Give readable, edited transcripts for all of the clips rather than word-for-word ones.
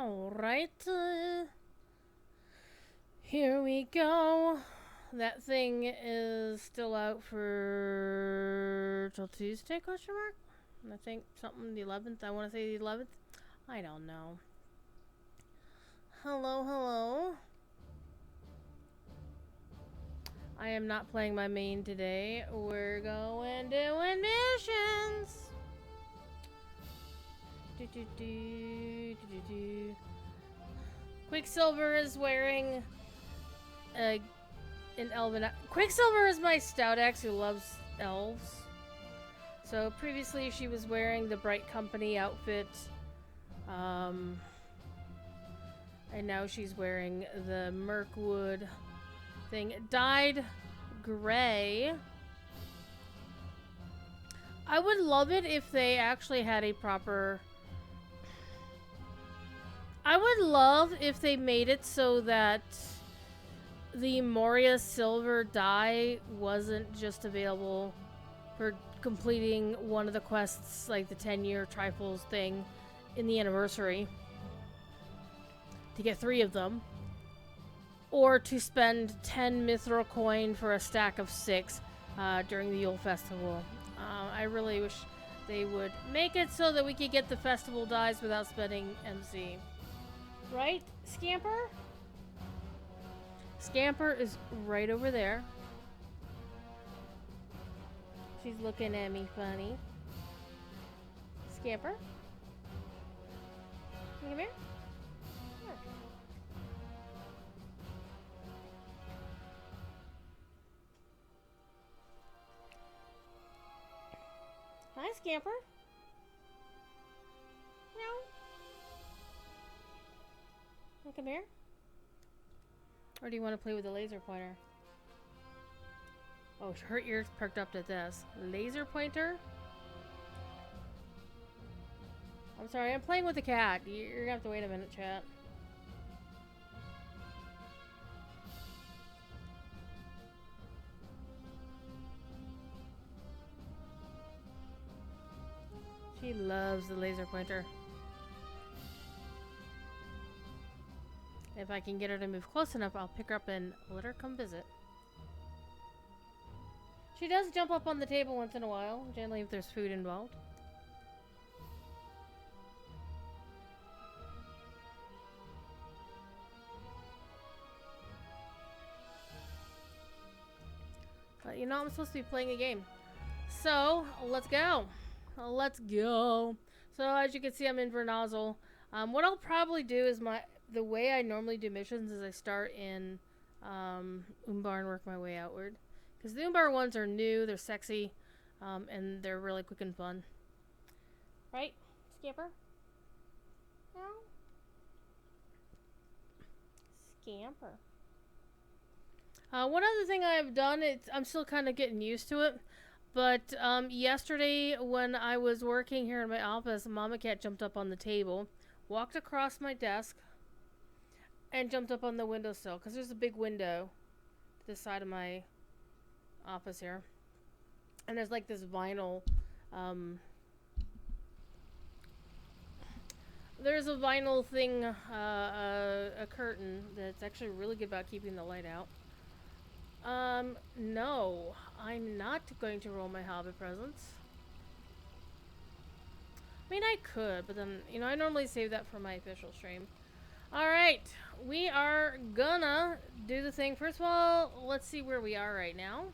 Alright. Here we go. That thing is still out for till Tuesday, question mark? I think something the 11th. I want to say the 11th. I don't know. Hello, hello. I am not playing my main today. We're going doing missions. Quicksilver is wearing an elven. Quicksilver is my stout ex who loves elves. So previously she was wearing the Bright Company outfit. And now she's wearing the Mirkwood thing. Dyed gray. I would love it if they actually had a proper... I would love if they made it so that the Moria Silver dye wasn't just available for completing one of the quests, like the 10-year Triforce thing in the anniversary, to get 3 of them, or to spend 10 mithril coin for a stack of 6 during the Yule Festival. I really wish they would make it so that we could get the festival dyes without spending MC. Right, Scamper? Scamper is right over there. She's looking at me funny. Scamper? Come here. Hi, Scamper. Meow. Come here. Or do you want to play with the laser pointer? Oh, her ears perked up at this. Laser pointer? I'm sorry, I'm playing with the cat. You're gonna have to wait a minute, chat. She loves the laser pointer. If I can get her to move close enough, I'll pick her up and let her come visit. She does jump up on the table once in a while, generally if there's food involved. But you know, I'm supposed to be playing a game. So, let's go. Let's go. So, as you can see, I'm in Vernazzel. What I'll probably do is the way I normally do missions is I start in Umbar and work my way outward. Because the Umbar ones are new, they're sexy, and they're really quick and fun. Right, Scamper? No? Scamper. One other thing I've done, I'm still kind of getting used to it, but yesterday when I was working here in my office, Mama Cat jumped up on the table, walked across my desk, and jumped up on the windowsill, because there's a big window to the side of my office here. And there's like this vinyl, there's a vinyl thing, a curtain that's actually really good about keeping the light out. No, I'm not going to roll my Hobbit presents. I mean, I could, but then, you know, I normally save that for my official stream. Alright, we are gonna do the thing. First of all, let's see where we are right now.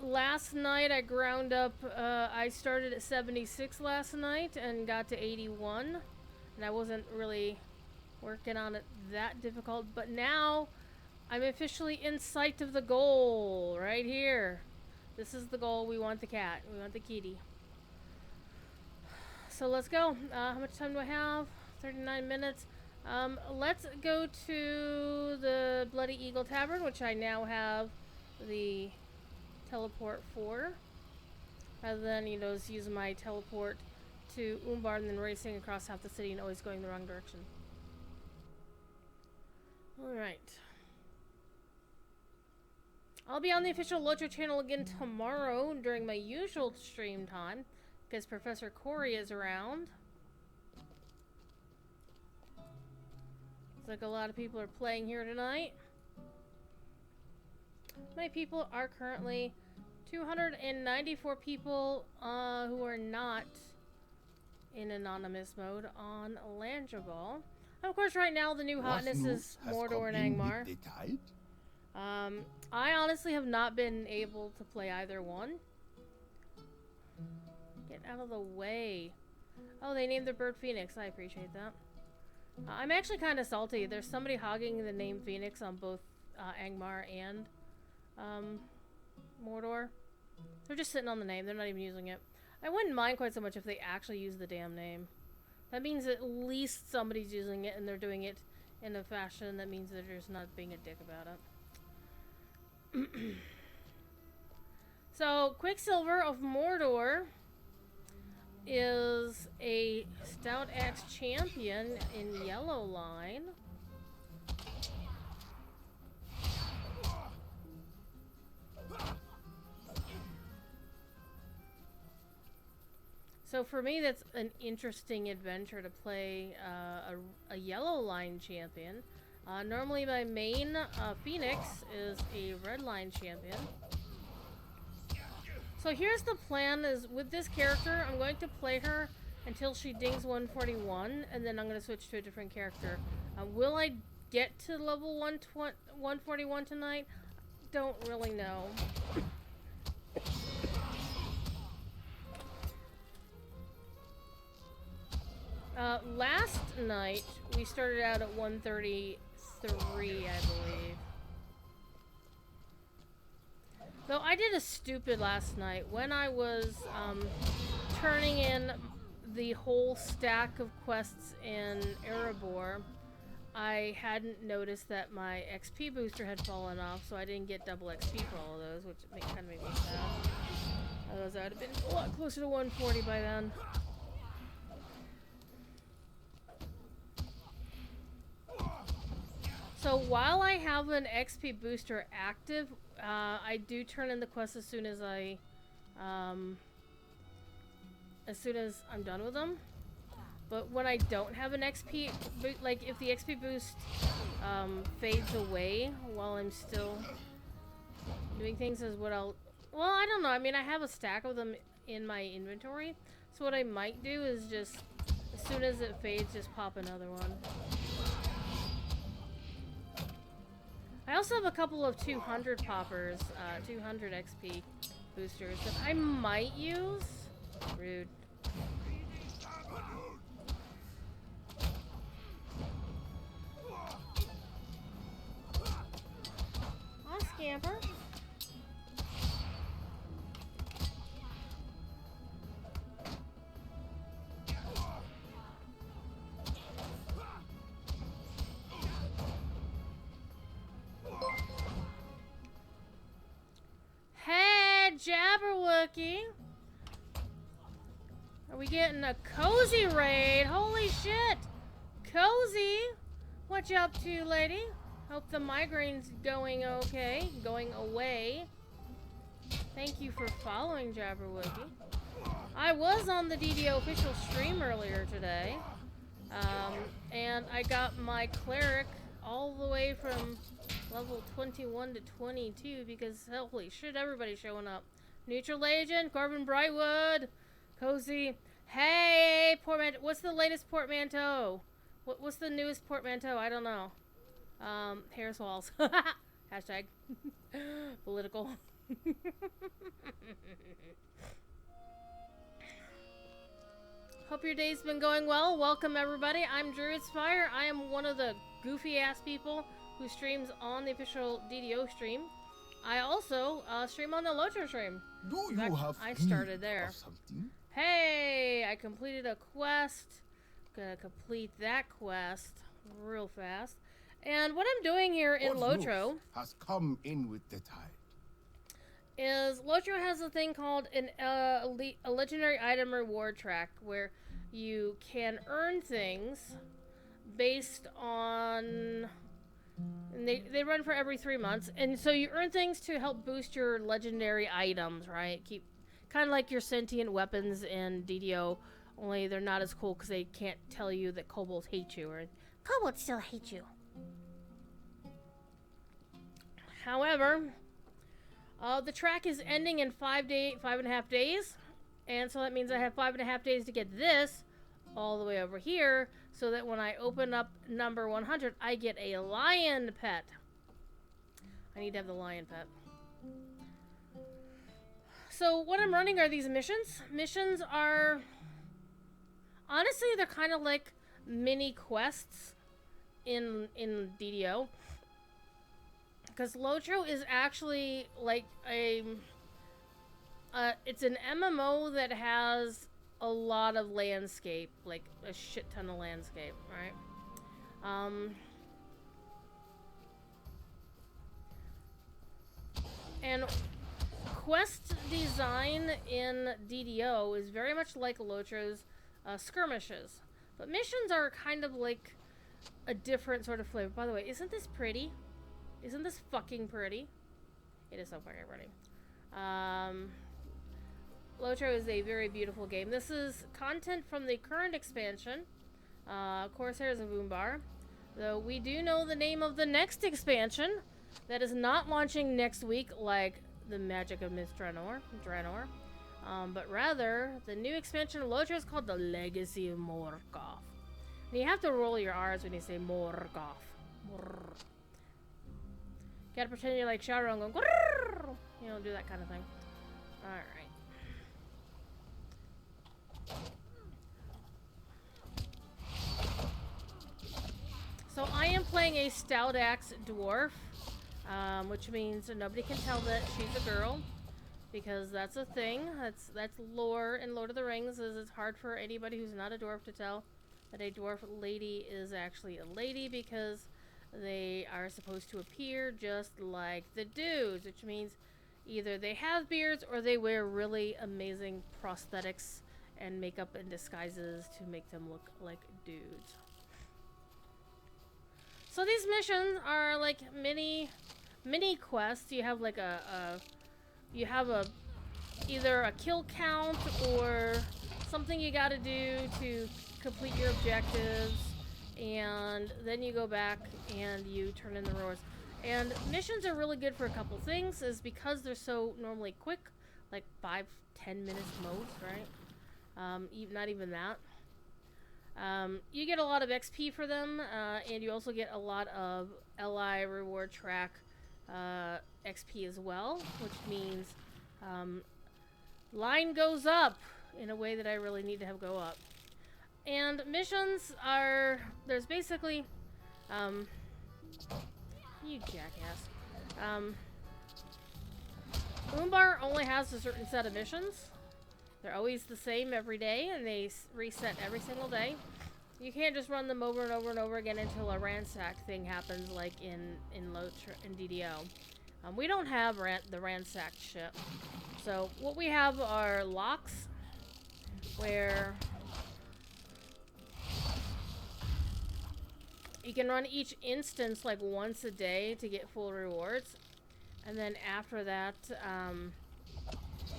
Last night I ground up, I started at 76 last night and got to 81. And I wasn't really working on it that difficult, but now I'm officially in sight of the goal, right here. This is the goal. We want the cat. We want the kitty. So let's go. How much time do I have? 39 minutes. Let's go to the Bloody Eagle Tavern, which I now have the teleport for. Rather than, you know, just use my teleport to Umbar and then racing across half the city and always going the wrong direction. Alright. I'll be on the official Lojo channel again tomorrow during my usual stream time, because Professor Corey is around. Looks like a lot of people are playing here tonight. Many people are currently 294 people who are not in anonymous mode on Landrabal. Of course, right now the new hotness is Mordor and Angmar. I honestly have not been able to play either one. Get out of the way. Oh, they named their bird Phoenix. I appreciate that. I'm actually kind of salty. There's somebody hogging the name Phoenix on both Angmar and Mordor. They're just sitting on the name. They're not even using it. I wouldn't mind quite so much if they actually use the damn name. That means at least somebody's using it and they're doing it in a fashion that means they're just not being a dick about it. So, Quicksilver of Mordor is a Stout Axe champion in Yellow Line. So for me, that's an interesting adventure to play a Yellow Line champion. Normally my main Phoenix is a Red Line champion. So here's the plan, is with this character, I'm going to play her until she dings 141, and then I'm going to switch to a different character. Will I get to level 141 tonight? Don't really know. Last night, we started out at 133, I believe. Though I did a stupid last night. When I was, turning in the whole stack of quests in Erebor, I hadn't noticed that my XP booster had fallen off, so I didn't get double XP for all of those, which kind of made me sad. Otherwise, I would have been a lot closer to 140 by then. So while I have an XP booster active, I do turn in the quest as soon as I'm done with them. But when I don't have an XP, like if the XP boost fades away while I'm still doing things, is what I'll. Well, I don't know. I mean, I have a stack of them in my inventory, so what I might do is just as soon as it fades, just pop another one. I also have a couple of 200 poppers, 200 XP boosters that I might use. Rude. Aw, scamper. Jabberwocky. Are we getting a cozy raid? Holy shit! Cozy! What you up to, lady? Hope the migraine's going okay. Going away. Thank you for following, Jabberwocky. I was on the DDO official stream earlier today. And I got my cleric all the way from level 21 to 22 because holy shit, everybody's showing up. Neutral Agent, Corbin Brightwood, Cozy. Hey, portmanteau. What's the latest portmanteau? What's the newest portmanteau? I don't know. Harris Walls. Hashtag political. Hope your day's been going well. Welcome everybody. I'm Druidspire. I am one of the goofy ass people who streams on the official DDO stream. I also stream on the Lotro stream. In fact, I started there. Hey, I completed a quest. Gonna complete that quest real fast. And what I'm doing here in Lotro has come in with the tide. Is Lotro has a thing called a legendary item reward track where you can earn things based on. And they run for every 3 months, and so you earn things to help boost your legendary items, right? Keep kind of like your sentient weapons in DDO Only they're not as cool because they can't tell you that kobolds hate you, or kobolds still hate you. However, the track is ending in 5.5 days, and so that means I have 5.5 days to get this all the way over here, so that when I open up number 100, I get a lion pet. I need to have the lion pet. So what I'm running are these missions. Missions are, honestly, they're kind of like mini quests in DDO. Because Lotro is actually like it's an MMO that has a lot of landscape, like a shit ton of landscape, right? And quest design in DDO is very much like Lotra's skirmishes, but missions are kind of like a different sort of flavor. By the way, isn't this pretty? Isn't this fucking pretty? It is so fucking pretty. Lotro is a very beautiful game. This is content from the current expansion, Corsairs of Umbar. Though we do know the name of the next expansion that is not launching next week like the Magic of Myth Draenor. But rather, the new expansion of Lotro is called the Legacy of Morgoth. And you have to roll your R's when you say Morgoth. Gotta pretend you're like Shadowrun going, grrr! You know, do that kind of thing. Alright. So I am playing a Stout Axe Dwarf, which means nobody can tell that she's a girl, because that's a thing. That's lore in Lord of the Rings, is it's hard for anybody who's not a dwarf to tell that a dwarf lady is actually a lady, because they are supposed to appear just like the dudes, which means either they have beards or they wear really amazing prosthetics and makeup and disguises to make them look like dudes. So these missions are like mini quests. You have like either a kill count or something you gotta do to complete your objectives, and then you go back and you turn in the rewards. And missions are really good for a couple things, is because they're so normally quick, like 5-10 minutes most, right? Not even that. You get a lot of XP for them, and you also get a lot of LI reward track XP as well, which means line goes up in a way that I really need to have go up. And missions are, there's basically, you jackass. Umbar only has a certain set of missions. They're always the same every day, and they reset every single day. You can't just run them over and over and over again until a ransack thing happens, like in DDO. We don't have the ransacked shit. So what we have are locks, where you can run each instance like once a day to get full rewards, and then after that,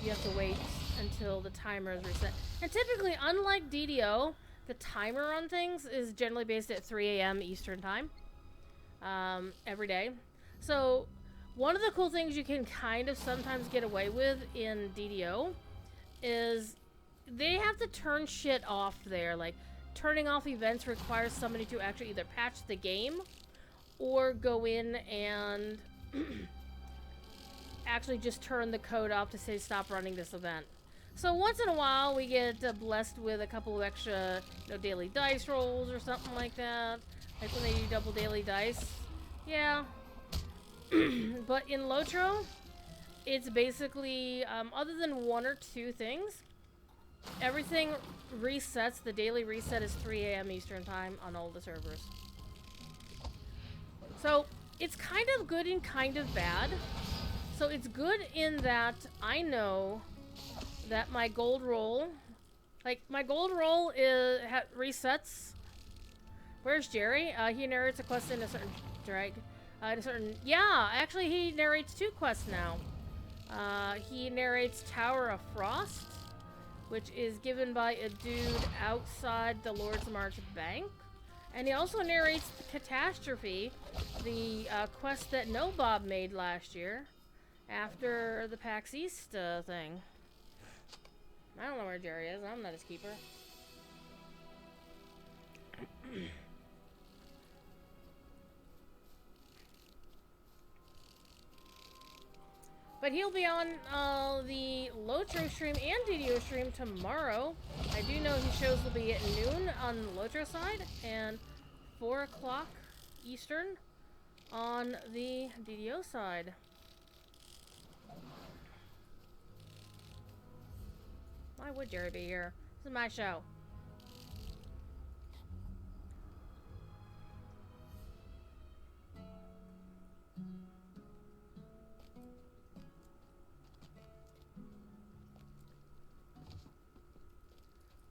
you have to wait until the timer is reset. And typically, unlike DDO, the timer on things is generally based at 3 a.m. Eastern time every day. So one of the cool things you can kind of sometimes get away with in DDO is they have to turn shit off there. Like, turning off events requires somebody to actually either patch the game or go in and actually just turn the code off to say stop running this event. So once in a while we get blessed with a couple of extra, daily dice rolls or something like that. Like when they do double daily dice. Yeah. But in Lotro, it's basically, other than one or two things, everything resets. The daily reset is 3 a.m. Eastern time on all the servers. So it's kind of good and kind of bad. So it's good in that I know that my gold roll, resets. Where's Jerry? He narrates a quest in a certain actually he narrates 2 quests now. He narrates Tower of Frost, which is given by a dude outside the Lord's March Bank. And he also narrates the Catastrophe, the quest that No Bob made last year after the PAX East thing. I don't know where Jerry is. I'm not his keeper. But he'll be on the Lotro stream and DDO stream tomorrow. I do know his shows will be at noon on the Lotro side and 4 o'clock Eastern on the DDO side. Why would Jerry be here? This is my show.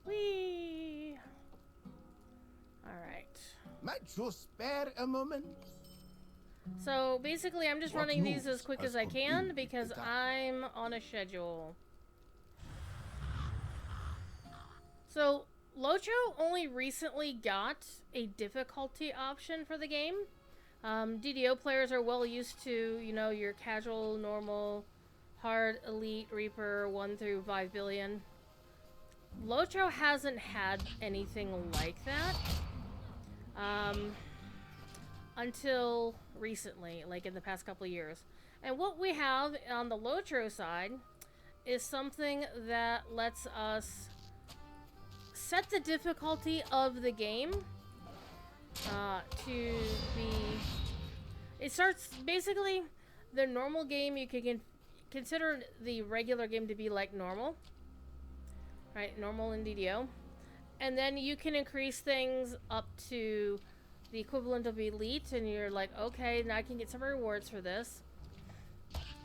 Whee! Alright. Might you spare a moment? So basically I'm just What running these moves as quick has as I can continued because to die? I'm on a schedule. So Lotro only recently got a difficulty option for the game. DDO players are well used to, you know, your casual, normal, hard, elite, Reaper, 1 through 5 billion. Lotro hasn't had anything like that until recently, like in the past couple of years. And what we have on the Lotro side is something that lets us set the difficulty of the game to be... It starts, basically, the normal game, you can consider the regular game to be like normal. Right, normal in DDO. And then you can increase things up to the equivalent of elite, and you're like, okay, now I can get some rewards for this.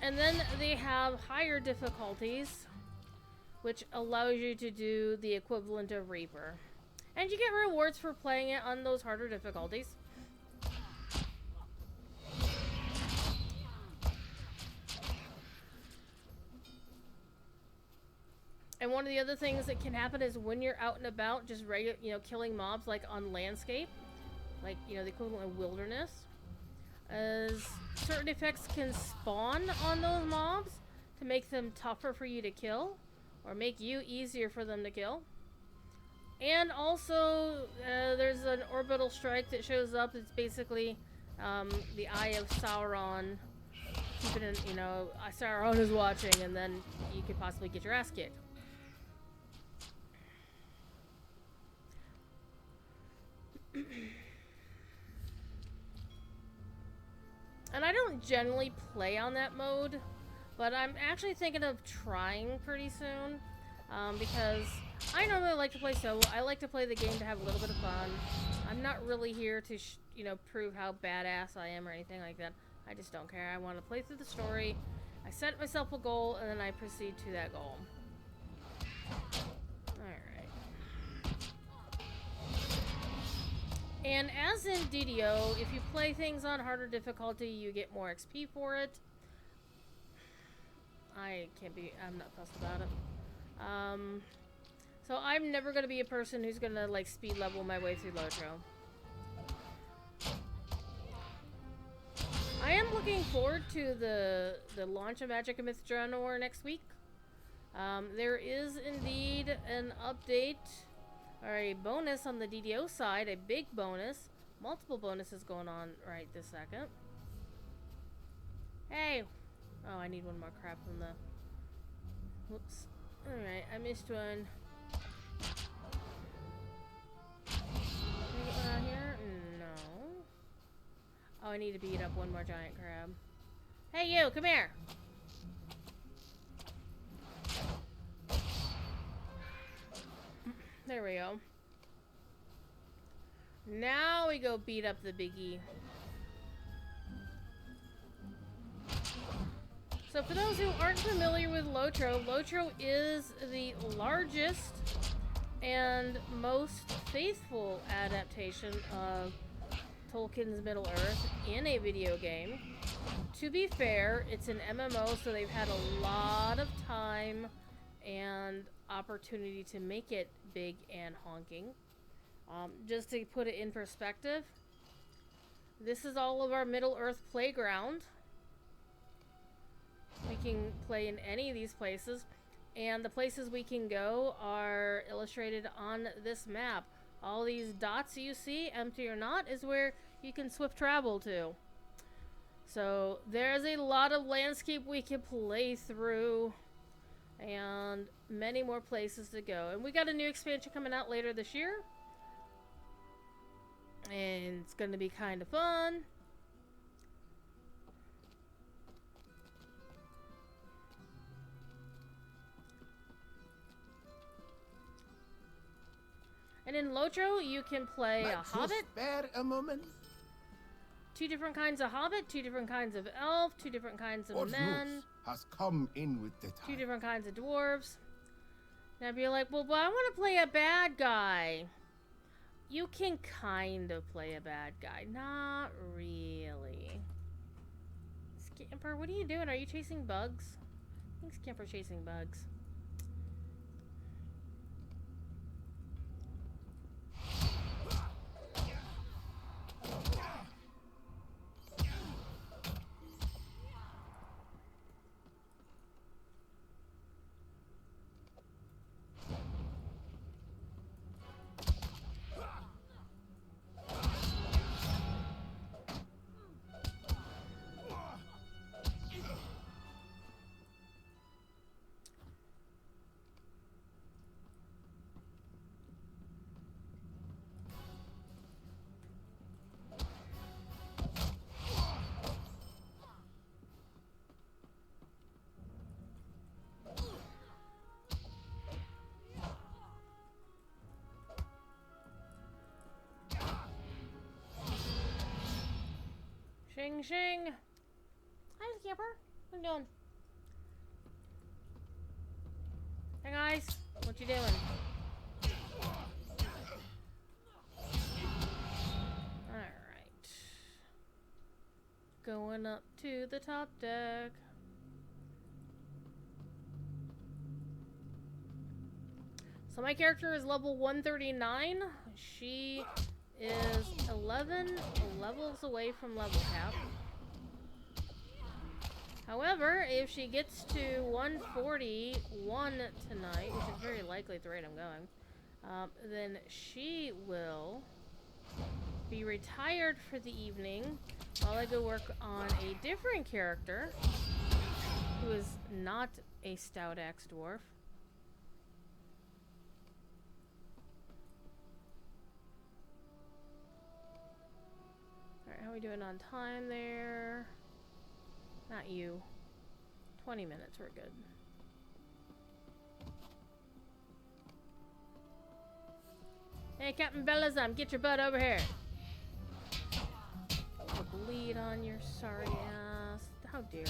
And then they have higher difficulties, which allows you to do the equivalent of Reaper. And you get rewards for playing it on those harder difficulties. And one of the other things that can happen is when you're out and about, just killing mobs like on landscape, like, you know, the equivalent of wilderness, as certain effects can spawn on those mobs to make them tougher for you to kill, or make you easier for them to kill. And also, there's an orbital strike that shows up. It's basically the Eye of Sauron. Keeping it, you know, Sauron is watching, and then you could possibly get your ass kicked. And I don't generally play on that mode, but I'm actually thinking of trying pretty soon, because I normally like to play solo. I like to play the game to have a little bit of fun. I'm not really here to, you know, prove how badass I am or anything like that. I just don't care. I want to play through the story. I set myself a goal, and then I proceed to that goal. Alright. And as in DDO, if you play things on harder difficulty, you get more XP for it. I'm not fussed about it. So I'm never going to be a person who's going to, like, speed level my way through Lotro. I am looking forward to the launch of Magic and Myth Draenor next week. There is indeed an update, or a bonus on the DDO side, a big bonus. Multiple bonuses going on right this second. Hey! Oh, I need one more crap from the... Whoops. Alright, I missed one. Can I get one out here? No. Oh, I need to beat up one more giant crab. Hey, you! Come here! There we go. Now we go beat up the biggie. So for those who aren't familiar with Lotro, Lotro is the largest and most faithful adaptation of Tolkien's Middle-earth in a video game. To be fair, it's an MMO, so they've had a lot of time and opportunity to make it big and honking. Just to put it in perspective, this is all of our Middle-earth playground. We can play in any of these places, and the places we can go are illustrated on this map. All these dots you see, empty or not, is where you can swift travel to. So there's a lot of landscape we can play through, and many more places to go. And we got a new expansion coming out later this year, and it's going to be kind of fun. And in Lotro, you can play a hobbit. Spare a moment. 2 different kinds of hobbit, 2 different kinds of elf, 2 different kinds of men, has come in with the 2 tide. different kinds of dwarves. Now, if you're like, well, I want to play a bad guy. You can kind of play a bad guy. Not really. Scamper, what are you doing? Are you chasing bugs? I think Scamper's chasing bugs. Shing shing. Hi, Scamper. What you doing? Hey guys, what you doing? Alright. Going up to the top deck. So my character is level 139. She is 11 levels away from level cap. However, if she gets to 141 tonight, which is very likely at the rate I'm going, then she will be retired for the evening while I go work on a different character who is not a stout axe dwarf. Alright, how are we doing on time there? Not you. 20 minutes, we're good. Hey, Captain Bellazam, get your butt over here. A bleed on your sorry ass. How dare you.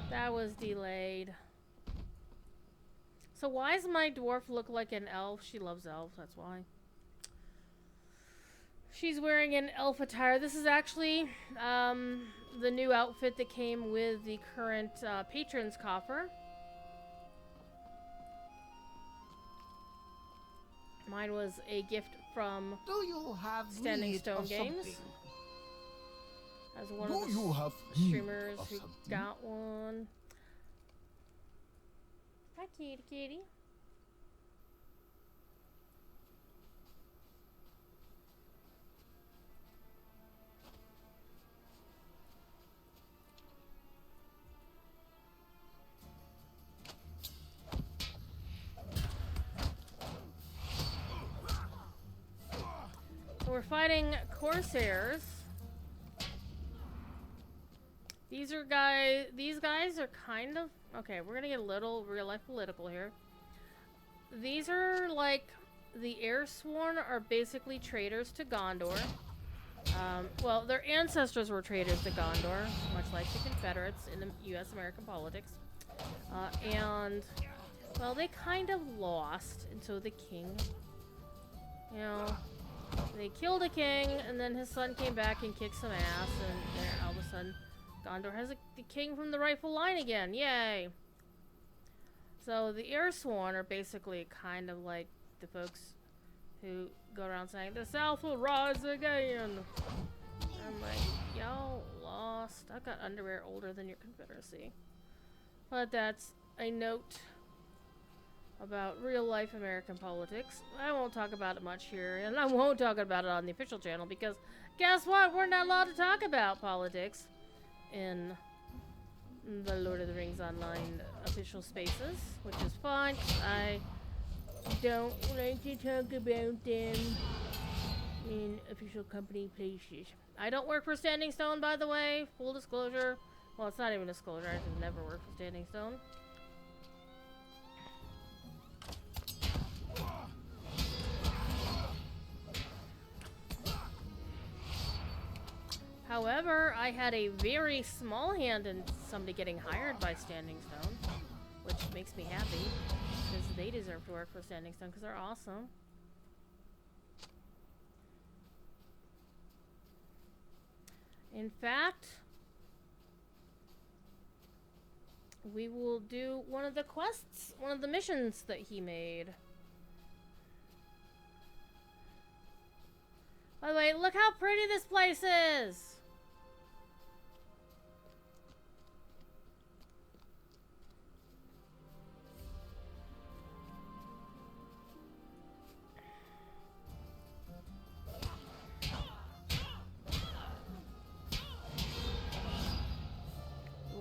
That was delayed. So why does my dwarf look like an elf? She loves elves, that's why. She's wearing an elf attire. This is actually the new outfit that came with the current Patron's Coffer. Mine was a gift from Do you have Standing need Stone of Games. something? As one Do of the you have streamers need of who something? got one. Hi, kitty kitty. So we're fighting Corsairs. These guys are kind of... Okay, we're gonna get a little real-life political here. These are like... The Airsworn are basically traitors to Gondor. Well, their ancestors were traitors to Gondor, much like the Confederates in the U.S.-American politics. And... Well, they kind of lost, and so the king... You know... They killed a king, and then his son came back and kicked some ass, and there, all of a sudden, Gondor has the king from the rightful line again. Yay! So the Airsworn are basically kind of like the folks who go around saying, the South will rise again! I'm like, y'all lost. I've got underwear older than your Confederacy. But that's a note about real-life American politics. I won't talk about it much here, and I won't talk about it on the official channel, because guess what? We're not allowed to talk about politics in the Lord of the Rings Online official spaces, which is fine. I don't like to talk about them in official company places. I don't work for Standing Stone, by the way. Full disclosure. Well, it's not even a disclosure. I have never worked for Standing Stone. However, I had a very small hand in somebody getting hired by Standing Stone, which makes me happy, because they deserve to work for Standing Stone, because they're awesome. In fact, we will do one of the quests, one of the missions that he made. By the way, look how pretty this place is!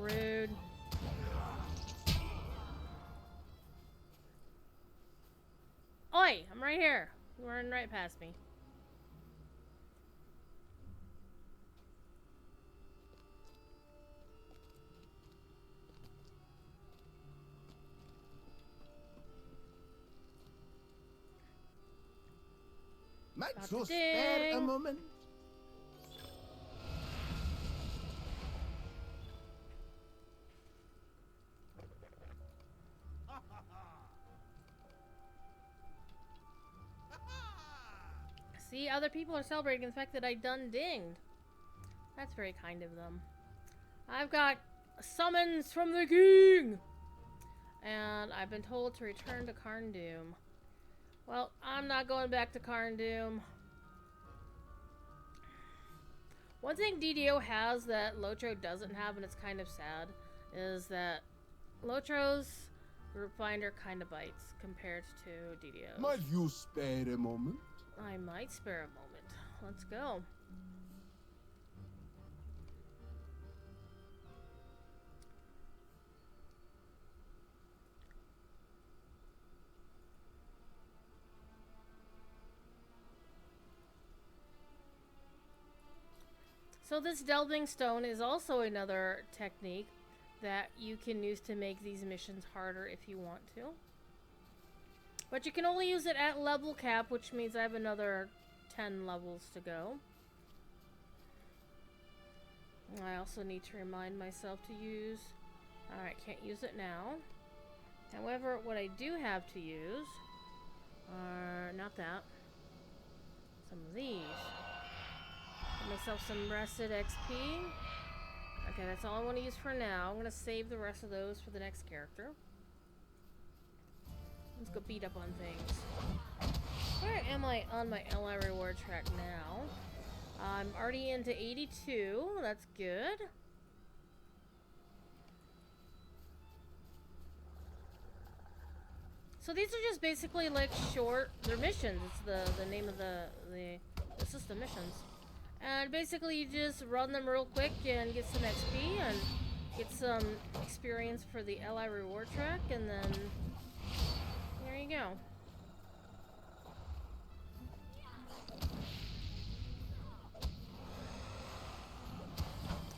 Rude. Oi! I'm right here. You're running right past me. Might About you to spare a ding. moment? See, other people are celebrating the fact that I done dinged. That's very kind of them. I've got summons from the king! And I've been told to return to Carndum. Well, I'm not going back to Carndum. One thing DDO has that Lotro doesn't have, and it's kind of sad, is that Lotro's group finder kind of bites compared to DDO's. Might you spare a moment? I might spare a moment. Let's go. So this delving stone is also another technique that you can use to make these missions harder if you want to. But you can only use it at level cap, which means I have another 10 levels to go. I also need to remind myself to use... Alright, can't use it now. However, what I do have to use are... not that. Some of these. Get myself some rested XP. Okay, that's all I want to use for now. I'm going to save the rest of those for the next character. Let's go beat up on things. Where am I on my ally reward track now? I'm already into 82. That's good. So these are just basically like short, they're missions. It's the name of the system, missions. And basically you just run them real quick and get some XP and get some experience for the ally reward track, and then there you go.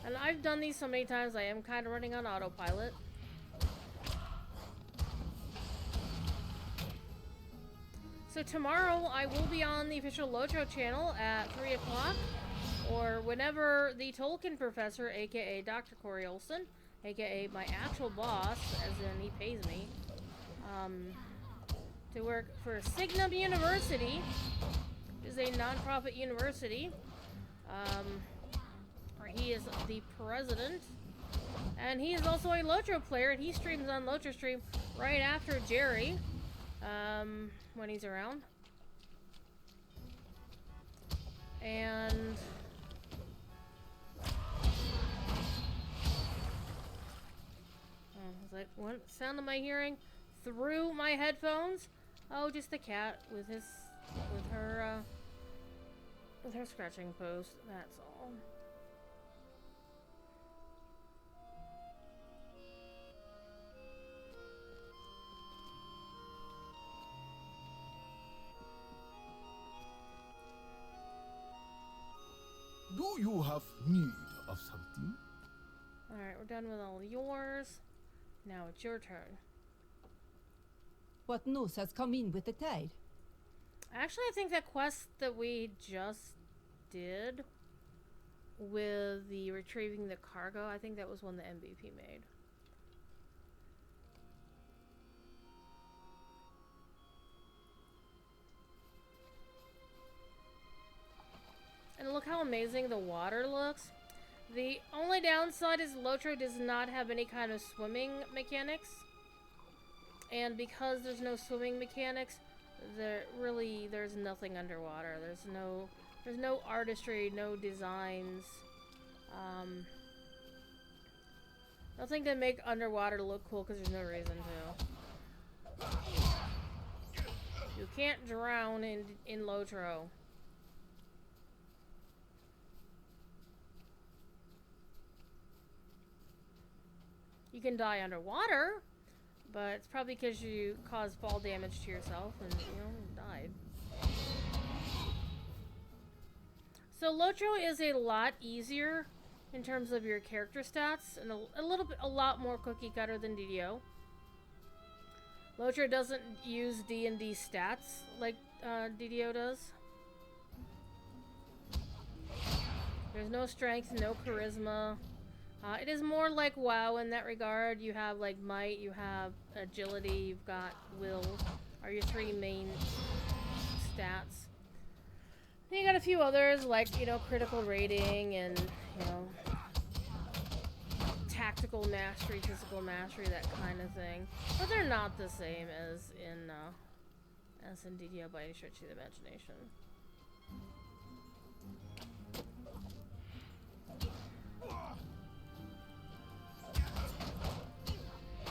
And I've done these so many times, I am kind of running on autopilot. So tomorrow I will be on the official Lotro channel at 3 o'clock, or whenever the Tolkien professor, aka Dr. Corey Olson, aka my actual boss, as in he pays me, to work for Signum University, is a non-profit university, where he is the president. And he is also a Lotro player, and he streams on Lotro Stream right after Jerry, when he's around. And I was like, what sound am I hearing through my headphones? Oh, just the cat with her scratching post. That's all. Do you have need of something? Alright, we're done with all yours. Now it's your turn. What news has come in with the tide? Actually, I think that quest that we just did with the retrieving the cargo, I think that was one the MVP made. And look how amazing the water looks. The only downside is Lotro does not have any kind of swimming mechanics. And because there's no swimming mechanics, there's nothing underwater. There's no artistry, no designs. Nothing to make underwater look cool because there's no reason to. You can't drown in Lotro. You can die underwater, but it's probably because you caused fall damage to yourself and, died. So Lotro is a lot easier in terms of your character stats, and a lot more cookie cutter than DDO. Lotro doesn't use D&D stats like DDO does. There's no strength, no charisma. It is more like WoW in that regard. You have like might, you have agility, you've got will, are your three main stats. Then you got a few others like, critical rating and, tactical mastery, physical mastery, that kind of thing. But they're not the same as in DDO by any stretch of the imagination.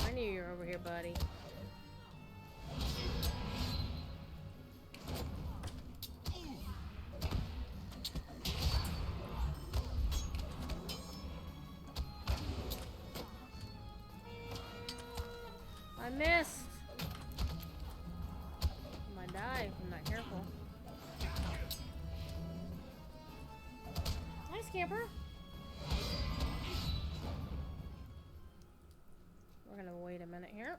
I knew you were over here, buddy. I missed. I might die if I'm not careful. Hi, Scamper. We're gonna wait a minute here.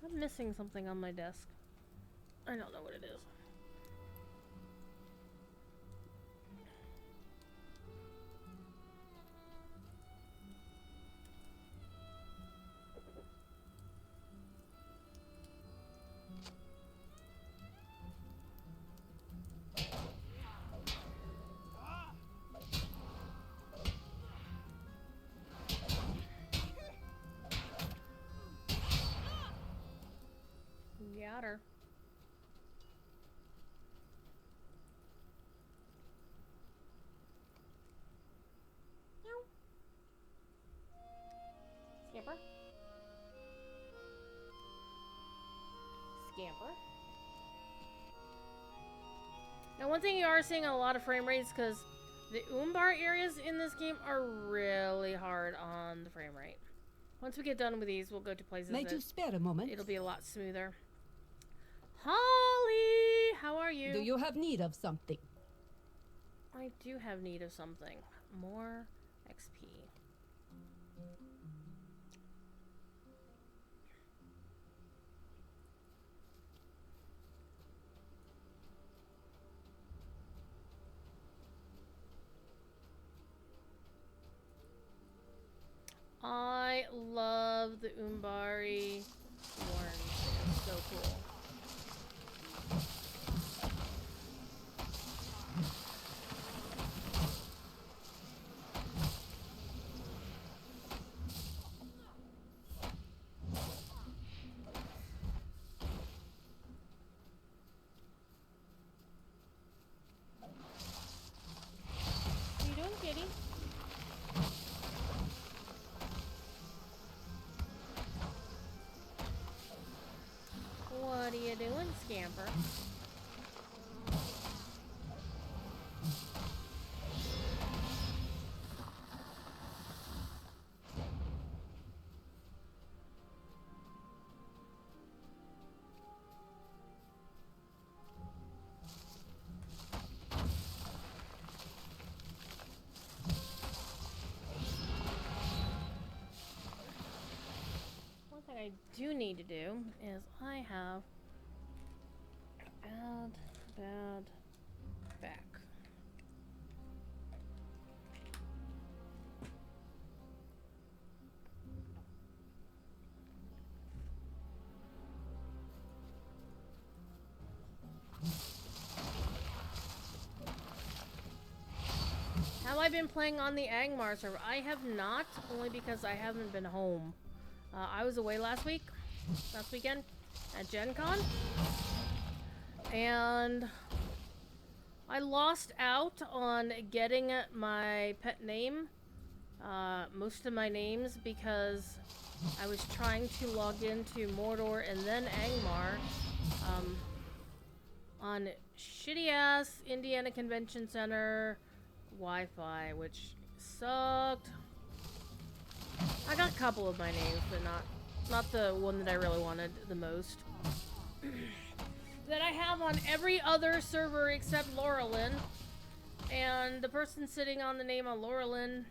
I'm missing something on my desk. I don't know what it is. Got her. Scamper. Scamper. Now, one thing you are seeing a lot of frame rates because the Umbar areas in this game are really hard on the frame rate. Once we get done with these, we'll go to places Might you spare a moment? It'll be a lot smoother. Holly, how are you? Do you have need of something? I do have need of something. More XP. I love the Umbari horns. It's so cool. doing, Scamper? One thing I do need to do is I have bad back. Have I been playing on the Angmar server? I have not, only because I haven't been home. I was away last weekend, at Gen Con. And I lost out on getting my pet name, most of my names, because I was trying to log into Mordor and then Angmar on shitty-ass Indiana Convention Center Wi-Fi, which sucked. I got a couple of my names, but not the one that I really wanted the most. That I have on every other server except Laurelin. And the person sitting on the name on Laurelin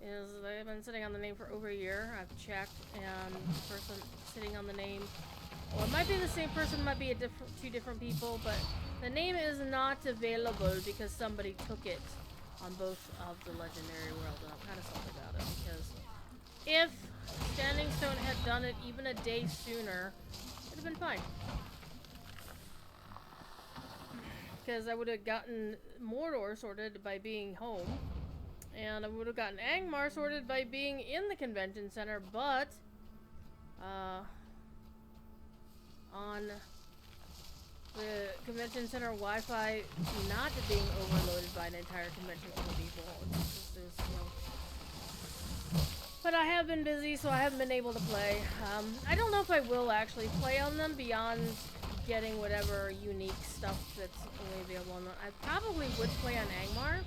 they've been sitting on the name for over a year. I've checked, and the person sitting on the name, well, it might be the same person, might be two different people, but the name is not available because somebody took it on both of the Legendary World, and I'm kind of salty about it, because if Standing Stone had done it even a day sooner, it would have been fine. Because I would have gotten Mordor sorted by being home, and I would have gotten Angmar sorted by being in the convention center, but on the convention center Wi-Fi not being overloaded by an entire convention full of people. But I have been busy, so I haven't been able to play. I don't know if I will actually play on them beyond getting whatever unique stuff that's only available on them. I probably would play on Angmar,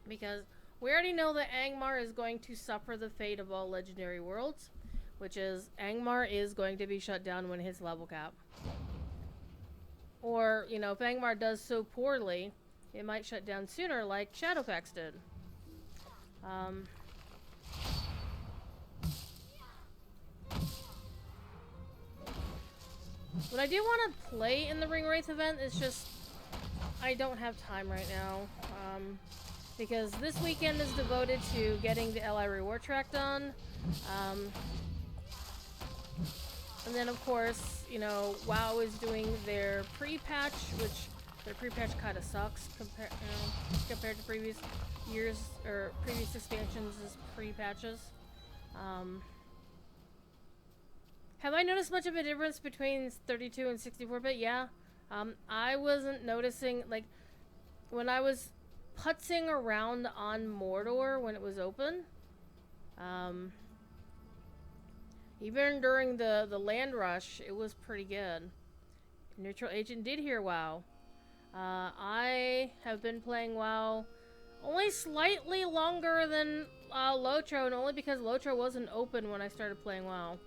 because we already know that Angmar is going to suffer the fate of all Legendary Worlds, which is Angmar is going to be shut down when it hits level cap. Or, you know, if Angmar does so poorly, it might shut down sooner like Shadowfax did. What I do want to play in the Ring Wraith event is just, I don't have time right now. Because this weekend is devoted to getting the LI reward track done. And then, of course, you know, WoW is doing their pre-patch, which their pre-patch kind of sucks compared to previous years or previous expansions' pre-patches. Have I noticed much of a difference between 32 and 64-bit? Yeah. I wasn't noticing, like, when I was putzing around on Mordor when it was open, even during the land rush, it was pretty good. Neutral Agent did hear WoW. I have been playing WoW only slightly longer than Lotro, and only because Lotro wasn't open when I started playing WoW.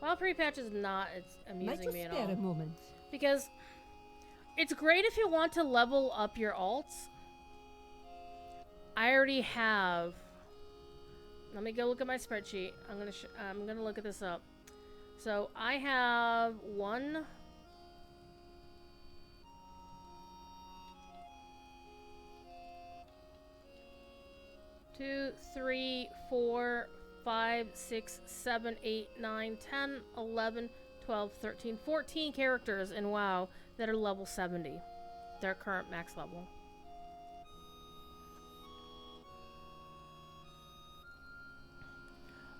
WoW pre-patch is not amusing me at all. Might you spare a moment? Because it's great if you want to level up your alts. I already have. Let me go look at my spreadsheet. I'm gonna look at this up. So I have 1, 2, 3, 4, 5, 6, 7, 8, 9, 10, 11, 12, 13, 14 characters in WoW that are level 70. Their current max level.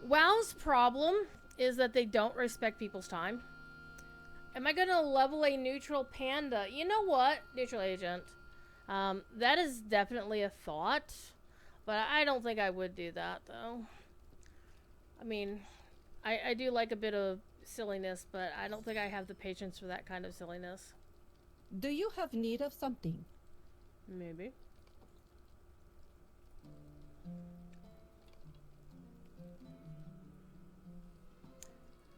WoW's problem is that they don't respect people's time. Am I gonna level a neutral panda? You know what, Neutral Agent? That is definitely a thought, but I don't think I would do that, though. I mean, I do like a bit of silliness, but I don't think I have the patience for that kind of silliness. Do you have need of something? Maybe.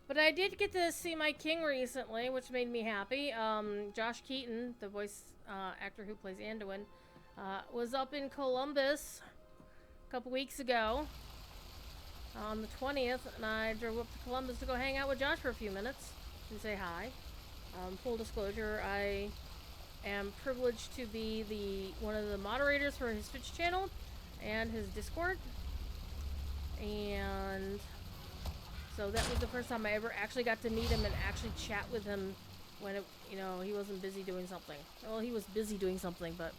But I did get to see my king recently, which made me happy. Josh Keaton, the voice actor who plays Anduin, was up in Columbus a couple weeks ago on the 20th, and I drove up to Columbus to go hang out with Josh for a few minutes and say hi. Full disclosure, I am privileged to be one of the moderators for his Twitch channel and his Discord, and so that was the first time I ever actually got to meet him and actually chat with him when he wasn't busy doing something. Well, he was busy doing something, but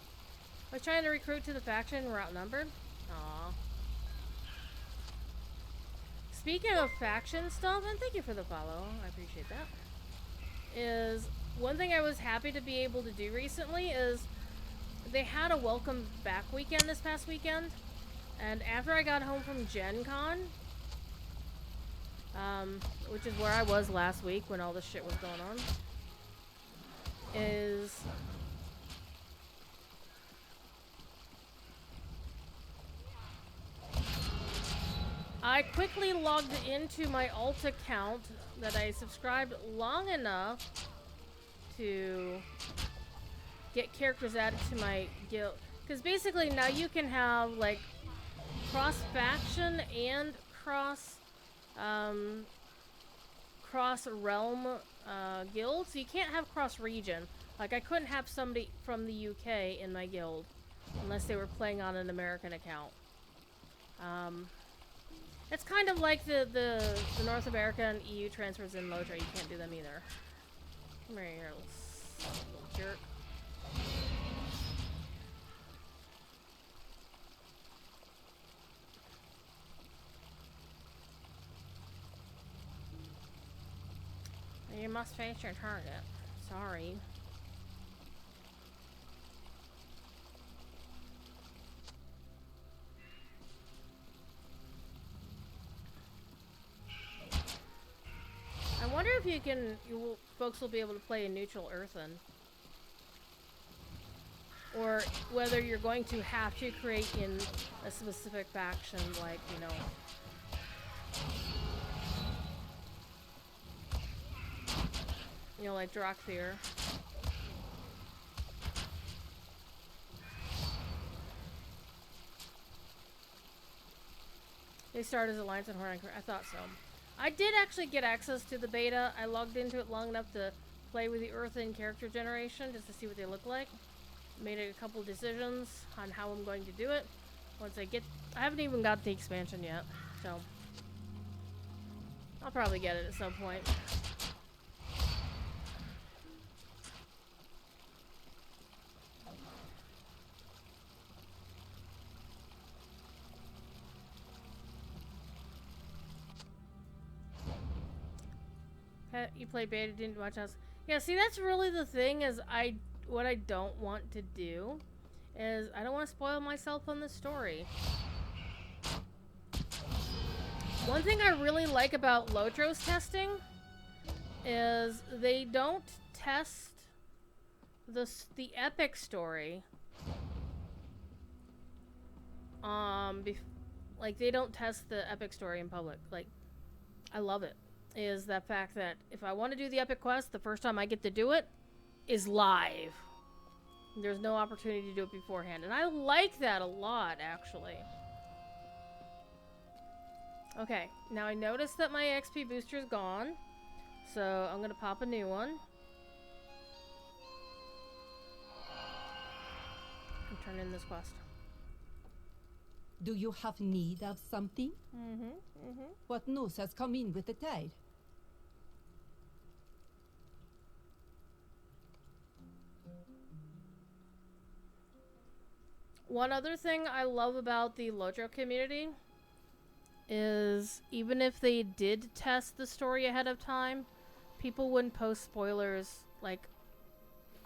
I was trying to recruit to the faction. We're outnumbered. Aww. Speaking of faction stuff, and thank you for the follow, I appreciate that, is one thing I was happy to be able to do recently is they had a welcome back weekend this past weekend, and after I got home from Gen Con, which is where I was last week when all this shit was going on, is I quickly logged into my alt account that I subscribed long enough to get characters added to my guild. Because basically now you can have like cross-faction and cross-realm guilds. You can't have cross-region. Like I couldn't have somebody from the UK in my guild unless they were playing on an American account. It's kind of like the North American EU transfers in LOTRO. You can't do them either. Come here, little jerk. You must face your target. Sorry. I wonder if folks will be able to play a neutral earthen. Or whether you're going to have to create in a specific faction, like, like Drakthir. They start as Alliance and Horn. I thought so. I did actually get access to the beta. I logged into it long enough to play with the Earthen character generation just to see what they look like. Made a couple decisions on how I'm going to do it. I haven't even got the expansion yet, so I'll probably get it at some point. You played beta, didn't watch us. Yeah, see, that's really the thing is what I don't want to do is I don't want to spoil myself on the story. One thing I really like about LOTRO's testing is they don't test the epic story. Like they don't test the epic story in public. Like, I love it. Is that fact that if I want to do the epic quest, the first time I get to do it is live. There's no opportunity to do it beforehand. And I like that a lot, actually. Okay, now I noticed that my XP booster is gone. So I'm going to pop a new one. And turn in this quest. Do you have need of something? What news has come in with the tide? One other thing I love about the LOTRO community is even if they did test the story ahead of time, people wouldn't post spoilers like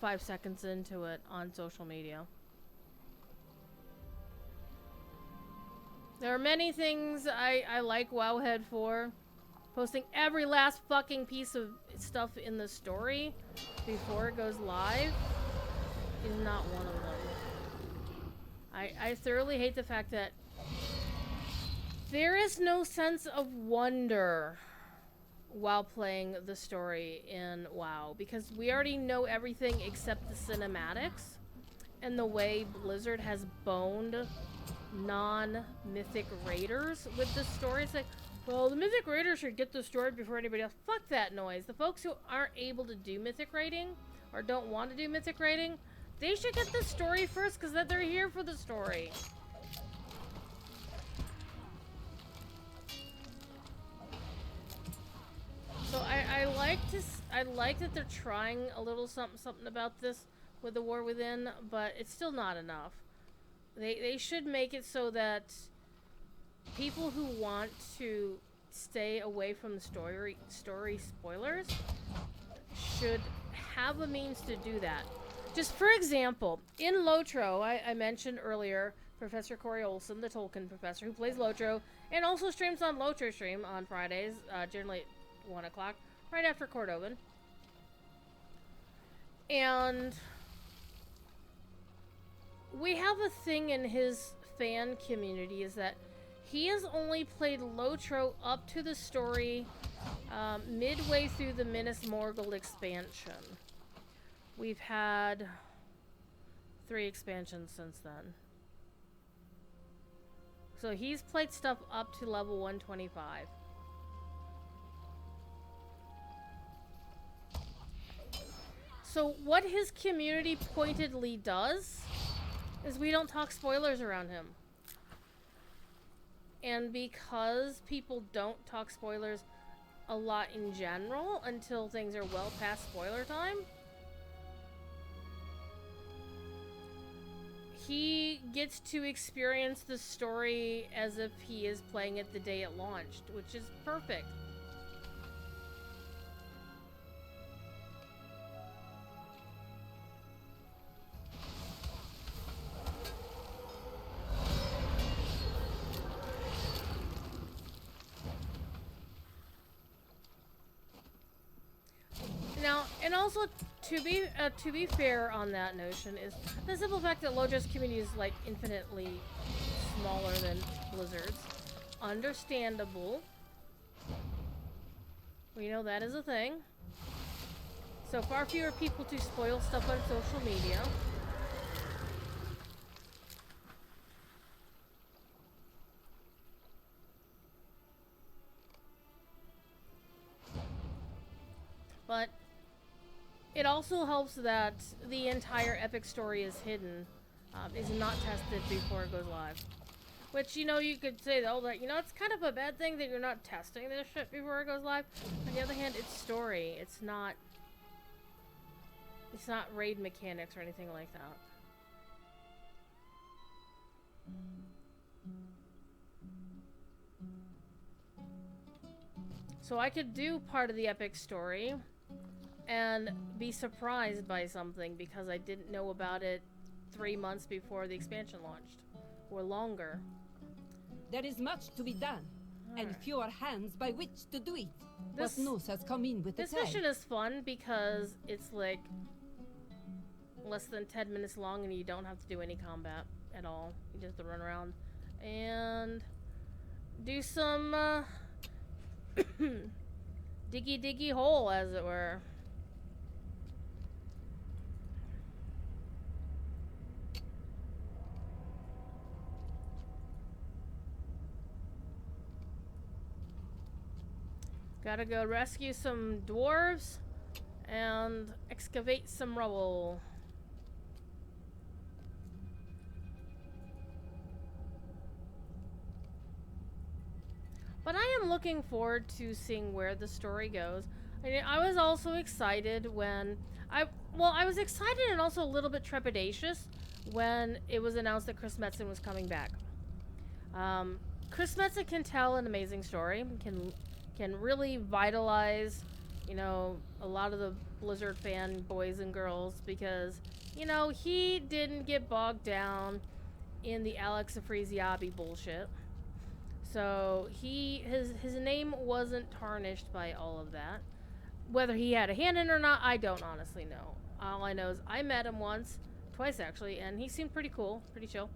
5 seconds into it on social media. There are many things I like Wowhead for, posting every last fucking piece of stuff in the story before it goes live is not one of them. I thoroughly hate the fact that there is no sense of wonder while playing the story in WoW, because we already know everything except the cinematics, and the way Blizzard has boned non-Mythic Raiders with the story. It's like, well, the Mythic Raiders should get the story before anybody else. Fuck that noise. The folks who aren't able to do Mythic Raiding, or don't want to do Mythic Raiding, they should get the story first, because they're here for the story. So I like that they're trying a little something about this with the War Within, but it's still not enough. They should make it so that people who want to stay away from the story spoilers should have a means to do that. Just for example, in Lotro, I mentioned earlier Professor Corey Olson, the Tolkien professor who plays Lotro and also streams on Lotro Stream on Fridays, generally at 1 o'clock, right after Cordovan. And we have a thing in his fan community is that he has only played Lotro up to the story midway through the Minas Morgul expansion. We've had 3 expansions since then. So he's played stuff up to level 125. So what his community pointedly does is we don't talk spoilers around him. And because people don't talk spoilers a lot in general until things are well past spoiler time, he gets to experience the story as if he is playing it the day it launched, which is perfect. Now, and also to be fair on that notion is the simple fact that Lotro's community is like infinitely smaller than Blizzard's. Understandable. We know that is a thing. So far fewer people to spoil stuff on social media. But it also helps that the entire epic story is hidden, is not tested before it goes live. Which, you know, you could say, oh, that, you know, it's kind of a bad thing that you're not testing this shit before it goes live. On the other hand, it's story. It's not raid mechanics or anything like that. So I could do part of the epic story and be surprised by something because I didn't know about it 3 months before the expansion launched, or longer. There is much to be done, and fewer hands by which to do it. This what news has come in with the This tide? mission is fun because it's like less than 10 minutes long and you don't have to do any combat at all. You just have to run around and do some diggy hole, as it were. Gotta go rescue some dwarves and excavate some rubble. But I am looking forward to seeing where the story goes. I was also excited when I was excited and also a little bit trepidatious when it was announced that Chris Metzen was coming back. Chris Metzen can tell an amazing story, can really vitalize, you know, a lot of the Blizzard fan boys and girls because, you know, he didn't get bogged down in the Alex Afrasiabi bullshit. So his name wasn't tarnished by all of that. Whether he had a hand in it or not, I don't honestly know. All I know is I met him once, twice actually, and he seemed pretty cool, pretty chill.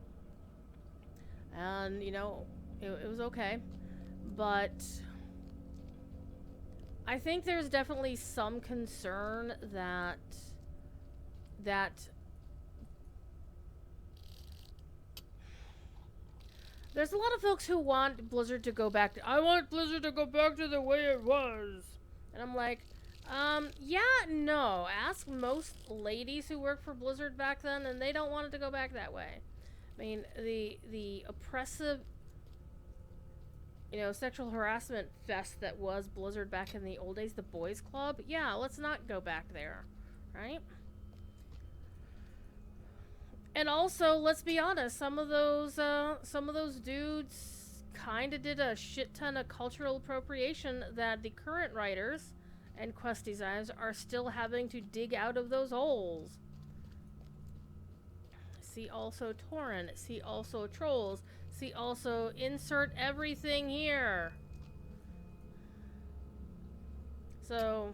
And, you know, it was okay. But I think there's definitely some concern that there's a lot of folks who want Blizzard to go back to, I want Blizzard to go back to the way it was. And I'm like, yeah, no. Ask most ladies who worked for Blizzard back then, and they don't want it to go back that way. I mean, the oppressive, you know, sexual harassment fest that was Blizzard back in the old days, the boys club. Yeah, let's not go back there, right? And also, let's be honest, some of those dudes kind of did a shit ton of cultural appropriation that the current writers and quest designers are still having to dig out of those holes. See also Torrent, see also Trolls, see also insert everything here. So,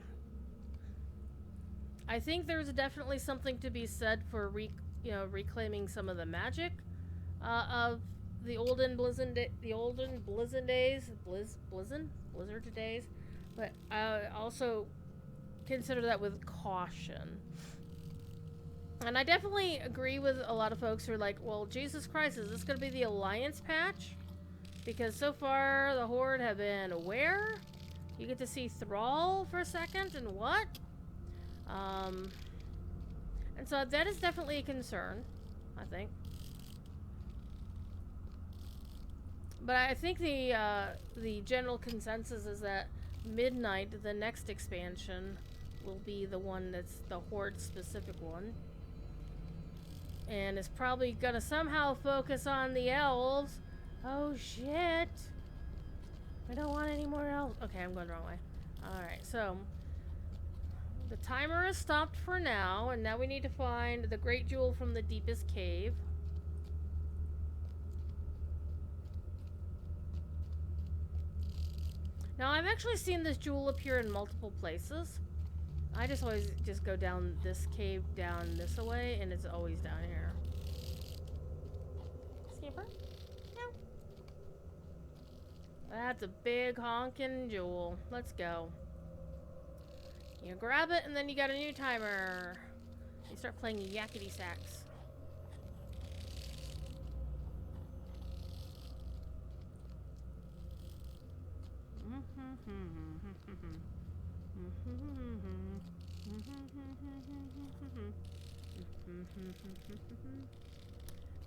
I think there's definitely something to be said for reclaiming some of the magic of the olden Blizzard days, Blizzard days, but I also consider that with caution. And I definitely agree with a lot of folks who are like, well, Jesus Christ, is this going to be the Alliance patch? Because so far, the Horde have been where? You get to see Thrall for a second, and what? And so that is definitely a concern, I think. But I think the general consensus is that Midnight, the next expansion, will be the one that's the Horde-specific one. And it's probably gonna somehow focus on the elves. Oh shit! I don't want any more elves. Okay, I'm going the wrong way. Alright, so the timer is stopped for now, and now we need to find the Great Jewel from the deepest cave. Now, I've actually seen this jewel appear in multiple places. I just always just go down this cave, down this way, and it's always down here. Skipper? No. That's a big honkin' jewel. Let's go. You grab it, and then you got a new timer. You start playing yakety sax.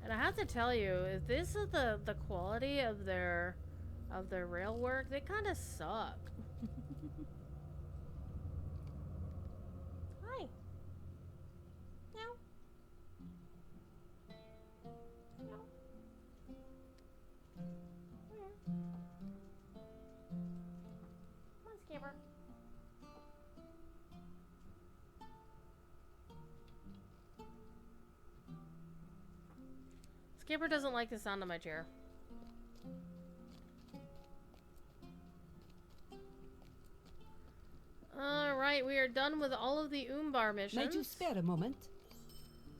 And I have to tell you, if this is the quality of their rail work, they kind of suck. Hi. Meow. Meow. Where? Come on, Skipper. Skipper doesn't like the sound of my chair. Alright, we are done with all of the Umbar missions. Might you spare a moment?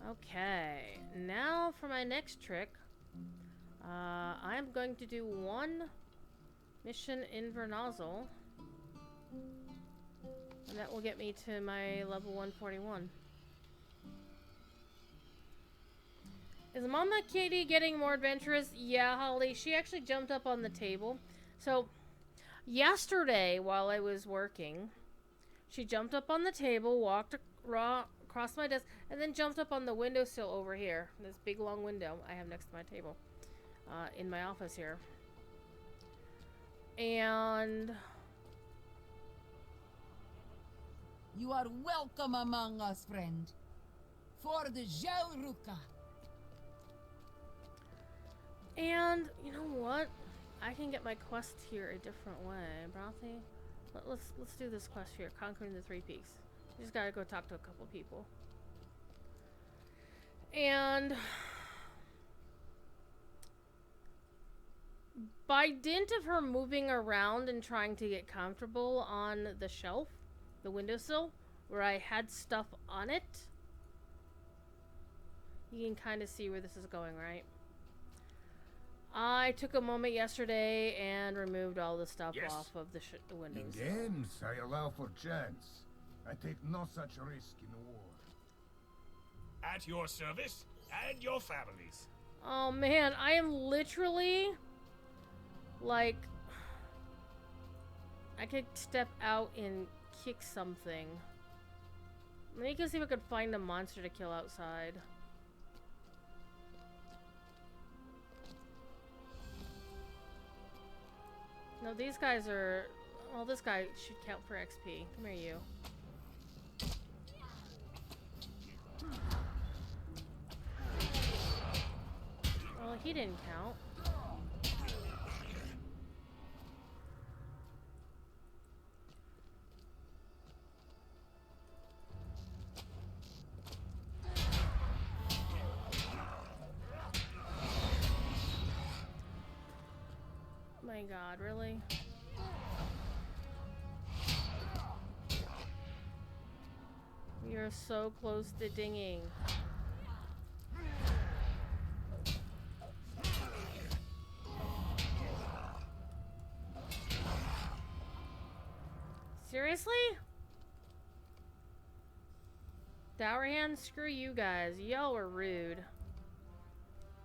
Okay, now for my next trick. I'm going to do one mission in Vernazzel. And that will get me to my level 141. Is Mama Katie getting more adventurous? Yeah, Holly. She actually jumped up on the table. So, yesterday while I was working, she jumped up on the table, walked across my desk, and then jumped up on the windowsill over here. This big long window I have next to my table. In my office here. And You are welcome among us, friend. For the Jelruka. And you know what? I can get my quest here a different way. Brothy, let's do this quest here. Conquering the 3 Peaks. Just gotta go talk to a couple people. And by dint of her moving around and trying to get comfortable on the shelf, the windowsill, where I had stuff on it, you can kind of see where this is going, right? I took a moment yesterday and removed all the stuff off of the windows. In games, I allow for chance. I take no such risk in war. At your service and your families. Oh man, I am literally like, I could step out and kick something. Let me go see if I could find a monster to kill outside. No, these guys are... Well, this guy should count for XP. Come here, you. Well, he didn't count. My God, really? We are so close to dinging. Seriously? Dowerhand, screw you guys. Y'all were rude.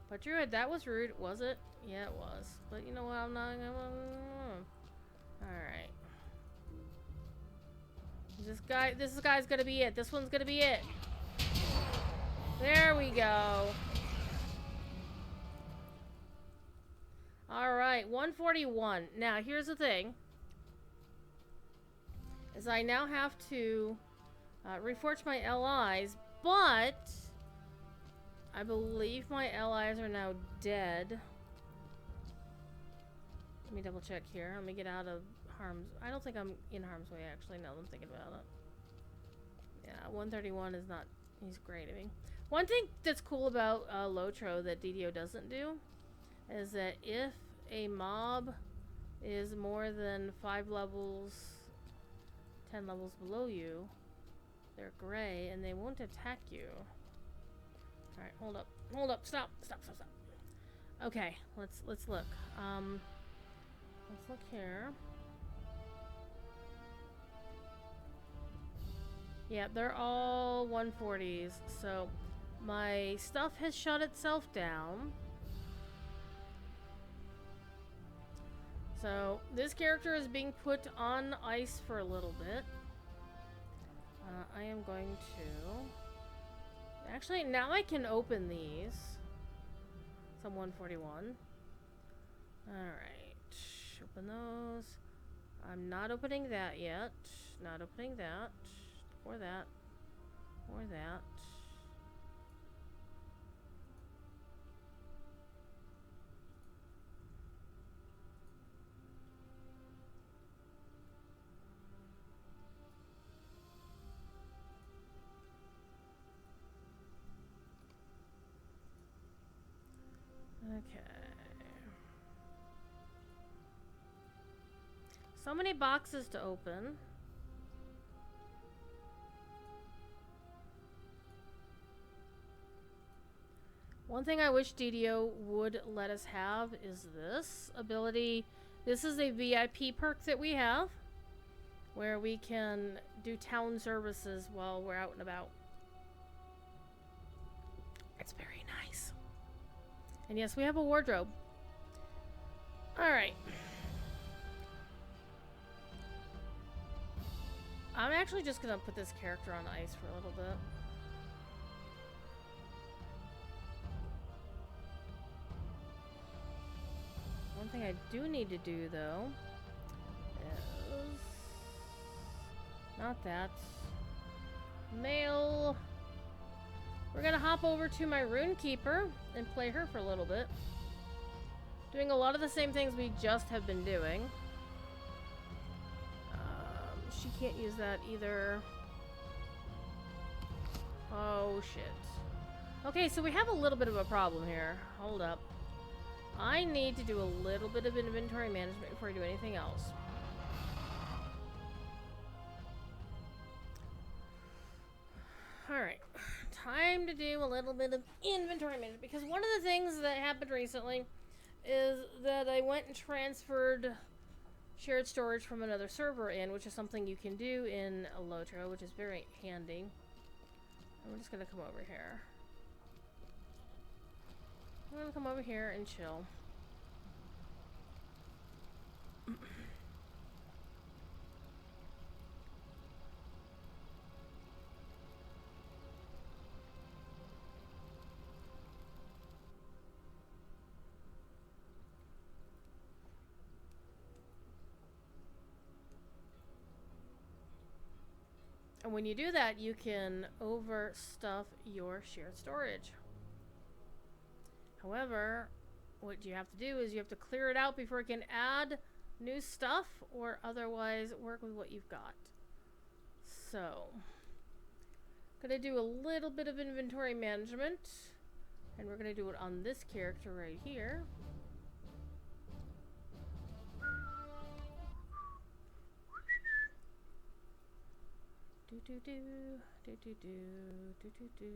But Druid, that was rude, was it? Yeah, it was. But you know what? I'm not gonna... Alright. This guy's gonna be it. This one's gonna be it. There we go. Alright, 141. Now, here's the thing. Is I now have to reforge my LIs, but I believe my allies are now dead. Let me double check here. Let me get out of harm's... I don't think I'm in harm's way, actually, now that I'm thinking about it. Yeah, 131 is not... He's great. I mean, one thing that's cool about Lotro that DDO doesn't do is that if a mob is more than 5 levels, 10 levels below you, they're gray and they won't attack you. Alright, hold up. Hold up. Stop. Stop. Okay, let's look. Let's look here. Yeah, they're all 140s. So my stuff has shut itself down. So this character is being put on ice for a little bit. I am going to... Actually, now I can open these. Some 141. Alright. Open those. I'm not opening that yet. Not opening that. Or that. Or that. Okay. So many boxes to open. One thing I wish DDO would let us have is this ability. This is a VIP perk that we have, where we can do town services while we're out and about. It's very nice. And yes, we have a wardrobe. Alright. I'm actually just gonna put this character on ice for a little bit. One thing I do need to do, though, is... Not that. Mail. We're gonna hop over to my Runekeeper and play her for a little bit. Doing a lot of the same things we just have been doing. She can't use that either. Oh, shit. Okay, so we have a little bit of a problem here. Hold up. I need to do a little bit of inventory management before I do anything else. Alright, time to do a little bit of inventory management, because one of the things that happened recently is that I went and transferred shared storage from another server in, which is something you can do in Lotro, which is very handy. And we're just gonna come over here. I'm gonna come over here and chill. And when you do that, you can overstuff your shared storage. However, what you have to do is you have to clear it out before it can add new stuff, or otherwise work with what you've got. So, gonna do a little bit of inventory management, and we're gonna do it on this character right here. Do do do do do do do do do.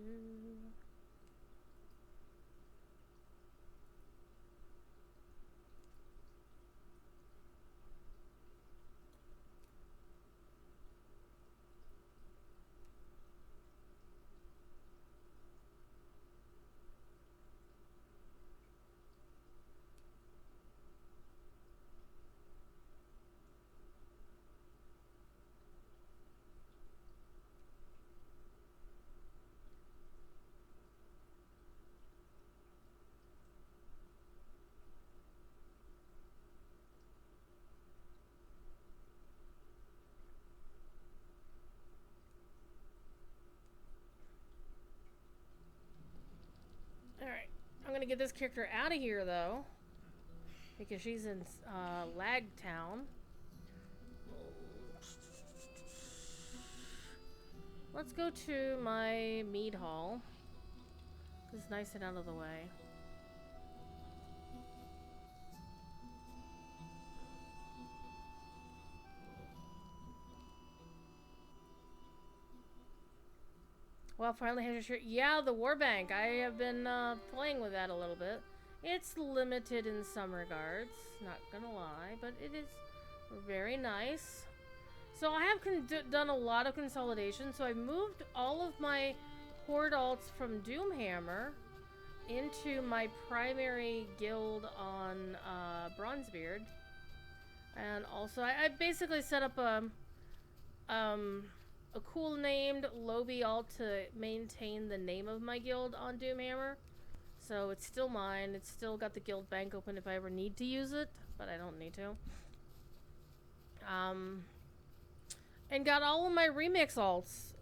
Alright, I'm gonna get this character out of here though, because she's in Lag Town. Let's go to my mead hall. It's nice and out of the way. Well, finally has your shirt. Yeah, the Warbank. I have been playing with that a little bit. It's limited in some regards, not gonna lie, but it is very nice. So I have done a lot of consolidation. So I moved all of my horde alts from Doomhammer into my primary guild on Bronzebeard, and also I basically set up a cool named Lobby alt to maintain the name of my guild on Doomhammer. So it's still mine. It's still got the guild bank open if I ever need to use it, but I don't need to. And got all of my remix alts,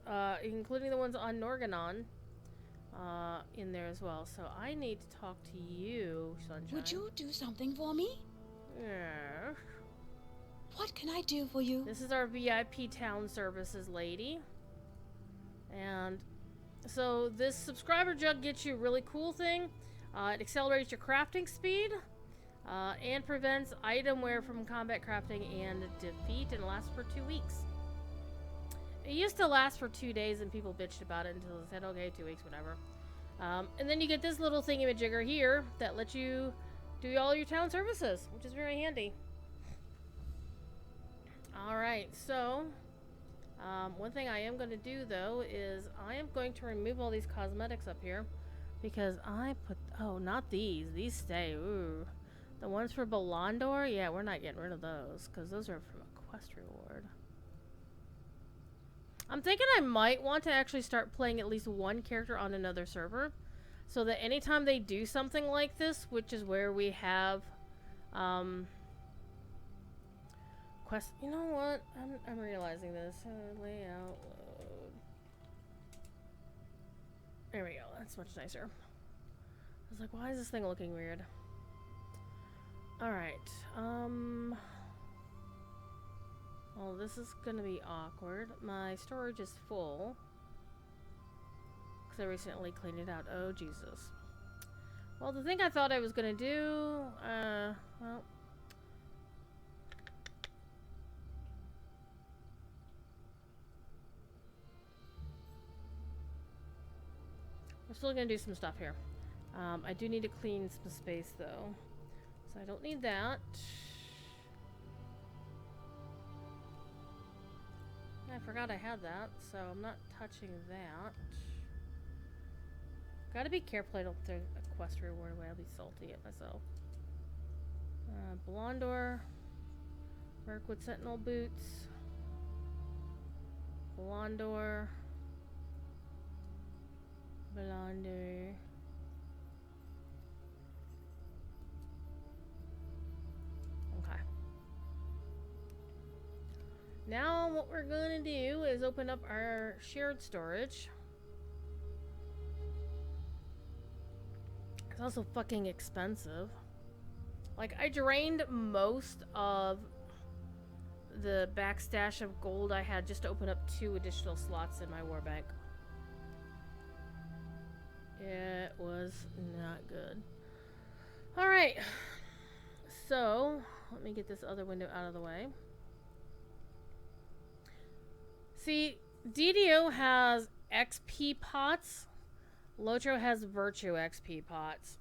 including the ones on Norganon, in there as well. So I need to talk to you, Sunshine. Would you do something for me? Yeah. What can I do for you? This is our VIP town services lady. And so this subscriber jug gets you a really cool thing. It accelerates your crafting speed and prevents item wear from combat crafting and defeat, and lasts for 2 weeks. It used to last for 2 days and people bitched about it until they said, okay, 2 weeks, whatever. And then you get this little thingamajigger here that lets you do all your town services, which is very handy. Alright, so one thing I am going to do though is I am going to remove all these cosmetics up here, because I put, oh, not these stay. Ooh, the ones for Balandor, yeah, we're not getting rid of those because those are from a quest reward. I'm thinking I might want to actually start playing at least one character on another server, so that anytime they do something like this, which is where we have quest. You know what? I'm realizing this. Layout load. There we go. That's much nicer. I was like, why is this thing looking weird? All right. Well, this is gonna be awkward. My storage is full because I recently cleaned it out. Oh Jesus. Well, the thing I thought I was gonna do, well. We're still gonna do some stuff here. I do need to clean some space though. So I don't need that. I forgot I had that, so I'm not touching that. Gotta be careful I don't throw a quest reward away. I'll be salty at myself. Blondor. Mirkwood Sentinel Boots. Blondor. Blondor. Okay. Now what we're gonna do is open up our shared storage. It's also fucking expensive. Like, I drained most of the backstash of gold I had just to open up 2 additional slots in my war bank. It was not good. Alright. So, let me get this other window out of the way. See, DDO has XP pots. Lotro has virtue XP pots.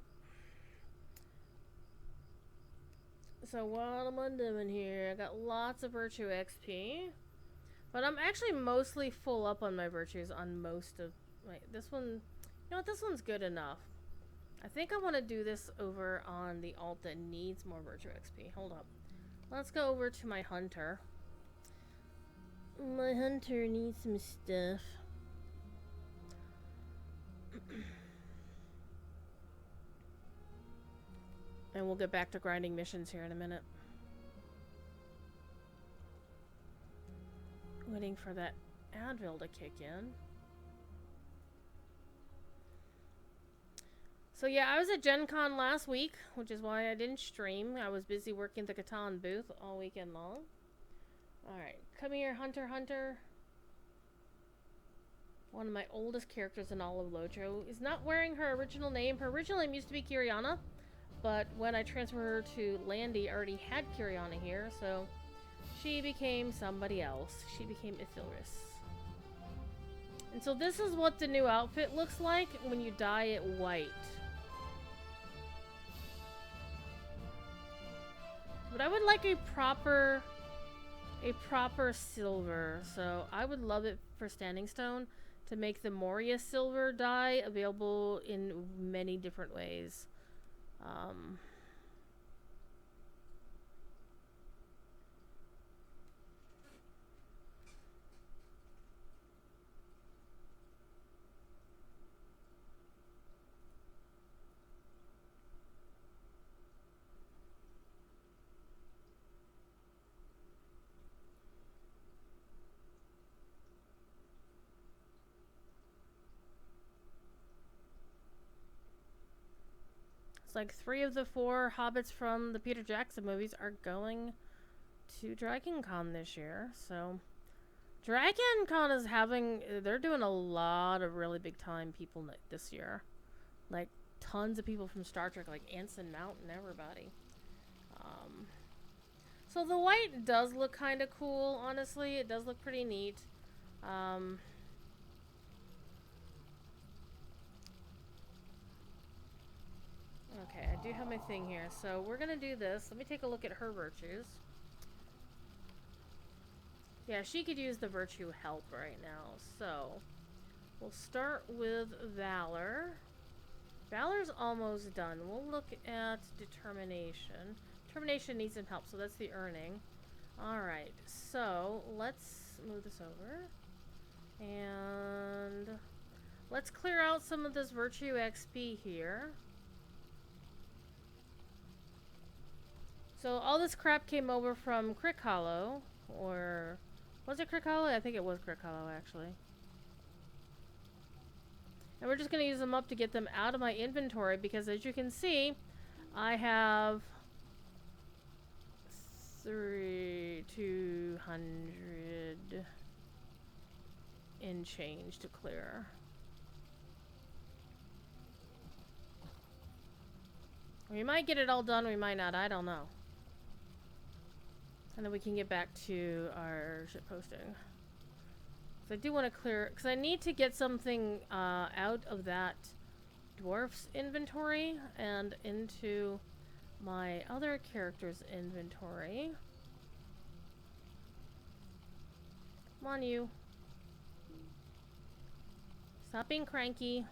So what am I doing here? I got lots of virtue XP. But I'm actually mostly full up on my virtues on most of... Wait, this one... You know what? This one's good enough. I think I want to do this over on the alt that needs more virtue XP. Hold up. Let's go over to my hunter. My hunter needs some stuff. And we'll get back to grinding missions here in a minute. Waiting for that Advil to kick in. So yeah, I was at Gen Con last week, which is why I didn't stream. I was busy working the Catan booth all weekend long. Alright, come here, Hunter Hunter. One of my oldest characters in all of Lotro is not wearing her original name. Her original name used to be Kiriana, but when I transferred her to Landy, I already had Kiriana here, so she became somebody else. She became Ithilris. And so this is what the new outfit looks like when you dye it white. But I would like a proper silver, so I would love it for Standing Stone to make the Moria silver dye available in many different ways. Like 3 of the 4 hobbits from the Peter Jackson movies are going to Dragon Con this year. So Dragon Con is they're doing a lot of really big time people this year. Like tons of people from Star Trek, like Anson Mount and everybody. So the white does look kind of cool, honestly. It does look pretty neat. Okay, I do have my thing here, so we're gonna do this. Let me take a look at her virtues. Yeah, she could use the virtue help right now, so we'll start with Valor. Valor's almost done. We'll look at Determination. Determination needs some help, so that's the earning. Alright, so let's move this over. And let's clear out some of this virtue XP here. So all this crap came over from Crick Hollow, or was it Crick Hollow? I think it was Crick Hollow, actually. And we're just going to use them up to get them out of my inventory, because as you can see, I have 200 in change to clear. We might get it all done, we might not, I don't know. And then we can get back to our ship posting. So I do want to clear, because I need to get something out of that dwarf's inventory and into my other character's inventory. Come on, you. Stop being cranky.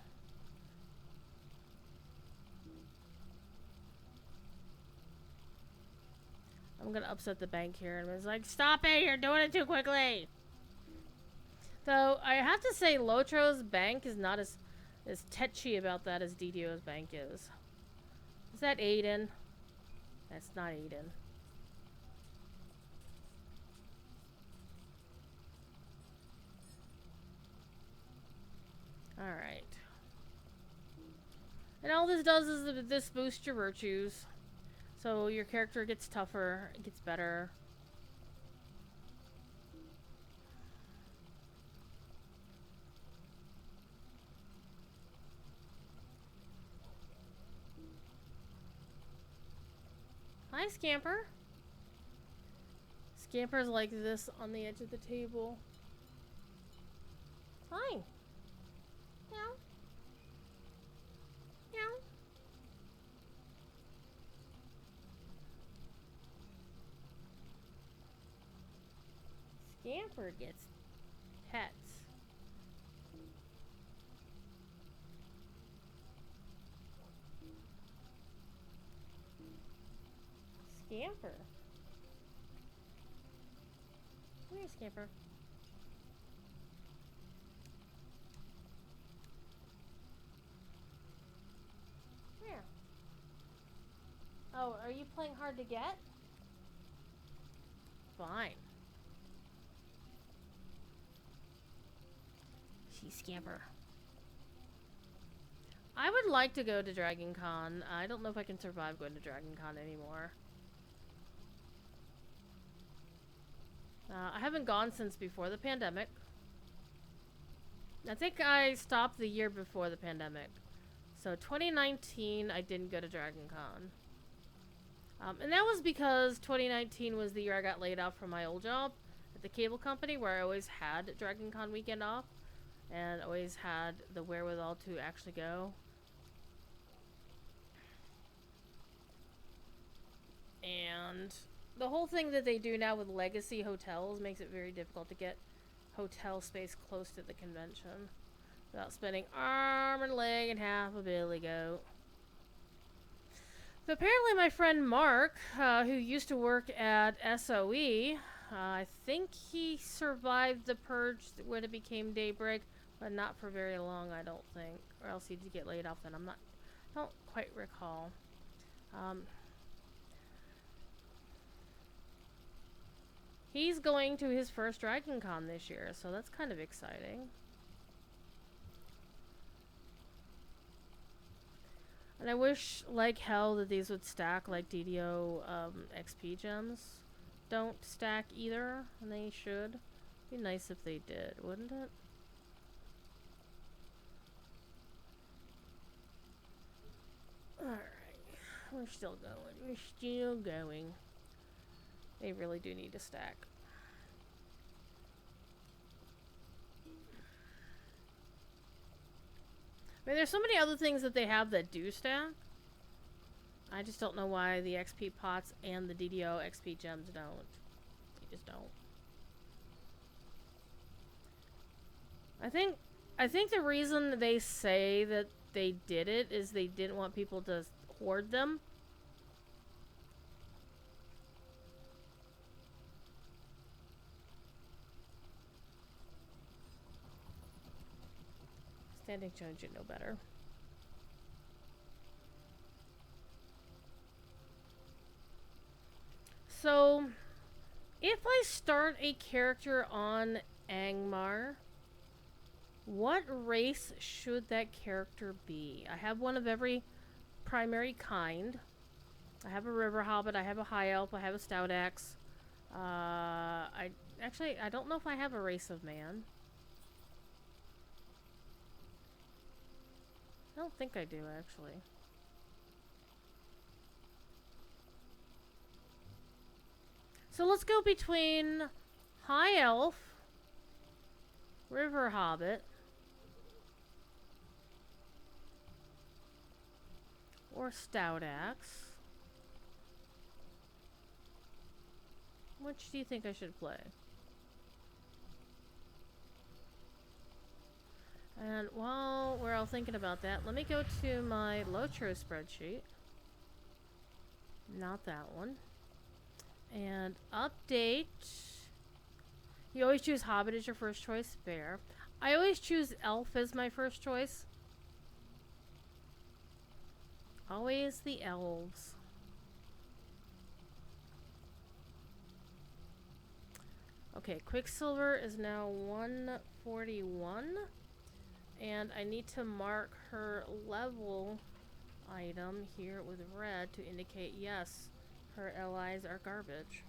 I'm gonna upset the bank here, and it's like, stop it! You're doing it too quickly. Though I have to say, Lotro's bank is not as tetchy about that as DDO's bank is. Is that Aiden? That's not Aiden. Alright. And all this does is this boosts your virtues. So your character gets tougher, it gets better. Hi, Scamper. Scamper's like this on the edge of the table. Hi. Meow. Meow. Scamper gets pets. Scamper. Come here, Scamper. Where? Oh, are you playing hard to get? Fine. She's Scamper. I would like to go to Dragon Con. I don't know if I can survive going to Dragon Con anymore. I haven't gone since before the pandemic. I think I stopped the year before the pandemic. So 2019, I didn't go to Dragon Con. And that was because 2019 was the year I got laid off from my old job at the cable company, where I always had Dragon Con weekend off and always had the wherewithal to actually go. And the whole thing that they do now with legacy hotels makes it very difficult to get hotel space close to the convention without spending arm and leg and half a billy goat. But apparently my friend Mark, who used to work at SOE, I think he survived the purge when it became Daybreak, but not for very long, I don't think. Or else he'd get laid off then. Don't quite recall. He's going to his first Dragon Con this year, so that's kind of exciting. And I wish, like hell, that these would stack like DDO XP gems. Don't stack either, and they should. Be nice if they did, wouldn't it? Alright. We're still going. We're still going. They really do need to stack. I mean, there's so many other things that they have that do stack. I just don't know why the XP pots and the DDO XP gems don't. They just don't. I think the reason they say that they did it is they didn't want people to hoard them. Standing Jones, you know better. So, if I start a character on Angmar, what race should that character be? I have one of every primary kind. I have a River Hobbit, I have a High Elf, I have a Stout Axe. I don't know if I have a race of man. I don't think I do, actually. So let's go between High Elf, River Hobbit, or Stout Axe. Which do you think I should play? And while we're all thinking about that, let me go to my Lotro spreadsheet. Not that one. And update. You always choose Hobbit as your first choice. Fair. I always choose Elf as my first choice. Always the elves. Okay, Quicksilver is now 141. And I need to mark her level item here with red to indicate yes, her allies are garbage.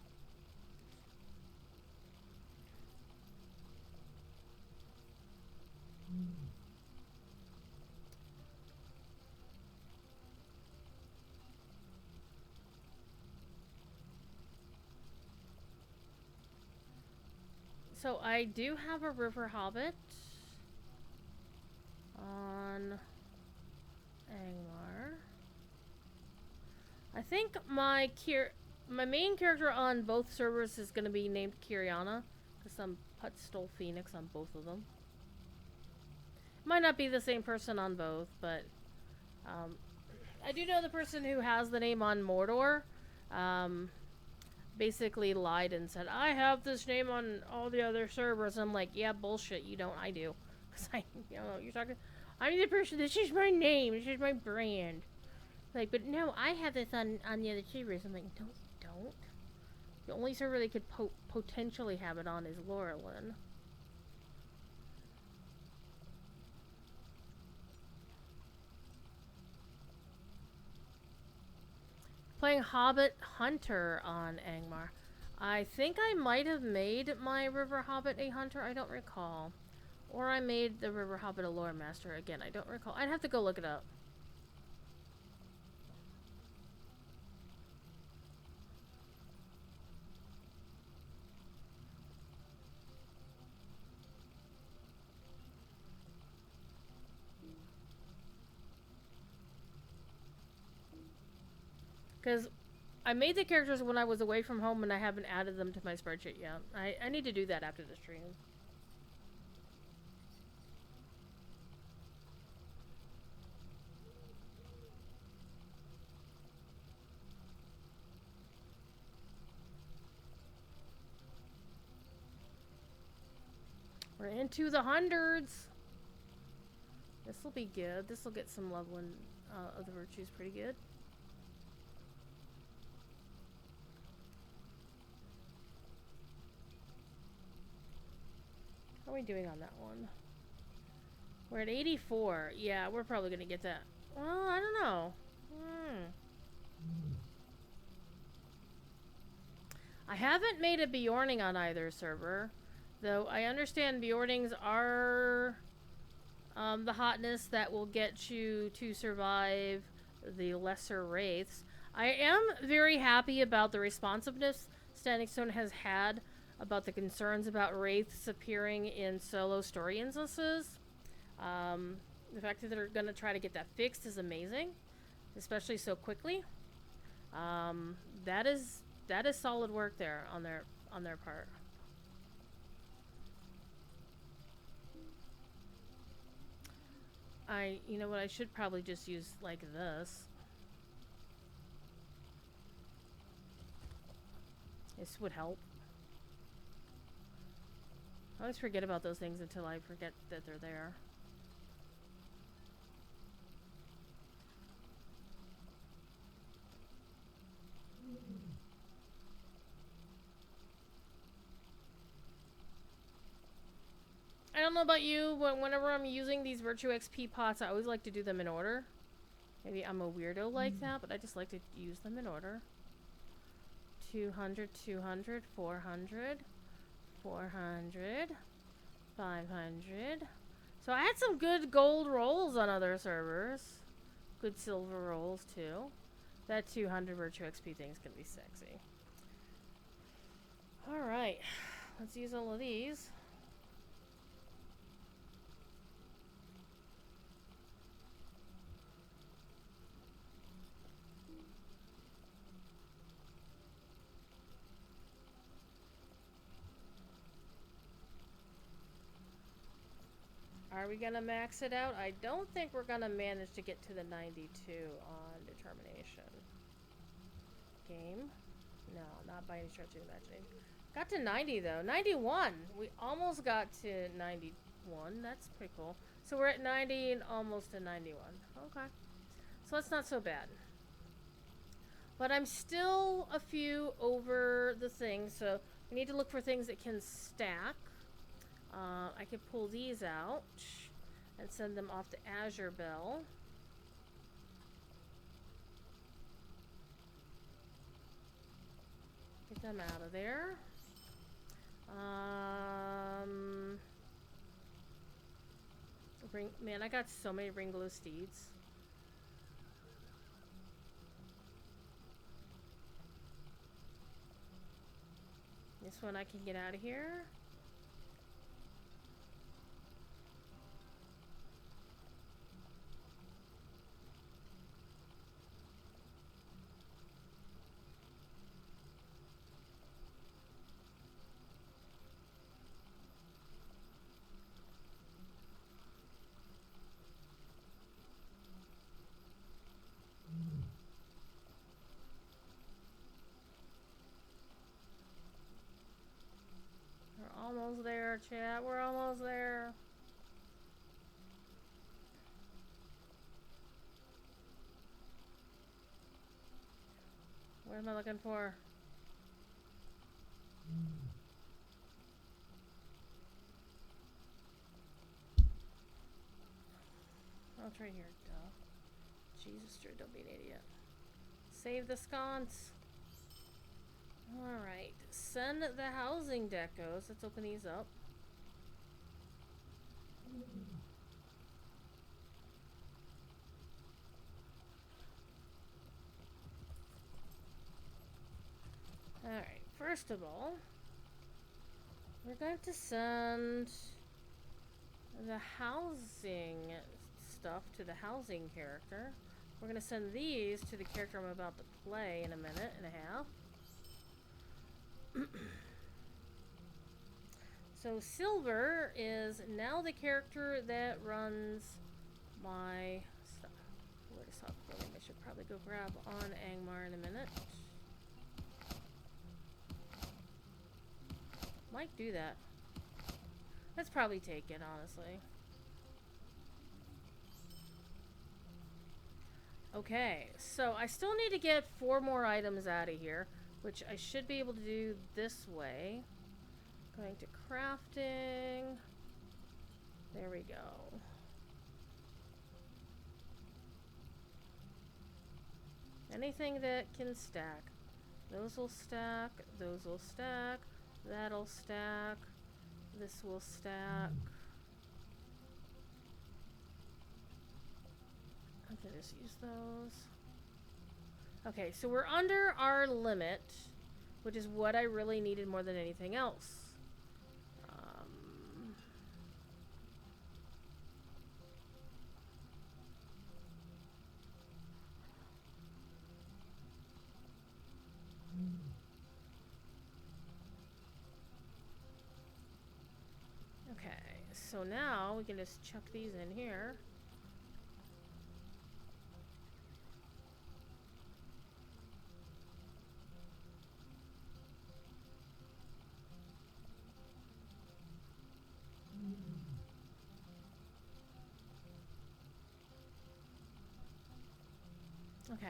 So I do have a River Hobbit on Angmar. I think my main character on both servers is going to be named Kiriana, because some put stole Phoenix on both of them. Might not be the same person on both, but I do know the person who has the name on Mordor basically lied and said, I have this name on all the other servers. I'm like, yeah, bullshit, you don't, I do. Because you're talking, I'm the person, this is my name, this is my brand. Like, but no, I have this on the other servers. I'm like, no, you don't. The only server they could potentially have it on is Laurelin. Playing Hobbit Hunter on Angmar. I think I might have made my River Hobbit a Hunter, I don't recall. Or I made the River Hobbit a Lore Master, again, I don't recall. I'd have to go look it up. Because I made the characters when I was away from home and I haven't added them to my spreadsheet yet. I need to do that after the stream. We're into the hundreds. This will be good. This will get some leveling of the virtues pretty good. How are we doing on that one? We're at 84. Yeah, we're probably going to get that. Well, I don't know. I haven't made a Bjorning on either server. Though I understand Bjornings are the hotness that will get you to survive the lesser wraiths. I am very happy about the responsiveness Standing Stone has had about the concerns about wraiths appearing in solo story instances. The fact that they're going to try to get that fixed is amazing, especially so quickly. That is solid work there on their part. You know what, I should probably just use like this. This would help. I always forget about those things until I forget that they're there. I don't know about you, but whenever I'm using these Virtue XP pots, I always like to do them in order. Maybe I'm a weirdo like that, but I just like to use them in order. 200, 200, 400, 400, 500. So I had some good gold rolls on other servers. Good silver rolls too. That 200 Virtue XP thing's gonna be sexy. Alright, let's use all of these. Are we gonna max it out? I don't think we're gonna manage to get to the 92 on determination. Game? No, not by any stretch of the imagination. Got to 90 though. 91! We almost got to 91. That's pretty cool. So we're at 90 and almost to 91. Okay. So that's not so bad. But I'm still a few over the thing, so we need to look for things that can stack. I could pull these out and send them off to Azure Bell. Get them out of there. Man, I got so many Ringlow Steeds. This one I can get out of here. We're almost there, chat. We're almost there. What am I looking for? Oh, it's right here. Duh. Jesus, Drew, don't be an idiot. Save the sconce. Alright. Send the housing decos. Let's open these up. Alright. First of all, we're going to send the housing stuff to the housing character. We're going to send these to the character I'm about to play in a minute and a half. So Silver is now the character that runs my stuff. Where's Hawk William? I should probably go grab on Angmar in a minute. Might do that. Let's probably take it, honestly. Okay, so I still need to get 4 more items out of here, which I should be able to do this way. Going to crafting. There we go. Anything that can stack. Those will stack. Those will stack. That'll stack. This will stack. I can just use those. Okay, so we're under our limit, which is what I really needed more than anything else. Okay, so now we can just chuck these in here. Okay.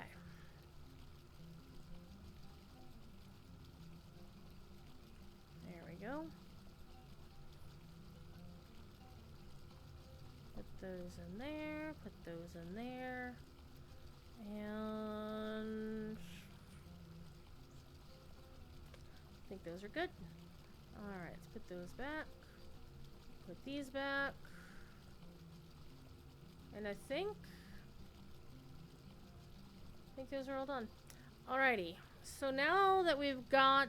There we go. Put those in there, put those in there, and I think those are good. Alright, let's put those back, put these back, and I think those are all done. Alrighty, so now that we've got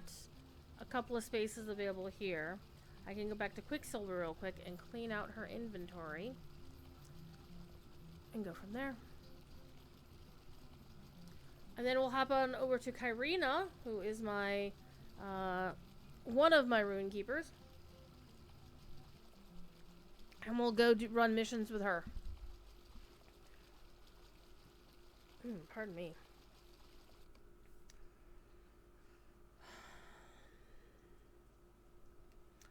a couple of spaces available here. I can go back to Quicksilver real quick and clean out her inventory. And go from there. And then we'll hop on over to Kyrina, who is my, one of my Rune Keepers. And we'll go run missions with her. Pardon me.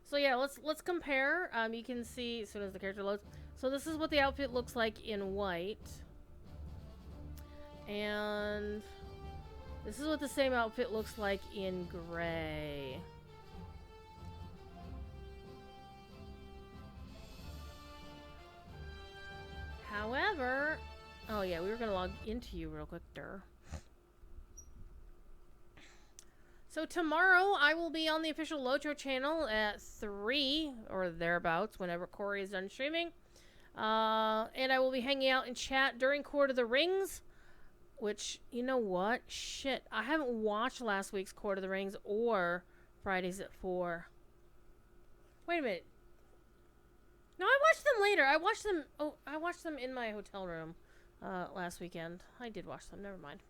So yeah, let's compare. You can see as soon as the character loads. So this is what the outfit looks like in white. And this is what the same outfit looks like in gray. However, oh yeah, we were gonna log into you real quick, So tomorrow I will be on the official Lotro channel at 3 or thereabouts, whenever Corey is done streaming. And I will be hanging out in chat during Court of the Rings. Which, you know what? Shit, I haven't watched last week's Court of the Rings or Fridays at 4. Wait a minute. No, I watched them later. I watched them in my hotel room last weekend. I did watch them, never mind.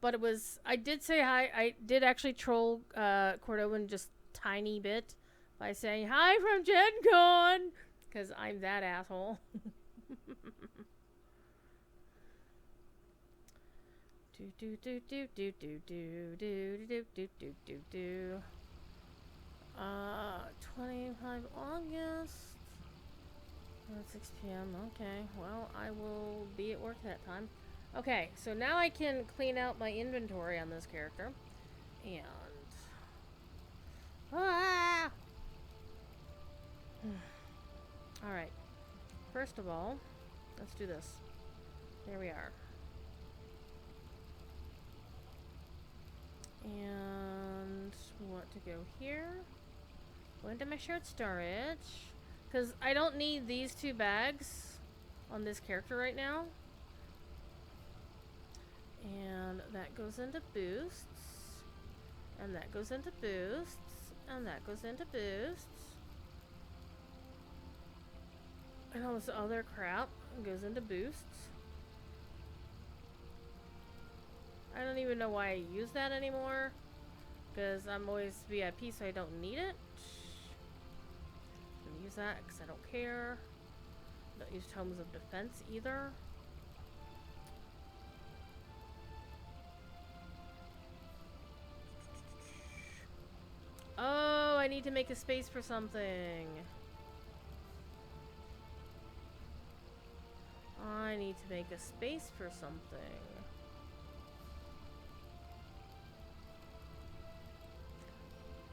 But it was, I did say hi. I did actually troll Cordovan just tiny bit by saying hi from Gen Con, because I'm that asshole. do do do do do do do do do do do do. 25 August at 6 p.m. Okay, well, I will be at work that time. Okay, so now I can clean out my inventory on this character. And... Ah! Alright. First of all, let's do this. There we are. And what to go here? Go into my shirt storage. Because I don't need these 2 bags on this character right now. And that goes into boosts. And that goes into boosts. And that goes into boosts. And all this other crap goes into boosts. I don't even know why I use that anymore. Because I'm always VIP, so I don't need it. Don't use that because I don't care. Don't use Tomes of Defense either. Oh, I need to make a space for something. I need to make a space for something.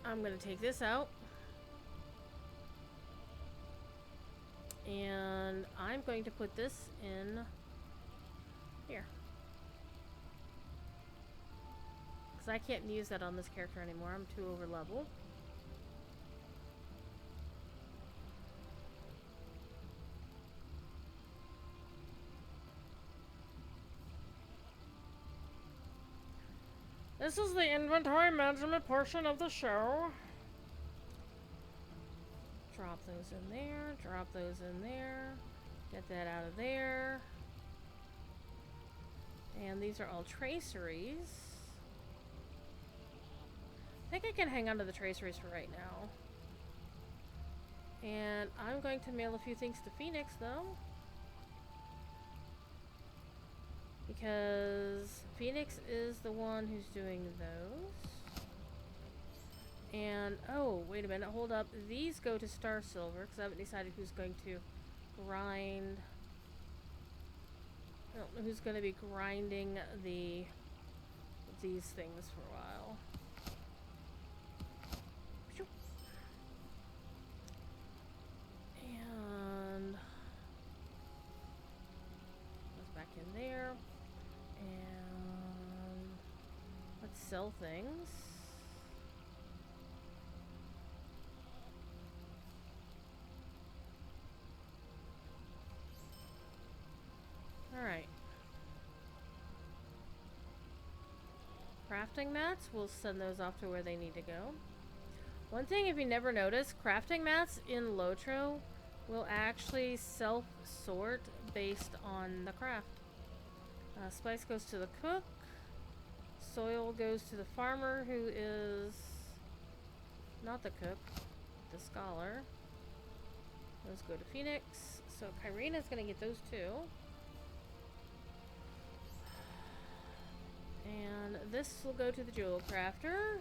I'm gonna take this out. And I'm going to put this in here. Because I can't use that on this character anymore. I'm too over level. This is the inventory management portion of the show. Drop those in there, drop those in there, get that out of there. And these are all traceries. I think I can hang on to the traceries for right now. And I'm going to mail a few things to Phoenix though. Because Phoenix is the one who's doing those. And, oh, wait a minute, hold up. These go to Star Silver, because I haven't decided who's going to grind... I don't know who's going to be grinding these things for a while. And... goes back in there. And... let's sell things. Alright. crafting mats. We'll send those off to where they need to go. One thing, if you never noticed, crafting mats in Lotro will actually self-sort based on the craft. Spice goes to the cook. Soil goes to the farmer, who is not the cook, the scholar. Those go to Phoenix. So Kyriena's gonna get those too. And this will go to the jewel crafter.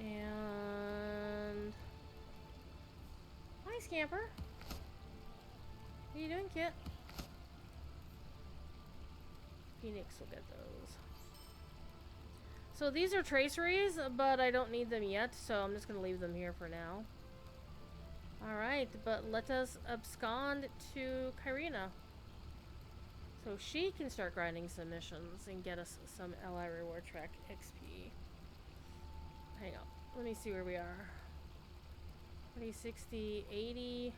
And hi, Scamper. What are you doing, Kit? Phoenix will get those. So these are traceries, but I don't need them yet, so I'm just gonna leave them here for now. Alright, but let us abscond to Kyrina, so she can start grinding some missions and get us some LI Reward Track XP. Hang on, let me see where we are. 20, 60, 80.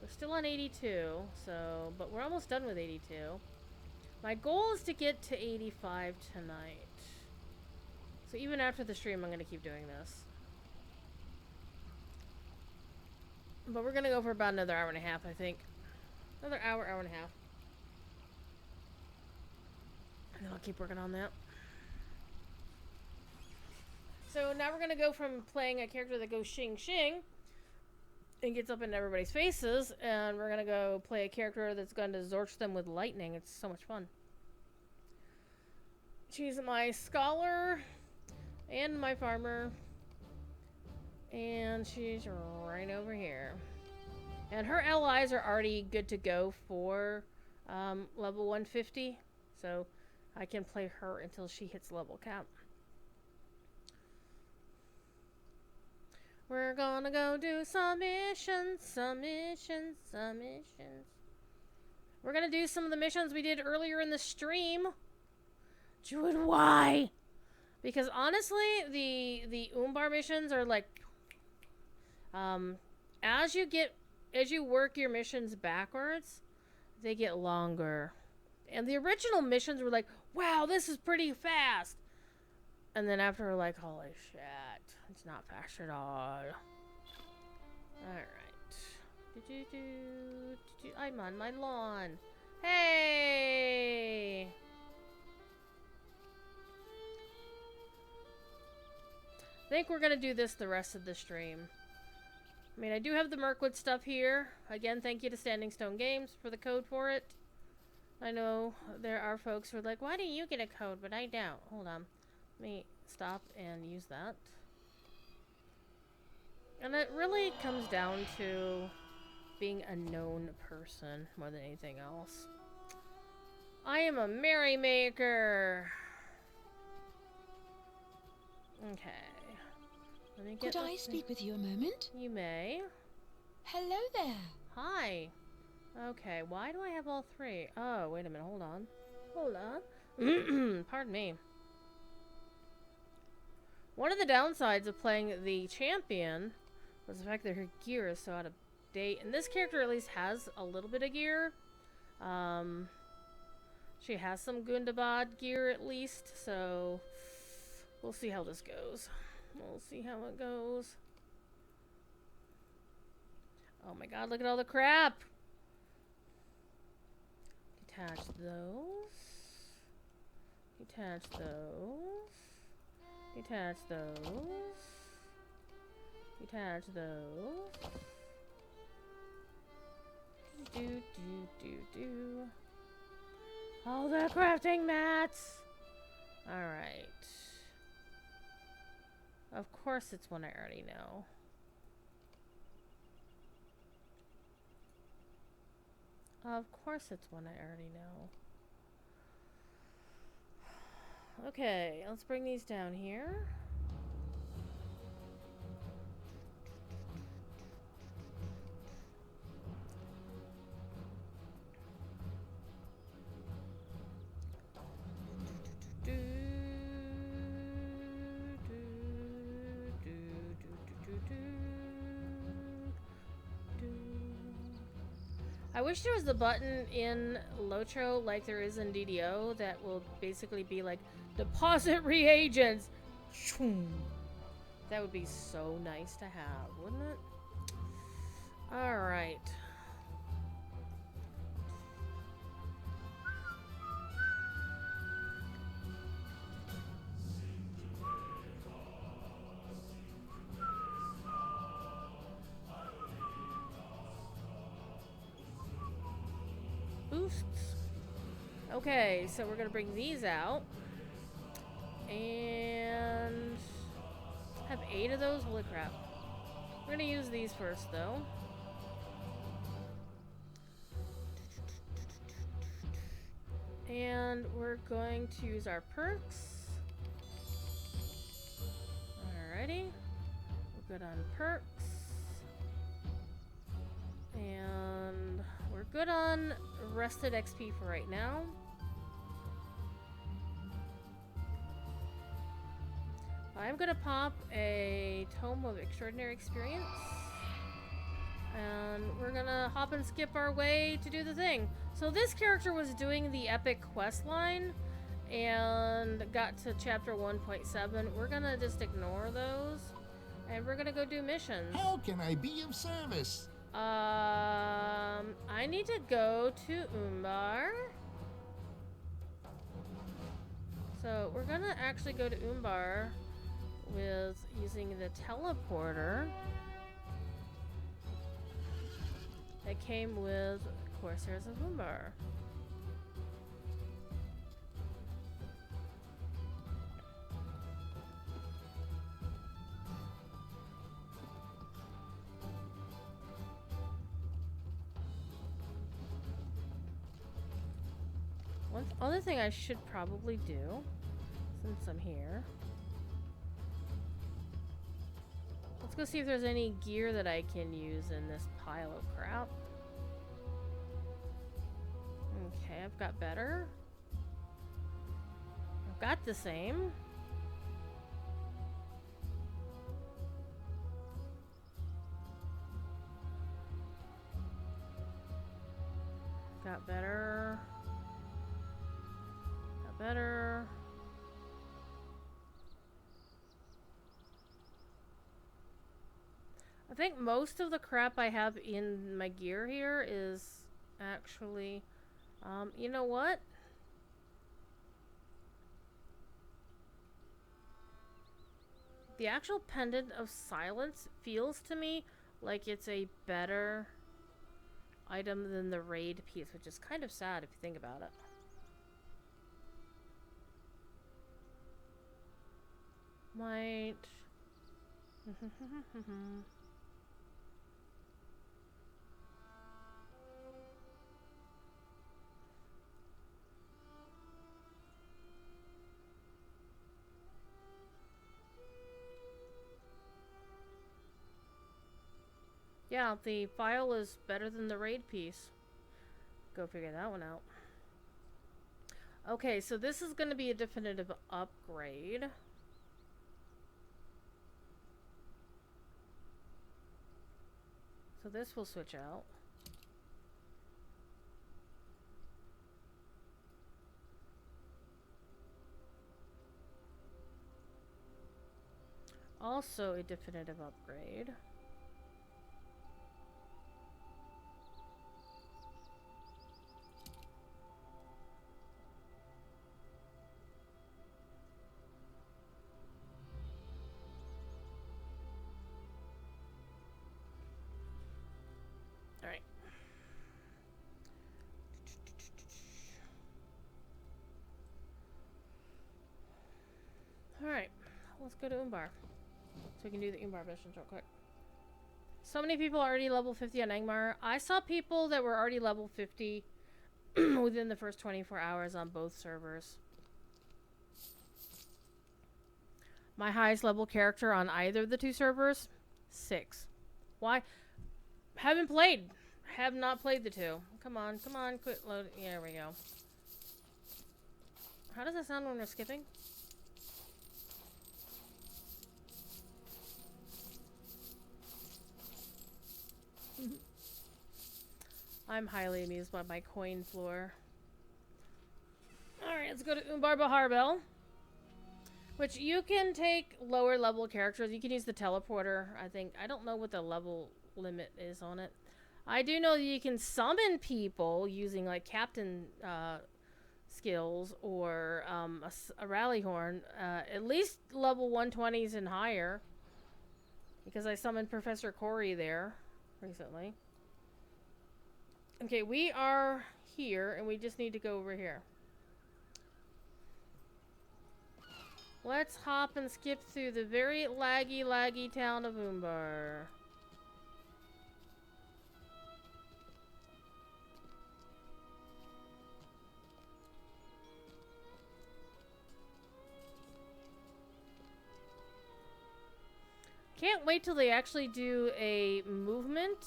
We're still on 82, so, but we're almost done with 82. My goal is to get to 85 tonight. So even after the stream, I'm going to keep doing this. But we're going to go for about another hour and a half, I think. Another hour, hour and a half. And then I'll keep working on that. So now we're going to go from playing a character that goes shing shing and gets up into everybody's faces, and we're going to go play a character that's going to zorch them with lightning. It's so much fun. She's my scholar and my farmer, and she's right over here. And her allies are already good to go for level 150, so I can play her until she hits level cap. We're gonna go do some missions, some missions, some missions. We're gonna do some of the missions we did earlier in the stream. Druid, why? Because honestly, the Umbar missions are like, as you work your missions backwards, they get longer. And the original missions were like, wow, this is pretty fast. And then after we're like, holy shit, it's not fast at all. Alright. I'm on my lawn. Hey! I think we're gonna do this the rest of the stream. I mean, I do have the Mirkwood stuff here. Again, thank you to Standing Stone Games for the code for it. I know there are folks who are like, why do you get a code, but I don't? Hold on. Let me stop and use that. And it really comes down to being a known person more than anything else. I am a merrymaker. Okay. Let me get Could I speak with you a moment? You may. Hello there. Hi. Okay, why do I have all three? Oh, wait a minute, hold on. Hold on. Pardon me. One of the downsides of playing the champion was the fact that her gear is so out of date. And this character at least has a little bit of gear. She has some Gundabad gear at least, so we'll see how this goes. We'll see how it goes. Oh my god, look at all the crap! Detach those. Detach those. Detach those. Detach those. Do. All the crafting mats! Alright. Of course it's one I already know. Of course it's one I already know. Okay, let's bring these down here. I I wish there was the button in Lotro like there is in DDO that will basically be like, deposit reagents! That would be so nice to have, wouldn't it? Alright. Boosts. Okay, so we're gonna bring these out. And have 8 of those? Holy crap. We're gonna use these first though. And we're going to use our perks. Alrighty. We're good on perks. And we're good on rested XP for right now. I'm gonna pop a Tome of Extraordinary Experience. And we're gonna hop and skip our way to do the thing. So this character was doing the epic quest line and got to chapter 1.7. We're gonna just ignore those and we're gonna go do missions. How can I be of service? I need to go to Umbar. So we're gonna actually go to Umbar with using the teleporter that came with Corsairs of Umbar. One other thing I should probably do, since I'm here, let's go see if there's any gear that I can use in this pile of crap. Okay, I've got better. I've got the same. Got better. Got better. I think most of the crap I have in my gear here is actually, you know what? The actual Pendant of Silence feels to me like it's a better item than the raid piece, which is kind of sad if you think about it. Might. Yeah, the file is better than the raid piece. Go figure that one out. Okay, so this is going to be a definitive upgrade. So this will switch out. Also a definitive upgrade. Alright, let's go to Umbar. So we can do the Umbar missions real quick. So many people are already level 50 on Angmar. I saw people that were already level 50 within the first 24 hours on both servers. My highest level character on either of the two servers, 6. Why? Haven't played. Have not played the two. Come on, quit loading. Yeah, there we go. How does that sound when we're skipping? I'm highly amused by my coin floor. Alright, let's go to Umbar Baharbel. Which you can take lower level characters. You can use the teleporter, I think. I don't know what the level limit is on it. I do know that you can summon people using like captain skills or a rally horn. At least level 120s and higher. Because I summoned Professor Corey there recently. Okay, we are here and we just need to go over here. Let's hop and skip through the very laggy town of Umbar. Can't wait till they actually do a movement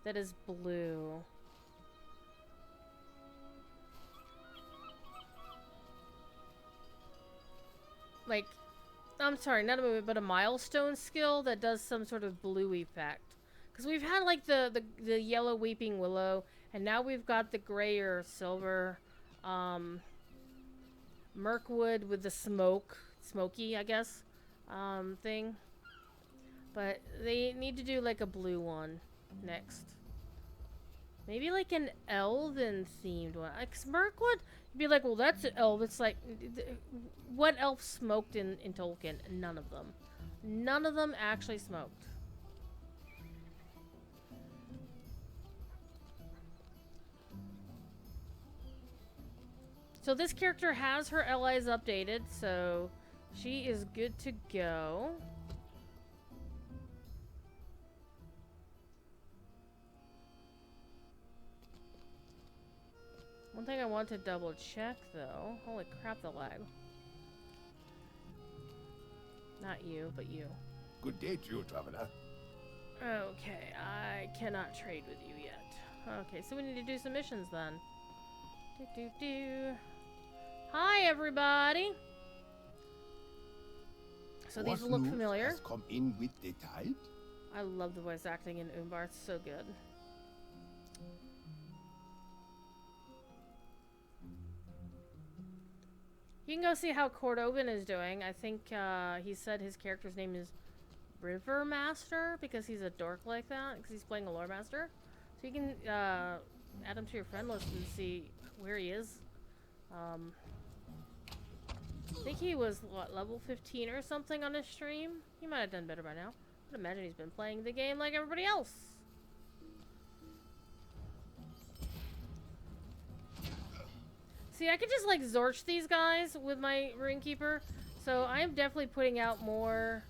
that is blue. Like, I'm sorry, not a movie, but a milestone skill that does some sort of blue effect. Because we've had, like, the yellow weeping willow, and now we've got the gray or silver, Mirkwood with the smoky, I guess, thing. But they need to do, like, a blue one next. Maybe, like, an elven-themed one. Like, Mirkwood, you'd be like, well, that's an elf. It's like, what elf smoked in Tolkien? None of them. None of them actually smoked. So this character has her allies updated, so she is good to go. One thing I want to double check though. Holy crap, the lag. Not you, but you. Good day to you, traveler. Okay, I cannot trade with you yet. Okay, so we need to do some missions then. Hi, everybody. So these look familiar. Has come in with the tide? I love the voice acting in Umbar. It's so good. You can go see how Cordobin is doing. I think he said his character's name is River Master because he's a dork like that, because he's playing a lore master. So you can add him to your friend list and see where he is. I think he was, what, level 15 or something on his stream? He might have done better by now. I'd imagine he's been playing the game like everybody else. See, I could just, like, Zorch these guys with my Runekeeper. So I am definitely putting out more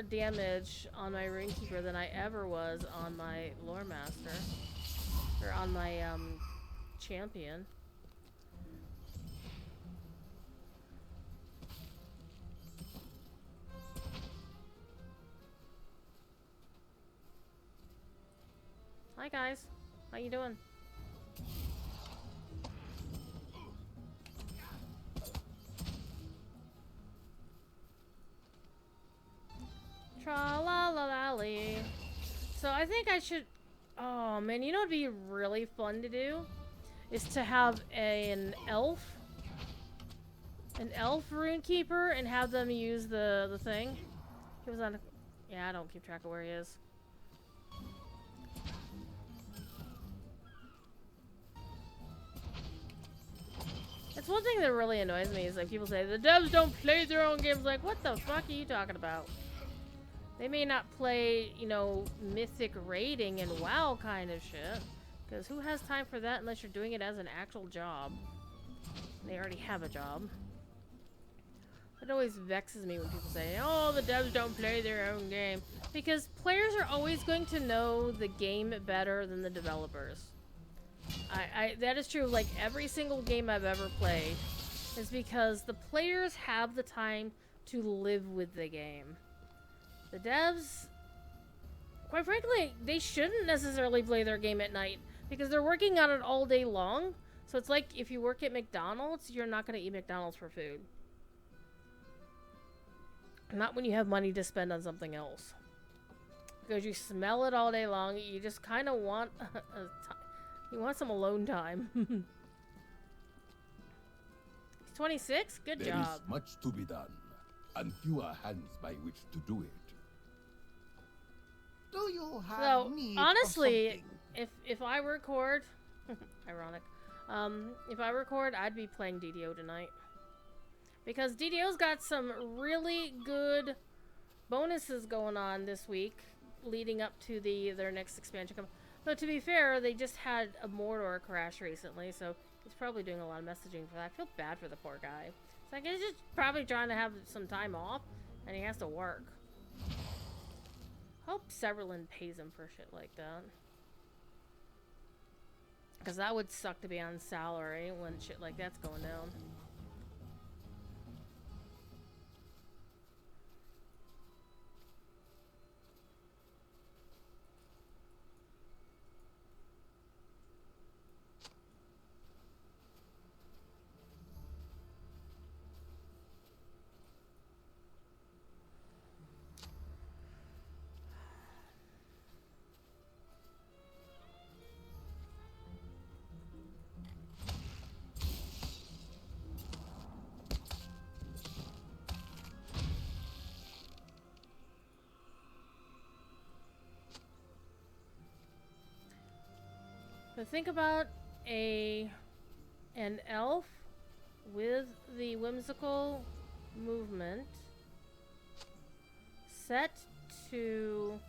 damage on my Runekeeper than I ever was on my Lore Master. Or on my, champion. Hi guys, how you doing? Tra-la-la-la-lee. So I think I should... Oh man, you know what'd be really fun to do? Is to have an elf Runekeeper and have them use the thing. He was on... Yeah, I don't keep track of where he is. It's one thing that really annoys me is like people say the devs don't play their own games. Like, what the fuck are you talking about? They may not play, you know, mythic raiding and WoW kind of shit. Because who has time for that unless you're doing it as an actual job? They already have a job. It always vexes me when people say, oh, the devs don't play their own game. Because players are always going to know the game better than the developers. That is true of like every single game I've ever played. Is because the players have the time to live with the game. The devs, quite frankly, they shouldn't necessarily play their game at night because they're working on it all day long. So it's like if you work at McDonald's, you're not going to eat McDonald's for food. Not when you have money to spend on something else. Because you smell it all day long, you just kind of want He wants some alone time. He's 26? Good There job. is much to be done, and fewer hands by which to do it. Do you have So, need honestly, of something? if I record... ironic. If I record, I'd be playing DDO tonight. Because DDO's got some really good bonuses going on this week, leading up to their next expansion. Though, to be fair, they just had a Mordor crash recently, so he's probably doing a lot of messaging for that. I feel bad for the poor guy. It's like, he's just probably trying to have some time off, and he has to work. Hope Severlin pays him for shit like that. Because that would suck to be on salary when shit like that's going down. But think about an elf with the whimsical movement set to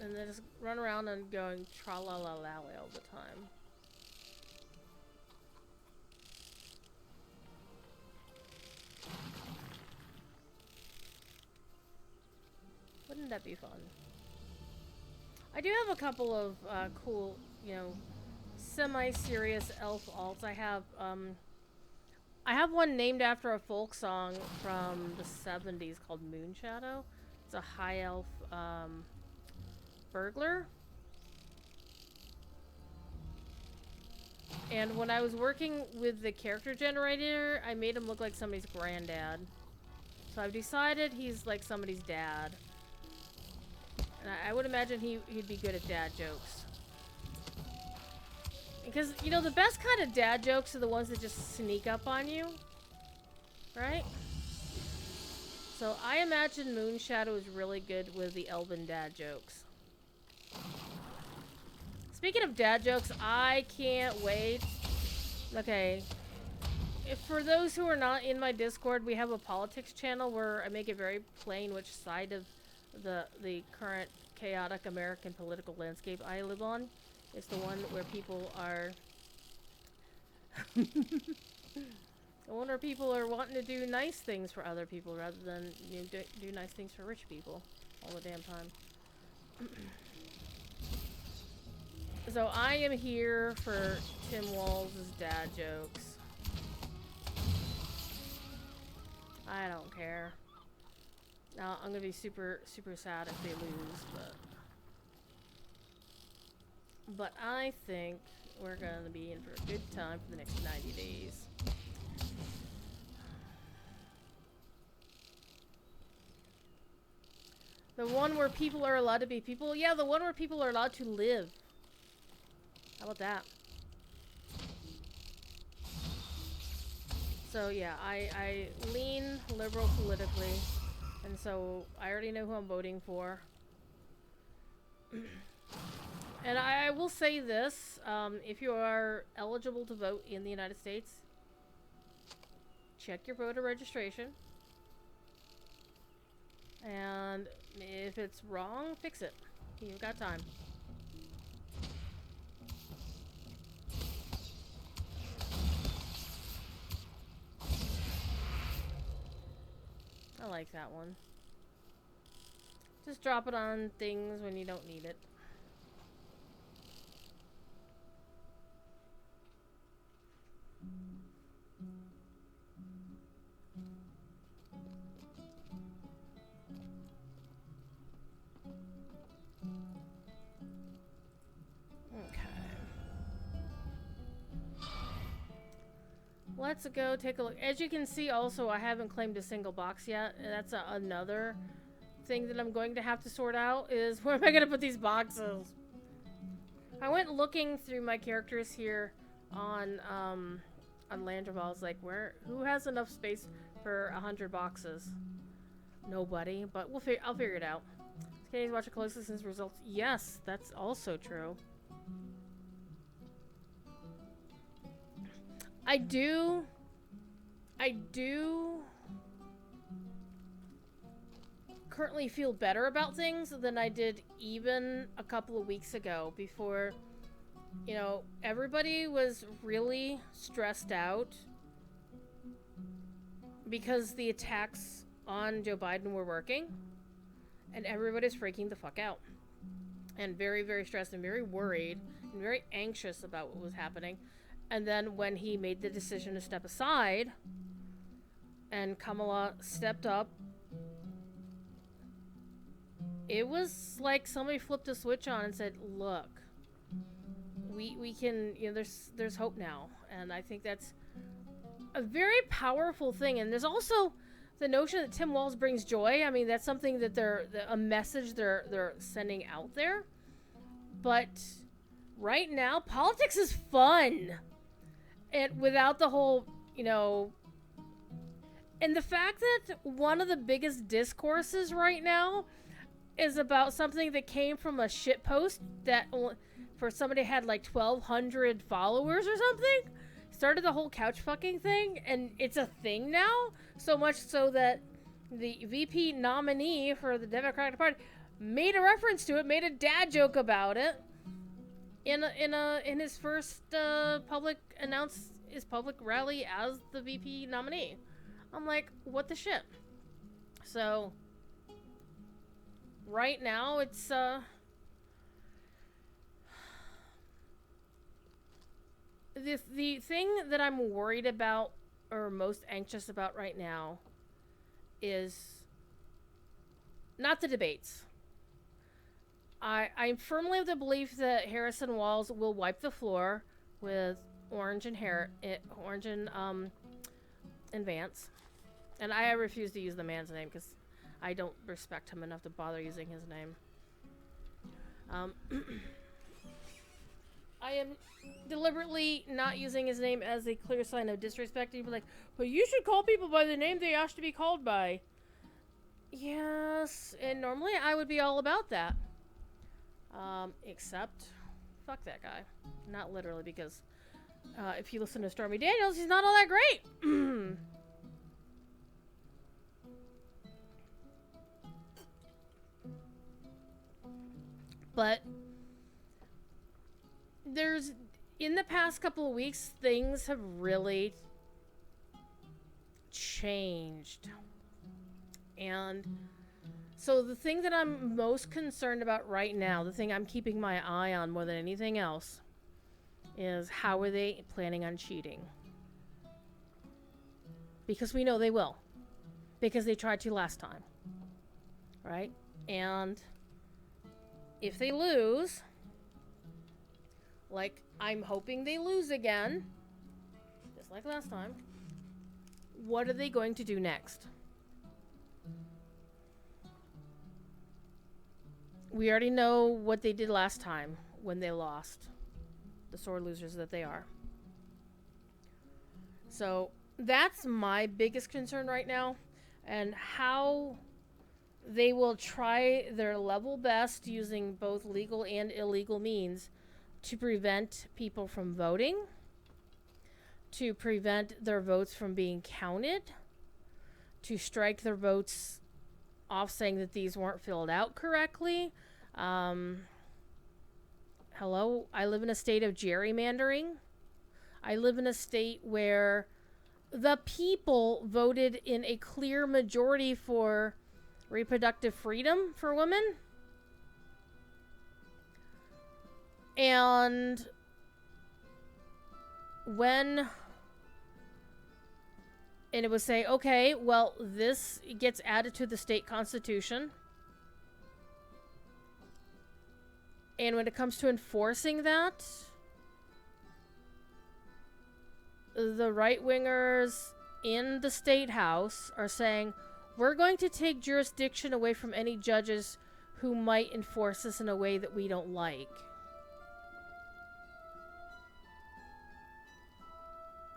and then just run around and going tra-la-la-la-la all the time. Wouldn't that be fun? I do have a couple of cool, semi-serious elf alts. I have one named after a folk song from the 70s called Moonshadow. It's a high elf burglar. And when I was working with the character generator, I made him look like somebody's granddad. So I've decided he's like somebody's dad. And I would imagine he'd be good at dad jokes. Because, the best kind of dad jokes are the ones that just sneak up on you. Right? So I imagine Moonshadow is really good with the elven dad jokes. Speaking of dad jokes, I can't wait. Okay. For those who are not in my Discord, we have a politics channel where I make it very plain which side of the current chaotic American political landscape I live on. It's the one where people are the one where people are wanting to do nice things for other people rather than do nice things for rich people all the damn time. So I am here for Tim Walls' dad jokes. I don't care. Now, I'm gonna be super, super sad if they lose, but I think we're gonna be in for a good time for the next 90 days. The one where people are allowed to be people? Yeah, the one where people are allowed to live. How about that? So yeah, I lean liberal politically. And so, I already know who I'm voting for. And I will say this, if you are eligible to vote in the United States, check your voter registration. And if it's wrong, fix it. You've got time. I like that one. Just drop it on things when you don't need it. let's go take a look. As you can see, also, I haven't claimed a single box yet. And that's another thing that I'm going to have to sort out is where am I going to put these boxes? I went looking through my characters here on Landrival. I was like, who has enough space for 100 boxes? Nobody, but I'll figure it out. Can you watch it closely since results? Yes, that's also true. I do currently feel better about things than I did even a couple of weeks ago before, you know, everybody was really stressed out because the attacks on Joe Biden were working and everybody's freaking the fuck out and very, very stressed and very worried and very anxious about what was happening. And then when he made the decision to step aside and Kamala stepped up, it was like somebody flipped a switch on and said, look, we can, you know, there's hope now. And I think that's a very powerful thing. And there's also the notion that Tim Walz brings joy. I mean, that's something that a message they're sending out there. But right now, politics is fun. And without the whole, you know, and the fact that one of the biggest discourses right now is about something that came from a shit post that for somebody had like 1,200 followers or something, started the whole couch fucking thing, and it's a thing now. So much so that the VP nominee for the Democratic Party made a reference to it, made a dad joke about it in his first public rally as the VP nominee. I'm like, what the shit? So right now it's the thing that I'm worried about or most anxious about right now is not the debates. I'm firmly of the belief that Harrison Walz will wipe the floor with Orange and Vance. And I refuse to use the man's name because I don't respect him enough to bother using his name. I am deliberately not using his name as a clear sign of disrespect. You'd be like, well, you should call people by the name they asked to be called by. Yes, and normally I would be all about that. Except, fuck that guy. Not literally, because if you listen to Stormy Daniels, he's not all that great. But in the past couple of weeks, things have really changed. And so the thing that I'm most concerned about right now, the thing I'm keeping my eye on more than anything else, is how are they planning on cheating? Because we know they will. Because they tried to last time. Right? And if they lose, like I'm hoping they lose again, just like last time, what are they going to do next? We already know what they did last time when they lost. The sore losers that they are. So that's my biggest concern right now, and how they will try their level best using both legal and illegal means to prevent people from voting, to prevent their votes from being counted, to strike their votes off saying that these weren't filled out correctly. Hello, I live in a state of gerrymandering. I live in a state where the people voted in a clear majority for reproductive freedom for women. And it would say, okay, well, this gets added to the state constitution. And when it comes to enforcing that, the right-wingers in the State House are saying, we're going to take jurisdiction away from any judges who might enforce this in a way that we don't like.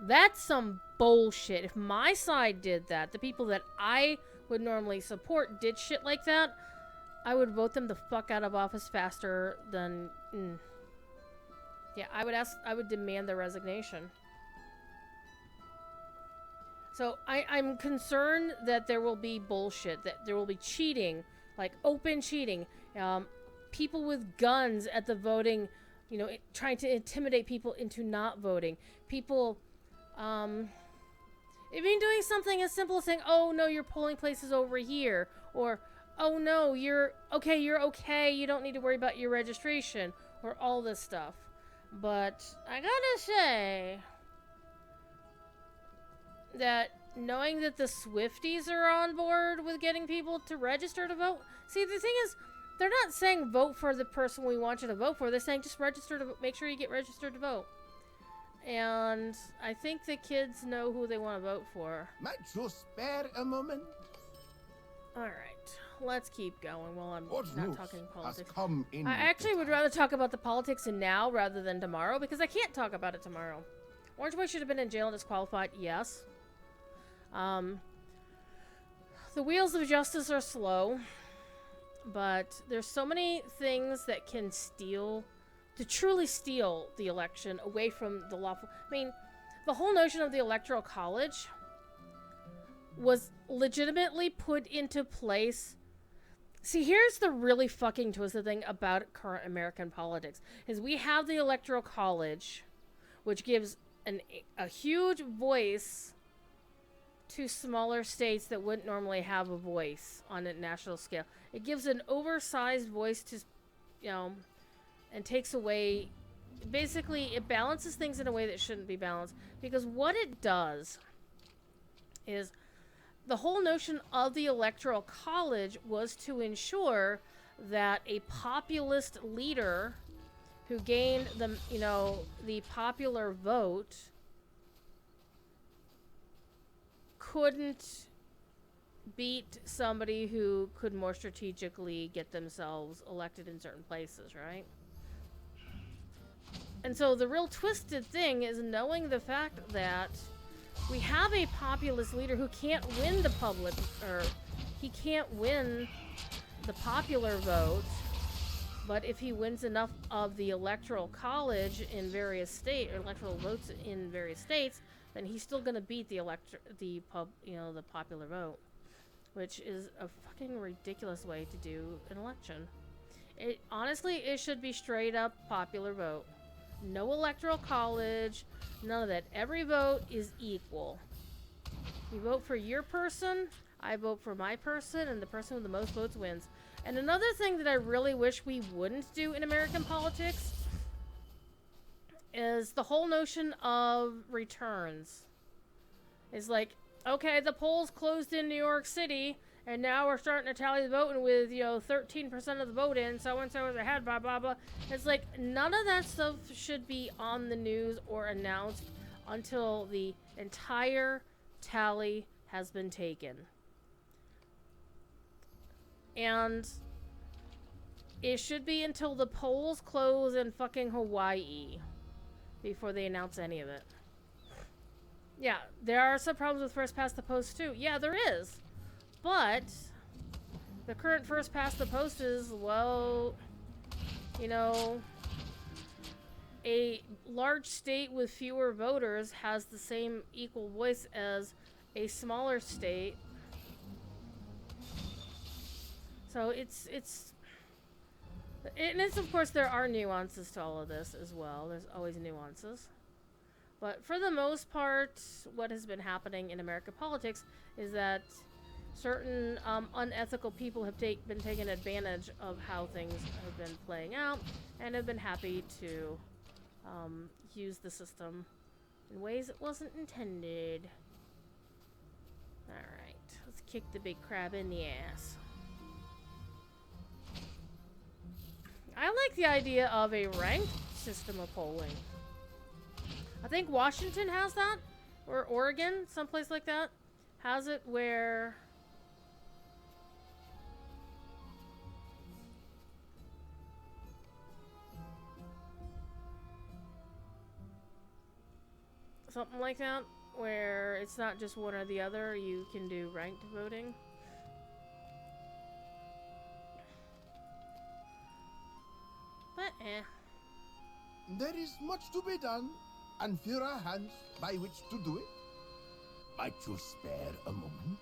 That's some bullshit. If my side did that, the people that I would normally support did shit like that, I would vote them the fuck out of office faster than... Yeah, I would demand their resignation. So I'm concerned that there will be bullshit, that there will be cheating, like open cheating, people with guns at the voting, you know, trying to intimidate people into not voting, people, even doing something as simple as saying, oh no, your polling place is over here, or oh no, you're okay, you don't need to worry about your registration, or all this stuff. But I gotta say that knowing that the Swifties are on board with getting people to register to vote, see, the thing is, they're not saying vote for the person we want you to vote for, they're saying just register to vote, make sure you get registered to vote. And I think the kids know who they want to vote for. Might you spare a moment? Alright, let's keep going while I'm What not news talking has politics. come in I actually would rather talk about the politics in now rather than tomorrow, because I can't talk about it tomorrow. Orange Boy should have been in jail and disqualified, yes. The wheels of justice are slow, but there's so many things that can truly steal the election away from the lawful. I mean, the whole notion of the Electoral College was legitimately put into place. See, here's the really fucking twisted thing about current American politics, is we have the Electoral College, which gives a huge voice to smaller states that wouldn't normally have a voice on a national scale. It gives an oversized voice to, you know, and takes away, basically it balances things in a way that shouldn't be balanced, because what it does is the whole notion of the Electoral College was to ensure that a populist leader who gained the popular vote couldn't beat somebody who could more strategically get themselves elected in certain places, right? And so the real twisted thing is knowing the fact that we have a populist leader who can't win the he can't win the popular vote, but if he wins enough of the Electoral College in various states, or electoral votes in various states, then he's still gonna beat the popular vote, which is a fucking ridiculous way to do an election. Honestly, it should be straight up popular vote. No Electoral College, none of that. Every vote is equal. You vote for your person, I vote for my person, and the person with the most votes wins. And another thing that I really wish we wouldn't do in American politics is the whole notion of returns. It's like, okay, the polls closed in New York City, and now we're starting to tally the vote, and with, 13% of the vote in, so-and-so is ahead, blah, blah, blah. It's like, none of that stuff should be on the news or announced until the entire tally has been taken. And it should be until the polls close in fucking Hawaii before they announce any of it. Yeah, there are some problems with first past the post too. Yeah, there is. But the current first past the post is, well, a large state with fewer voters has the same equal voice as a smaller state. So it's of course there are nuances to all of this as well. There's always nuances. But for the most part, what has been happening in American politics is that certain unethical people have been taking advantage of how things have been playing out and have been happy to use the system in ways it wasn't intended. Alright, let's kick the big crab in the ass. I like the idea of a ranked system of polling. I think Washington has that. or Oregon, someplace like that, has it where something like that, where it's not just one or the other, you can do ranked voting. But There is much to be done, and fewer hands by which to do it. Might you spare a moment?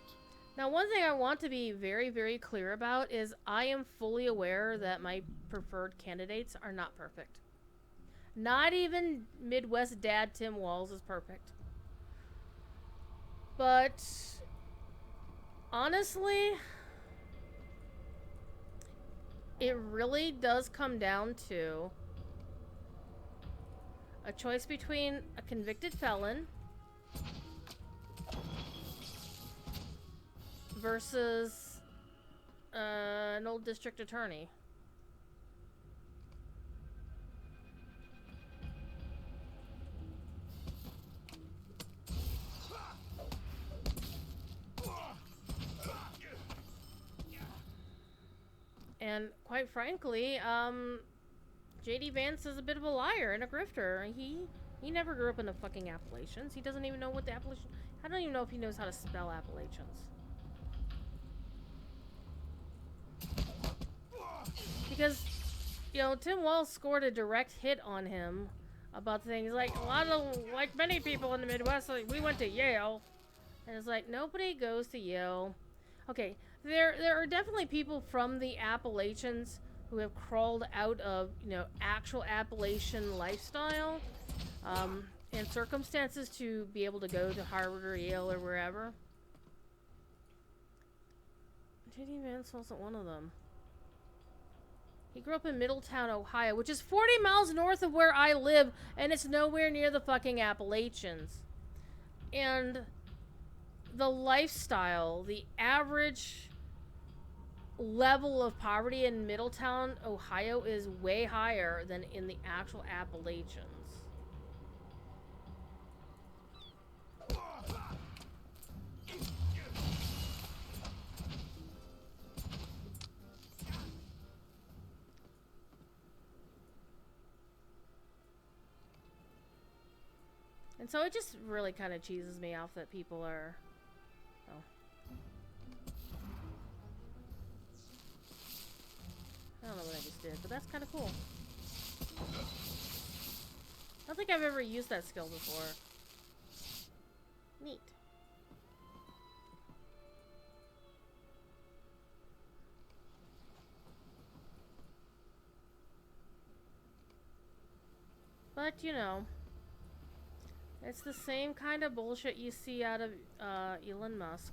now one thing I want to be very, very clear about is I am fully aware that my preferred candidates are not perfect. Not even Midwest Dad Tim Walz is perfect. But honestly, it really does come down to a choice between a convicted felon versus an old district attorney. And quite frankly, JD Vance is a bit of a liar and a grifter. He never grew up in the fucking Appalachians. He doesn't even know what the Appalachians... I don't even know if he knows how to spell Appalachians. Because, you know, Tim Walz scored a direct hit on him about things like, a lot of, like many people in the Midwest, like, we went to Yale. And it's like, nobody goes to Yale. Okay, there are definitely people from the Appalachians who have crawled out of, you know, actual Appalachian lifestyle and circumstances to be able to go to Harvard or Yale or wherever. JD Vance wasn't one of them. He grew up in Middletown, Ohio, which is 40 miles north of where I live, and it's nowhere near the fucking Appalachians. And the lifestyle, the average level of poverty in Middletown, Ohio is way higher than in the actual Appalachians. And so it just really kind of cheeses me off that people are... Oh. I don't know what I just did, but that's kind of cool. I don't think I've ever used that skill before. Neat. But, you know, it's the same kind of bullshit you see out of Elon Musk,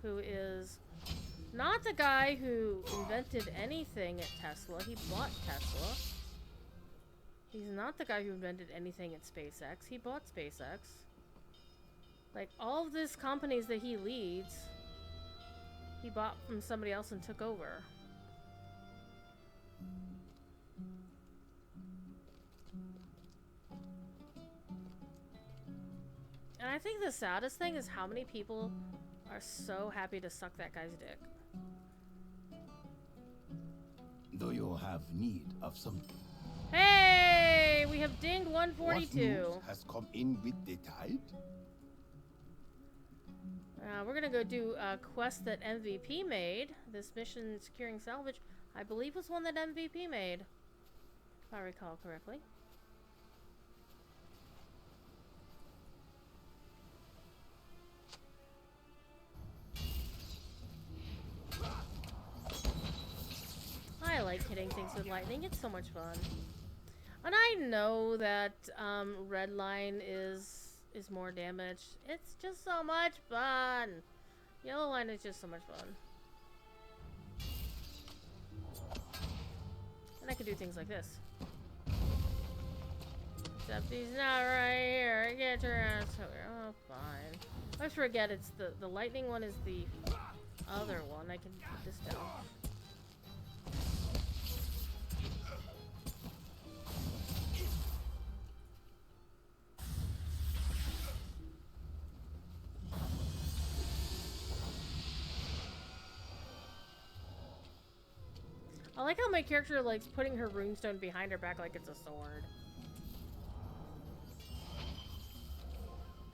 who is not the guy who invented anything at Tesla. He bought Tesla. He's not the guy who invented anything at SpaceX. He bought SpaceX. Like, all of these companies that he leads, he bought from somebody else and took over. And I think the saddest thing is how many people are so happy to suck that guy's dick. Do you have need of something? Hey! We have dinged What 142. news has come in with the tide? We're gonna go do a quest that MVP made. This mission, securing salvage, I believe was one that MVP made, if I recall correctly. I like hitting things with lightning. It's so much fun. And I know that red line is more damage. It's just so much fun. Yellow line is just so much fun. And I can do things like this. Except he's not right here. Get your ass over here. Oh, fine. I forget it's the lightning one is the other one. I can put this down. I like how my character likes putting her runestone behind her back like it's a sword.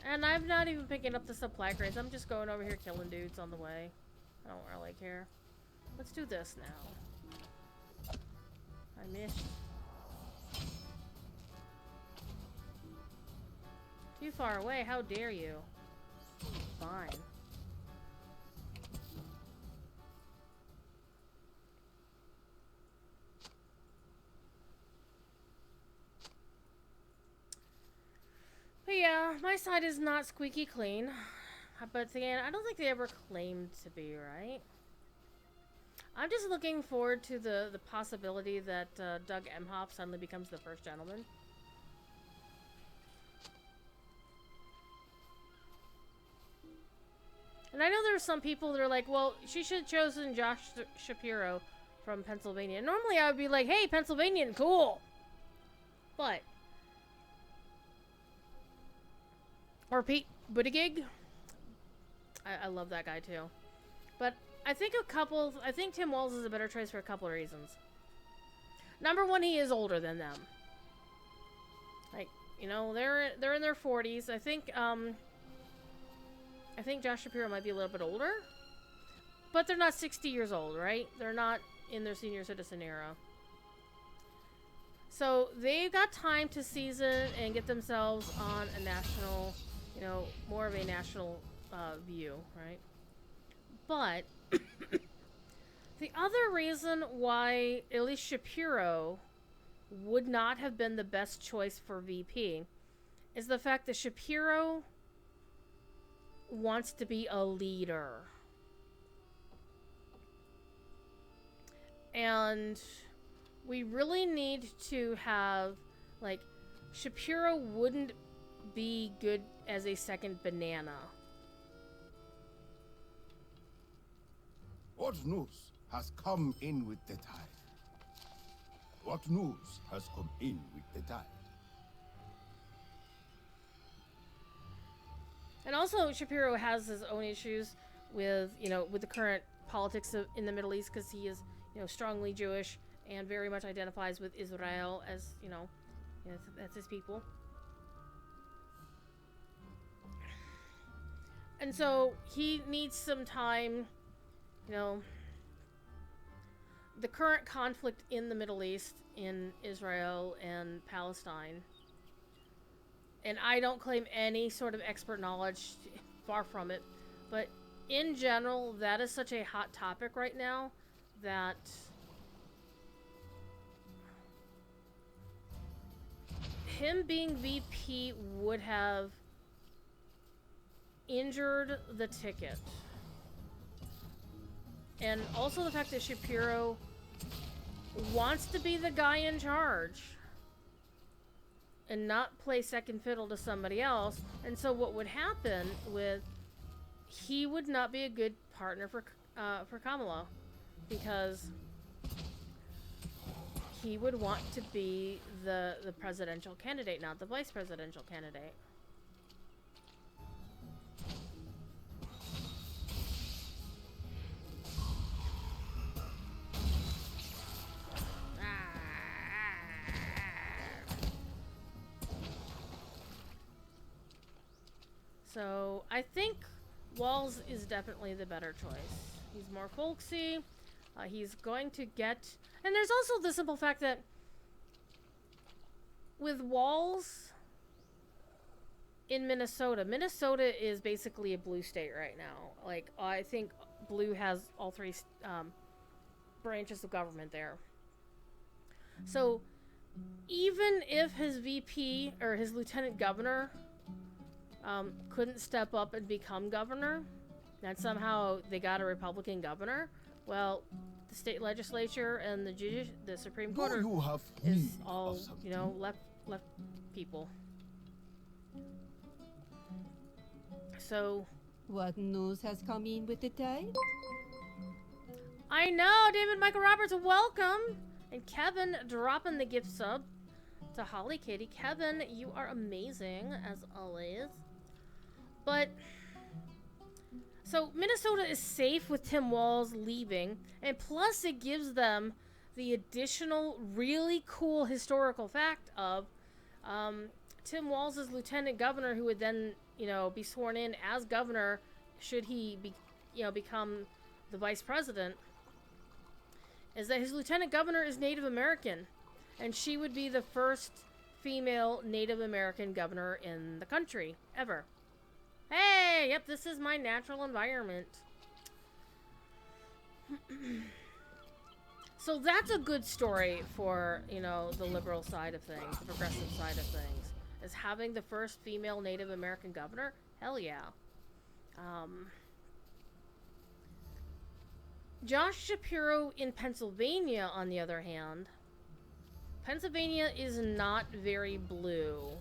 And I'm not even picking up the supply crates. I'm just going over here killing dudes on the way. I don't really care. Let's do this now. I missed. Too far away, how dare you? Fine. But yeah, my side is not squeaky clean. But again, I don't think they ever claimed to be, right? I'm just looking forward to the possibility that Doug Emhoff suddenly becomes the first gentleman. And I know there are some people that are like, well, she should have chosen Josh Shapiro from Pennsylvania. Normally I would be like, hey, Pennsylvanian, cool. But... Or Pete Buttigieg. I love that guy too. But I think I think Tim Walz is a better choice for a couple of reasons. Number one, he is older than them. Like, you know, they're in their 40s. I think Josh Shapiro might be a little bit older. But they're not 60 years old, right? They're not in their senior citizen era. So they've got time to season and get themselves on a national, you know, more of a national view, right? But the other reason why at least Shapiro would not have been the best choice for VP is the fact that Shapiro wants to be a leader. And we really need to have, like, Shapiro wouldn't be good as a second banana. What news has come in with the tide? What news has come in with the tide? And also, Shapiro has his own issues with, you know, with the current politics in the Middle East, because he is, you know, strongly Jewish and very much identifies with Israel as, you know, that's his people. And so he needs some time, you know, the current conflict in the Middle East, in Israel and Palestine. And I don't claim any sort of expert knowledge, far from it. But in general, that is such a hot topic right now that him being VP would have injured the ticket. And also the fact that Shapiro wants to be the guy in charge and not play second fiddle to somebody else. And so what would happen with, he would not be a good partner for Kamala, because he would want to be the presidential candidate, not the vice presidential candidate. So I think Walz is definitely the better choice. He's more folksy. He's going to get... And there's also the simple fact that with Walz in Minnesota, Minnesota is basically a blue state right now. Like, I think blue has all three branches of government there. So even if his VP or his lieutenant governor couldn't step up and become governor, and somehow they got a Republican governor, well, the state legislature and the Supreme Court is all, you know, left people. So, What news has come in with the tide? I know, David Michael Roberts, welcome! And Kevin dropping the gift sub to Holly Kitty. Kevin, you are amazing, as always. But, so Minnesota is safe with Tim Walz leaving, and plus it gives them the additional really cool historical fact of Tim Walz is lieutenant governor, who would then, be sworn in as governor should he be, become the vice president, is that his lieutenant governor is Native American, and she would be the first female Native American governor in the country ever. Hey, yep, this is my natural environment. So that's a good story for, the liberal side of things, the progressive side of things, is having the first female Native American governor. Hell yeah. Josh Shapiro in Pennsylvania, on the other hand, Pennsylvania is not very blue.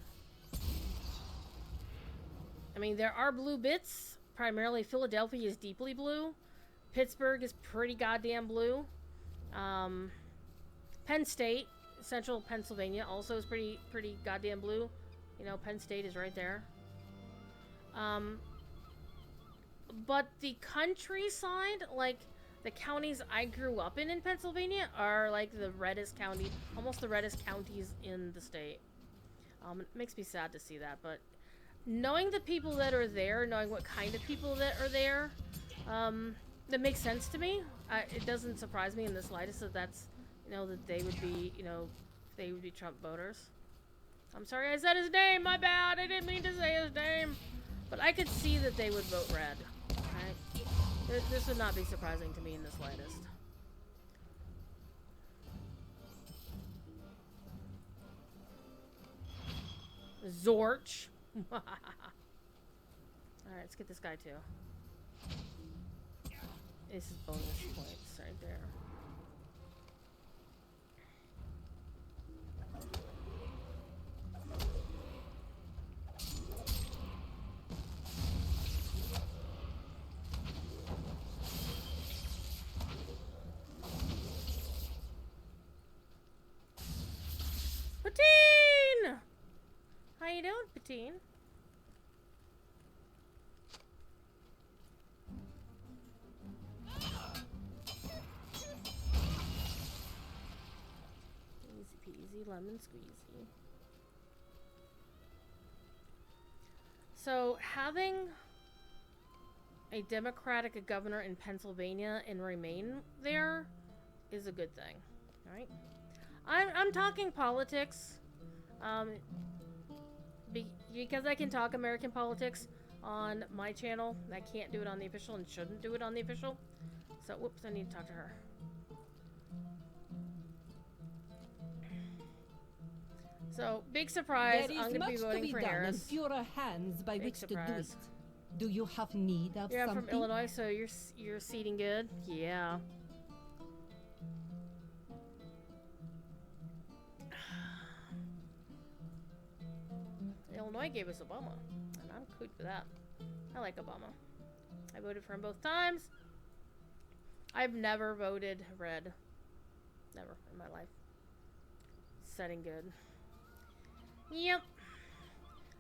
I mean, there are blue bits. Primarily, Philadelphia is deeply blue. Pittsburgh is pretty goddamn blue. Penn State, central Pennsylvania, also is pretty goddamn blue. Penn State is right there. But the countryside, like the counties I grew up in Pennsylvania, are like the reddest county, almost the reddest counties in the state. It makes me sad to see that, but knowing the people that are there, knowing what kind of people that are there, that makes sense to me. It doesn't surprise me in the slightest that that's, that they would be, they would be Trump voters. I'm sorry I said his name, my bad, I didn't mean to say his name. But I could see that they would vote red, right? This would not be surprising to me in the slightest. Zorch. Alright, let's get this guy too. This is bonus points right there. Patine! How you doing, Patine? Easy peasy lemon squeezy. So, having a Democratic governor in Pennsylvania and remain there is a good thing, right? I'm talking politics, because I can talk American politics on my channel. I can't do it on the official and shouldn't do it on the official. So, whoops, I need to talk to her. So, big surprise, I'm going to be voting for Harris. And fewer hands by Big which surprise. to do it. Do you have need of You're something? from Illinois, so you're seating good? Yeah. Illinois gave us Obama, and I'm good for that. I like Obama. I voted for him both times. I've never voted red. Never in my life. Setting good. Yep.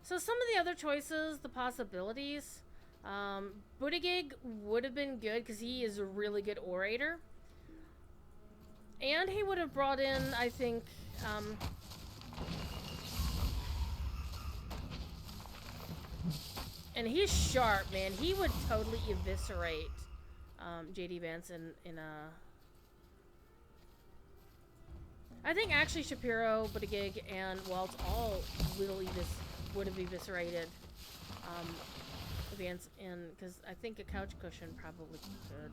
So some of the other choices, the possibilities, Buttigieg would have been good because he is a really good orator. And he would have brought in, I think, and he's sharp, man. He would totally eviscerate J.D. Vance in a... I think actually Shapiro, Buttigieg, and Walz all would have eviscerated Vance in, because I think a couch cushion probably could.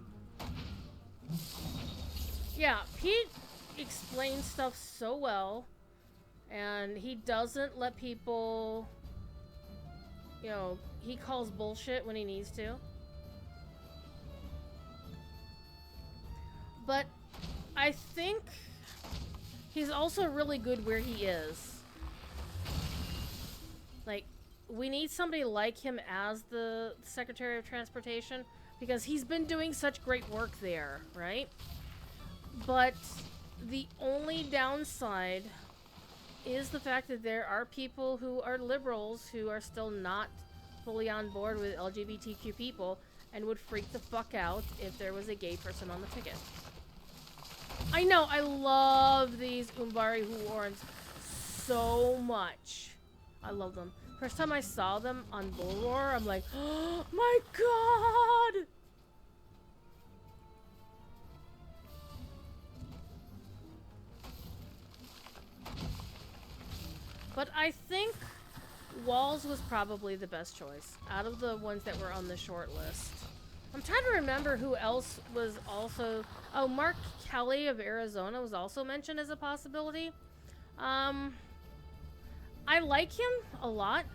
Yeah, Pete explains stuff so well, and he doesn't let people, he calls bullshit when he needs to. But I think he's also really good where he is. Like, we need somebody like him as the Secretary of Transportation because he's been doing such great work there, right? But the only downside is the fact that there are people who are liberals who are still not fully on board with LGBTQ people and would freak the fuck out if there was a gay person on the ticket. I know, I love these Umbari Huorns so much. I love them. First time I saw them on Bull Roar, I'm like, oh my god! But I think Walls was probably the best choice out of the ones that were on the short list. I'm trying to remember who else was also... Oh, Mark Kelly of Arizona was also mentioned as a possibility. I like him a lot.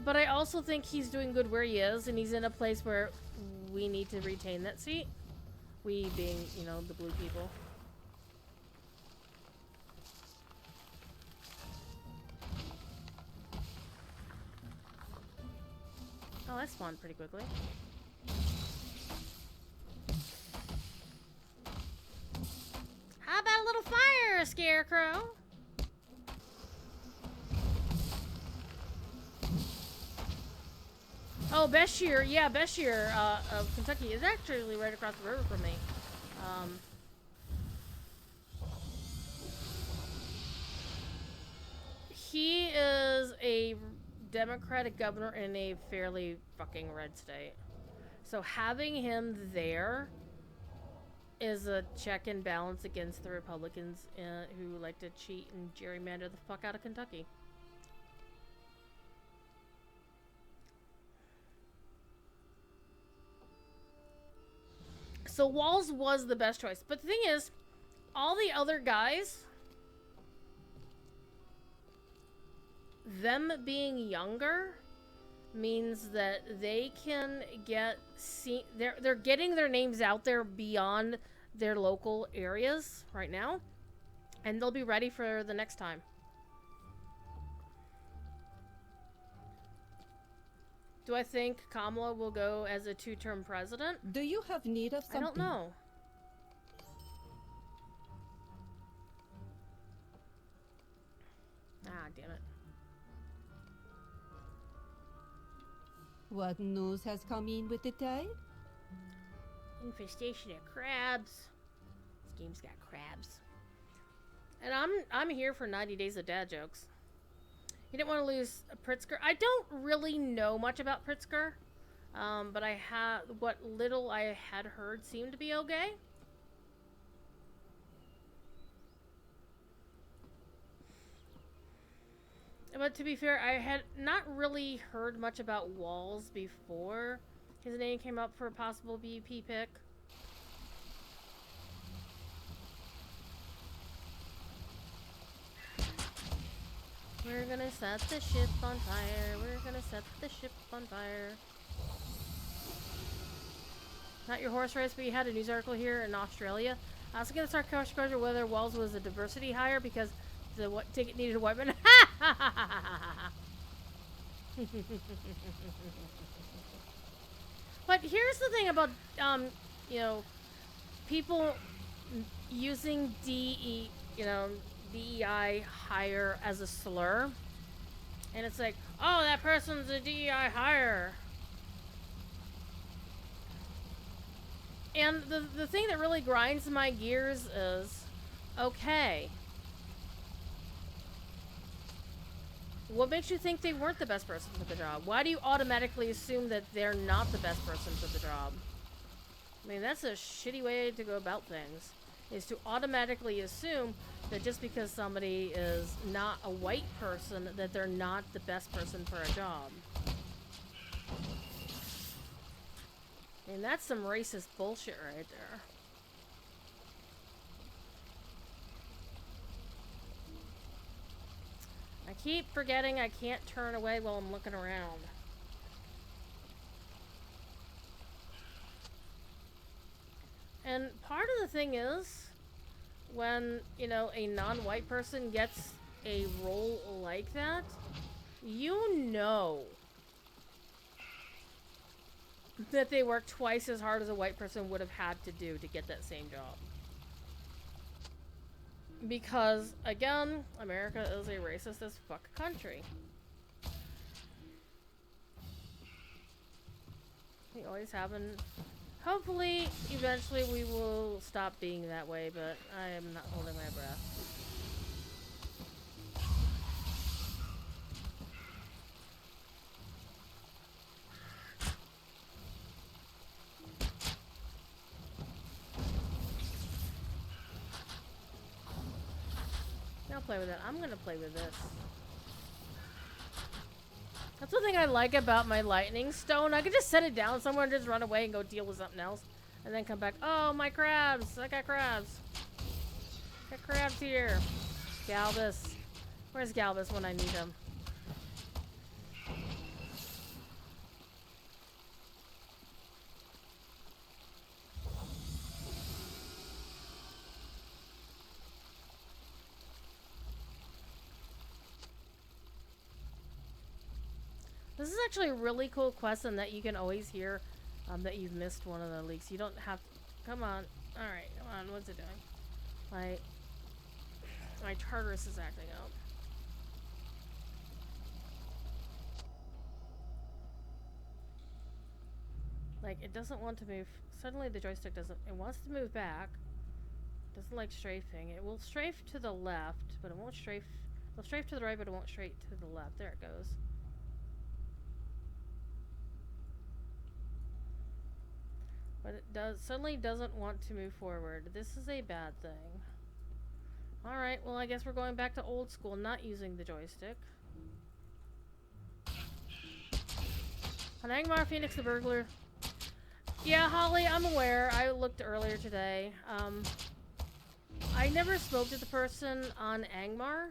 But I also think he's doing good where he is, and he's in a place where we need to retain that seat. We being, you know, the blue people. Oh, that spawned pretty quickly. How about a little fire, Scarecrow? Oh, Bashir. Yeah, Bashir of Kentucky is actually right across the river from me. He is a Democratic governor in a fairly fucking red state. So having him there is a check and balance against the Republicans who like to cheat and gerrymander the fuck out of Kentucky. So Walls was the best choice. But the thing is, all the other guys, them being younger means that they can get they're getting their names out there beyond their local areas right now, and they'll be ready for the next time. Do I think Kamala will go as a 2-term president? Do you have need of something? I don't know. Ah, damn it. What news has come in with the tide? Infestation of crabs. This game's got crabs. And I'm here for 90 days of dad jokes. You didn't want to lose Pritzker. I don't really know much about Pritzker, but what little I had heard seemed to be okay. But to be fair, I had not really heard much about Walls before his name came up for a possible VP pick. We're gonna set the ship on fire. We're gonna set the ship on fire. Not your horse race, but you had a news article here in Australia. I was gonna start question whether Walls was a diversity hire because the ticket needed a white man. But here's the thing about you know, people using DEI hire as a slur, and it's like, oh, that person's a DEI hire. And the thing that really grinds my gears is, okay, what makes you think they weren't the best person for the job? Why do you automatically assume that they're not the best person for the job? I mean, that's a shitty way to go about things, is to automatically assume that just because somebody is not a white person, that they're not the best person for a job. I mean, that's some racist bullshit right there. I keep forgetting I can't turn away while I'm looking around. And part of the thing is, when, you know, a non-white person gets a role like that, you know that they work twice as hard as a white person would have had to do to get that same job. Because, again, America is a racist as fuck country. We always have an... Hopefully, eventually we will stop being that way, but I am not holding my breath. I'll play with it. I'm gonna play with this. That's the thing I like about my lightning stone. I can just set it down somewhere and just run away and go deal with something else. And then come back. Oh, my crabs! I got crabs. Got crabs here. Galbus. Where's Galbus when I need him? This is actually a really cool quest and that you can always hear that you've missed one of the leaks. You don't have to... Come on. Alright, come on. What's it doing? My Tartarus is acting up. Like, it doesn't want to move. Suddenly the joystick doesn't... It wants to move back. It doesn't like strafing. It will strafe to the left, but it won't strafe... It'll strafe to the right, but it won't straight to the left. There it goes. But it suddenly doesn't want to move forward. This is a bad thing. Alright, well I guess we're going back to old school, not using the joystick. On Angmar, Phoenix the Burglar. Yeah, Holly, I'm aware. I looked earlier today. I never spoke to the person on Angmar.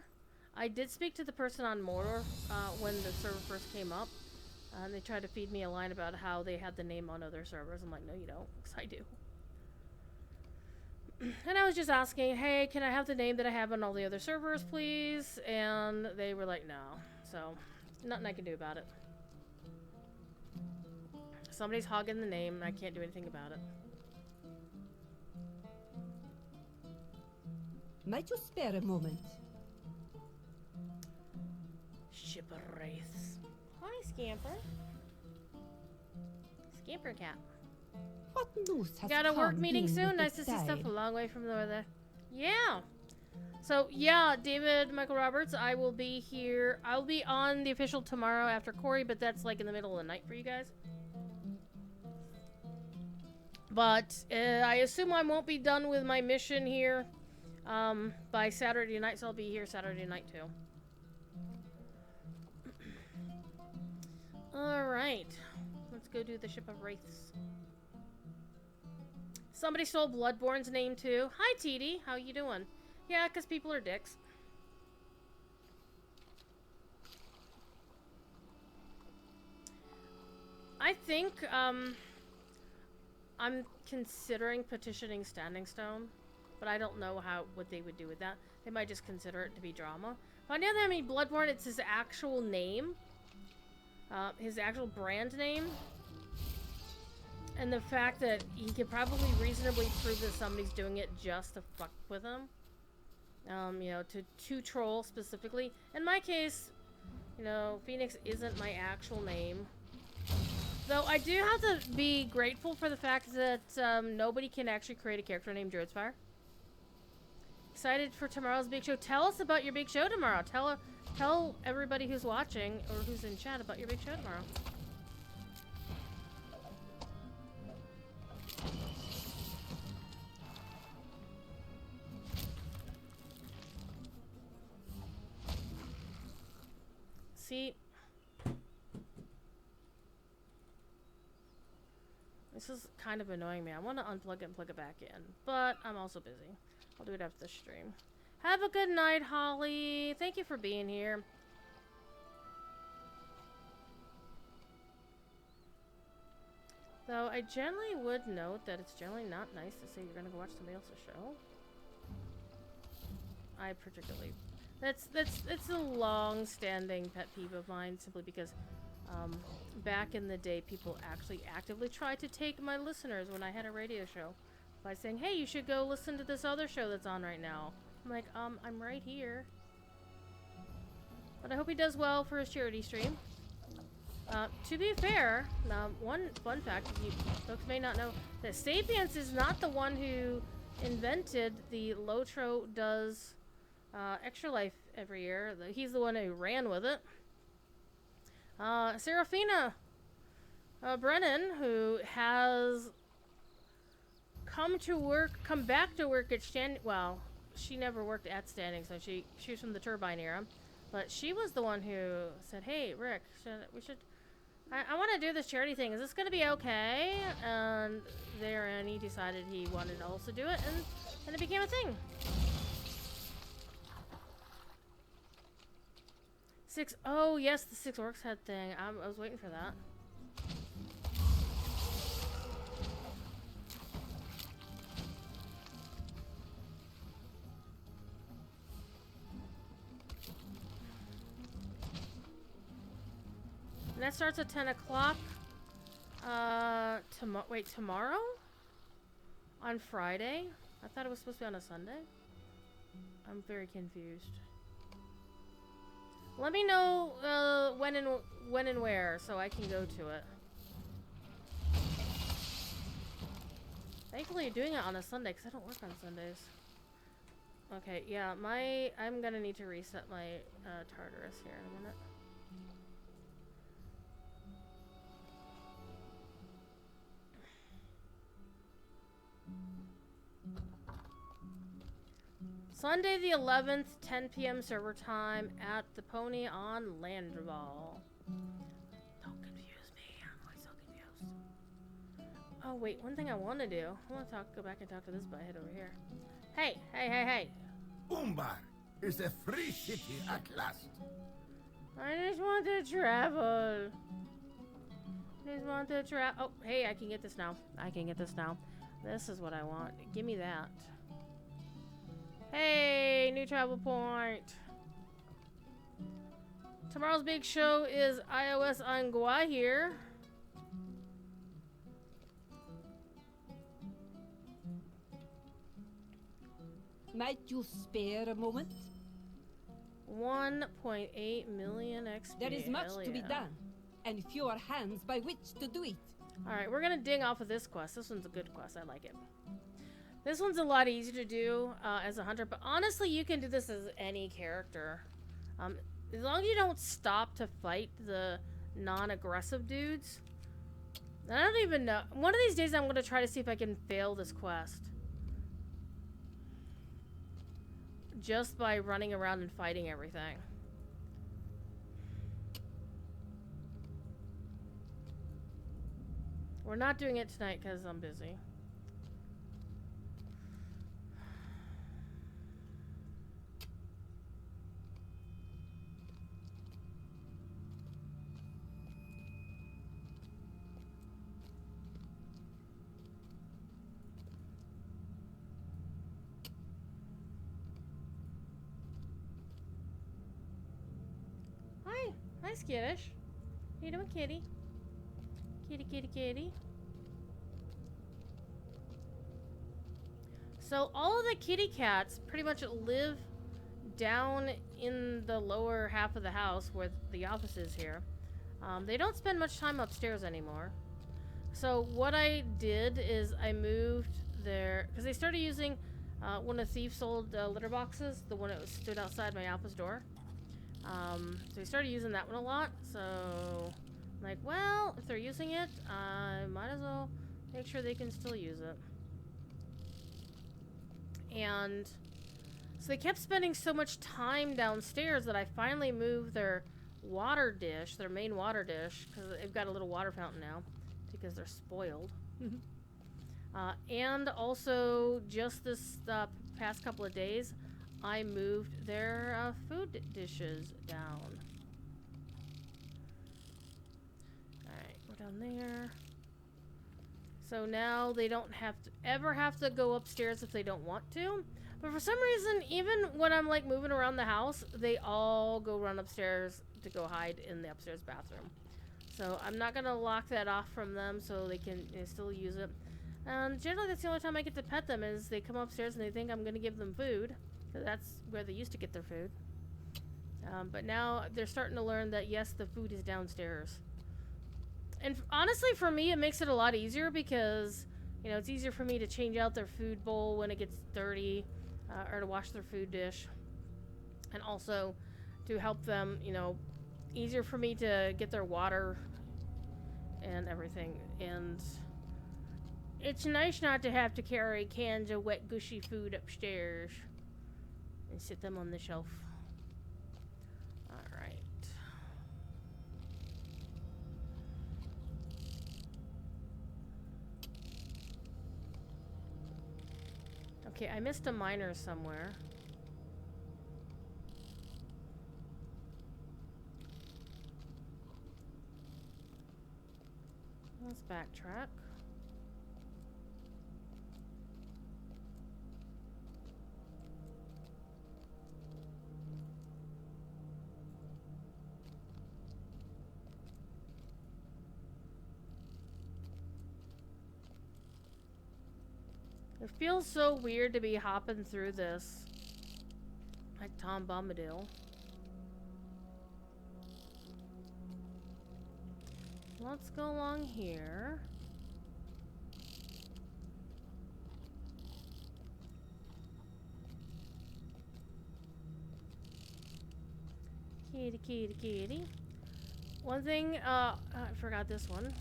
I did speak to the person on Mordor when the server first came up. And they tried to feed me a line about how they had the name on other servers. I'm like, no, you don't, because I do. And I was just asking, hey, can I have the name that I have on all the other servers, please? And they were like, no. So, nothing I can do about it. Somebody's hogging the name, and I can't do anything about it. Might you spare a moment? Ship of Wraiths. Hi, Scamper. Scamper cat. What news has Got a work come meeting in soon. with Nice the to see stuff tide? a long way from the Yeah. So yeah, David Michael Roberts, I will be here. I'll be on the official tomorrow after Corey, but that's like in the middle of the night for you guys. But I assume I won't be done with my mission here by Saturday night, so I'll be here Saturday night too. Alright. Let's go do the Ship of Wraiths. Somebody stole Bloodborne's name too. Hi, TD. How you doing? Yeah, because people are dicks. I think, I'm considering petitioning Standing Stone, but I don't know what they would do with that. They might just consider it to be drama. But on the other hand, I mean, Bloodborne, it's his actual name. His actual brand name. And the fact that he could probably reasonably prove that somebody's doing it just to fuck with him. You know, to troll specifically. In my case, you know, Phoenix isn't my actual name. Though I do have to be grateful for the fact that nobody can actually create a character named Druidspire. Excited for tomorrow's big show. Tell us about your big show tomorrow. Tell everybody who's watching or who's in chat about your big show tomorrow. See, this is kind of annoying me. I want to unplug it and plug it back in, but I'm also busy. I'll do it after the stream. Have a good night, Holly. Thank you for being here. Though I generally would note that it's generally not nice to say you're gonna go watch somebody else's show. I particularly... It's a long-standing pet peeve of mine, simply because back in the day, people actually actively tried to take my listeners when I had a radio show by saying, hey, you should go listen to this other show that's on right now. I'm like, I'm right here. But I hope he does well for his charity stream. To be fair, one fun fact you folks may not know, that Sapiens is not the one who invented the Lotro does Extra Life every year. He's the one who ran with it. Serafina Brennan, who has come back to work at well, she never worked at Standing, so she was from the Turbine era, but she was the one who said, "Hey, Rick, I want to do this charity thing. Is this going to be okay?" And therein he decided he wanted to also do it, and it became a thing. 6. Oh yes, the 6 orcs head thing. I was waiting for that. And that starts at 10 o'clock. Tomorrow? On Friday? I thought it was supposed to be on a Sunday. I'm very confused. Let me know when and where so I can go to it. Thankfully you're doing it on a Sunday because I don't work on Sundays. Okay, yeah, I'm gonna need to reset my Tartarus here in a minute. Sunday the 11th, 10 p.m. server time at the Pony on Landval. Don't confuse me. I'm always so confused. Oh wait, one thing I want to do. I want to go back and talk to this butthead over here. Hey. Umbar is a free city at last. I just want to travel. Oh, hey, I can get this now. This is what I want. Give me that. Hey, new travel point. Tomorrow's big show is iOS on Gwahir. Might you spare a moment? 1.8 million XP. There is much to be done, and fewer hands by which to do it. Alright, we're gonna ding off of this quest. This one's a good quest. I like it. This one's a lot easier to do as a hunter, but honestly, you can do this as any character. As long as you don't stop to fight the non-aggressive dudes. I don't even know. One of these days, I'm going to try to see if I can fail this quest. Just by running around and fighting everything. We're not doing it tonight because I'm busy. Hi, Skittish. How you doing, kitty? Kitty. So all of the kitty cats pretty much live down in the lower half of the house where the office is here. They don't spend much time upstairs anymore. So what I did is I moved their... Because they started using one of the Thief's old litter boxes, the one that stood outside my office door. So we started using that one a lot, so I'm like, well, if they're using it, I might as well make sure they can still use it. And so they kept spending so much time downstairs that I finally moved their water dish, their main water dish, because they've got a little water fountain now, because they're spoiled. And also, just this past couple of days, I moved their food dishes down. Alright, we're down there. So now they don't ever have to go upstairs if they don't want to. But for some reason, even when I'm like moving around the house, they all go run upstairs to go hide in the upstairs bathroom. So I'm not going to lock that off from them so they can still use it. And generally that's the only time I get to pet them is they come upstairs and they think I'm going to give them food. That's where they used to get their food. But now they're starting to learn that yes, the food is downstairs. And honestly, for me, it makes it a lot easier because, you know, it's easier for me to change out their food bowl when it gets dirty, or to wash their food dish. And also to help them, you know, easier for me to get their water and everything. And it's nice not to have to carry cans of wet, gushy food upstairs and sit them on the shelf. Alright. Okay, I missed a miner somewhere. Let's backtrack. It feels so weird to be hopping through this like Tom Bombadil. Let's go along here. Kitty, kitty, kitty. One thing, I forgot this one.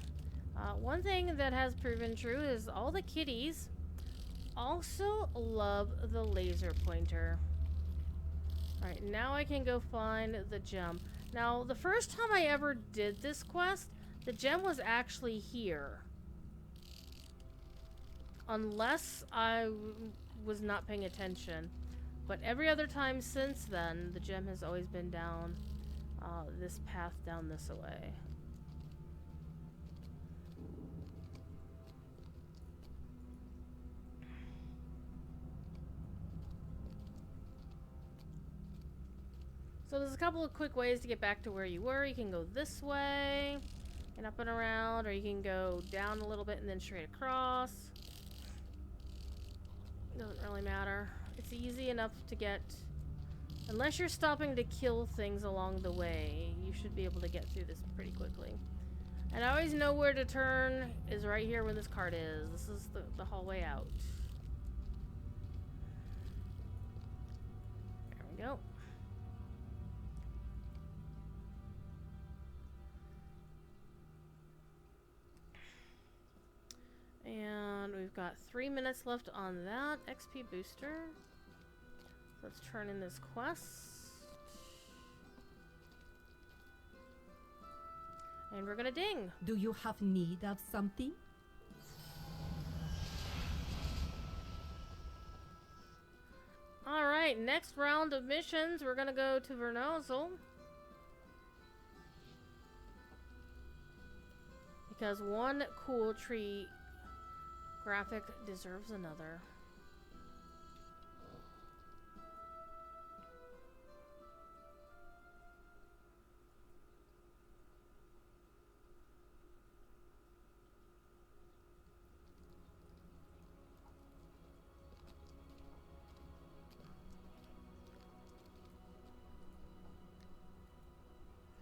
One thing that has proven true is all the kitties also love the laser pointer. Alright, now I can go find the gem. Now, the first time I ever did this quest, the gem was actually here. Unless I was not paying attention. But every other time since then, the gem has always been down this path down this way. So there's a couple of quick ways to get back to where you were. You can go this way and up and around, or you can go down a little bit and then straight across. Doesn't really matter. It's easy enough to get. Unless you're stopping to kill things along the way, you should be able to get through this pretty quickly. And I always know where to turn is right here where this card is. This is the hallway out. There we go. And we've got 3 minutes left on that XP booster. Let's turn in this quest. And we're gonna ding. Do you have need of something? Alright, next round of missions, we're gonna go to Vernozel. Because one cool tree graphic deserves another.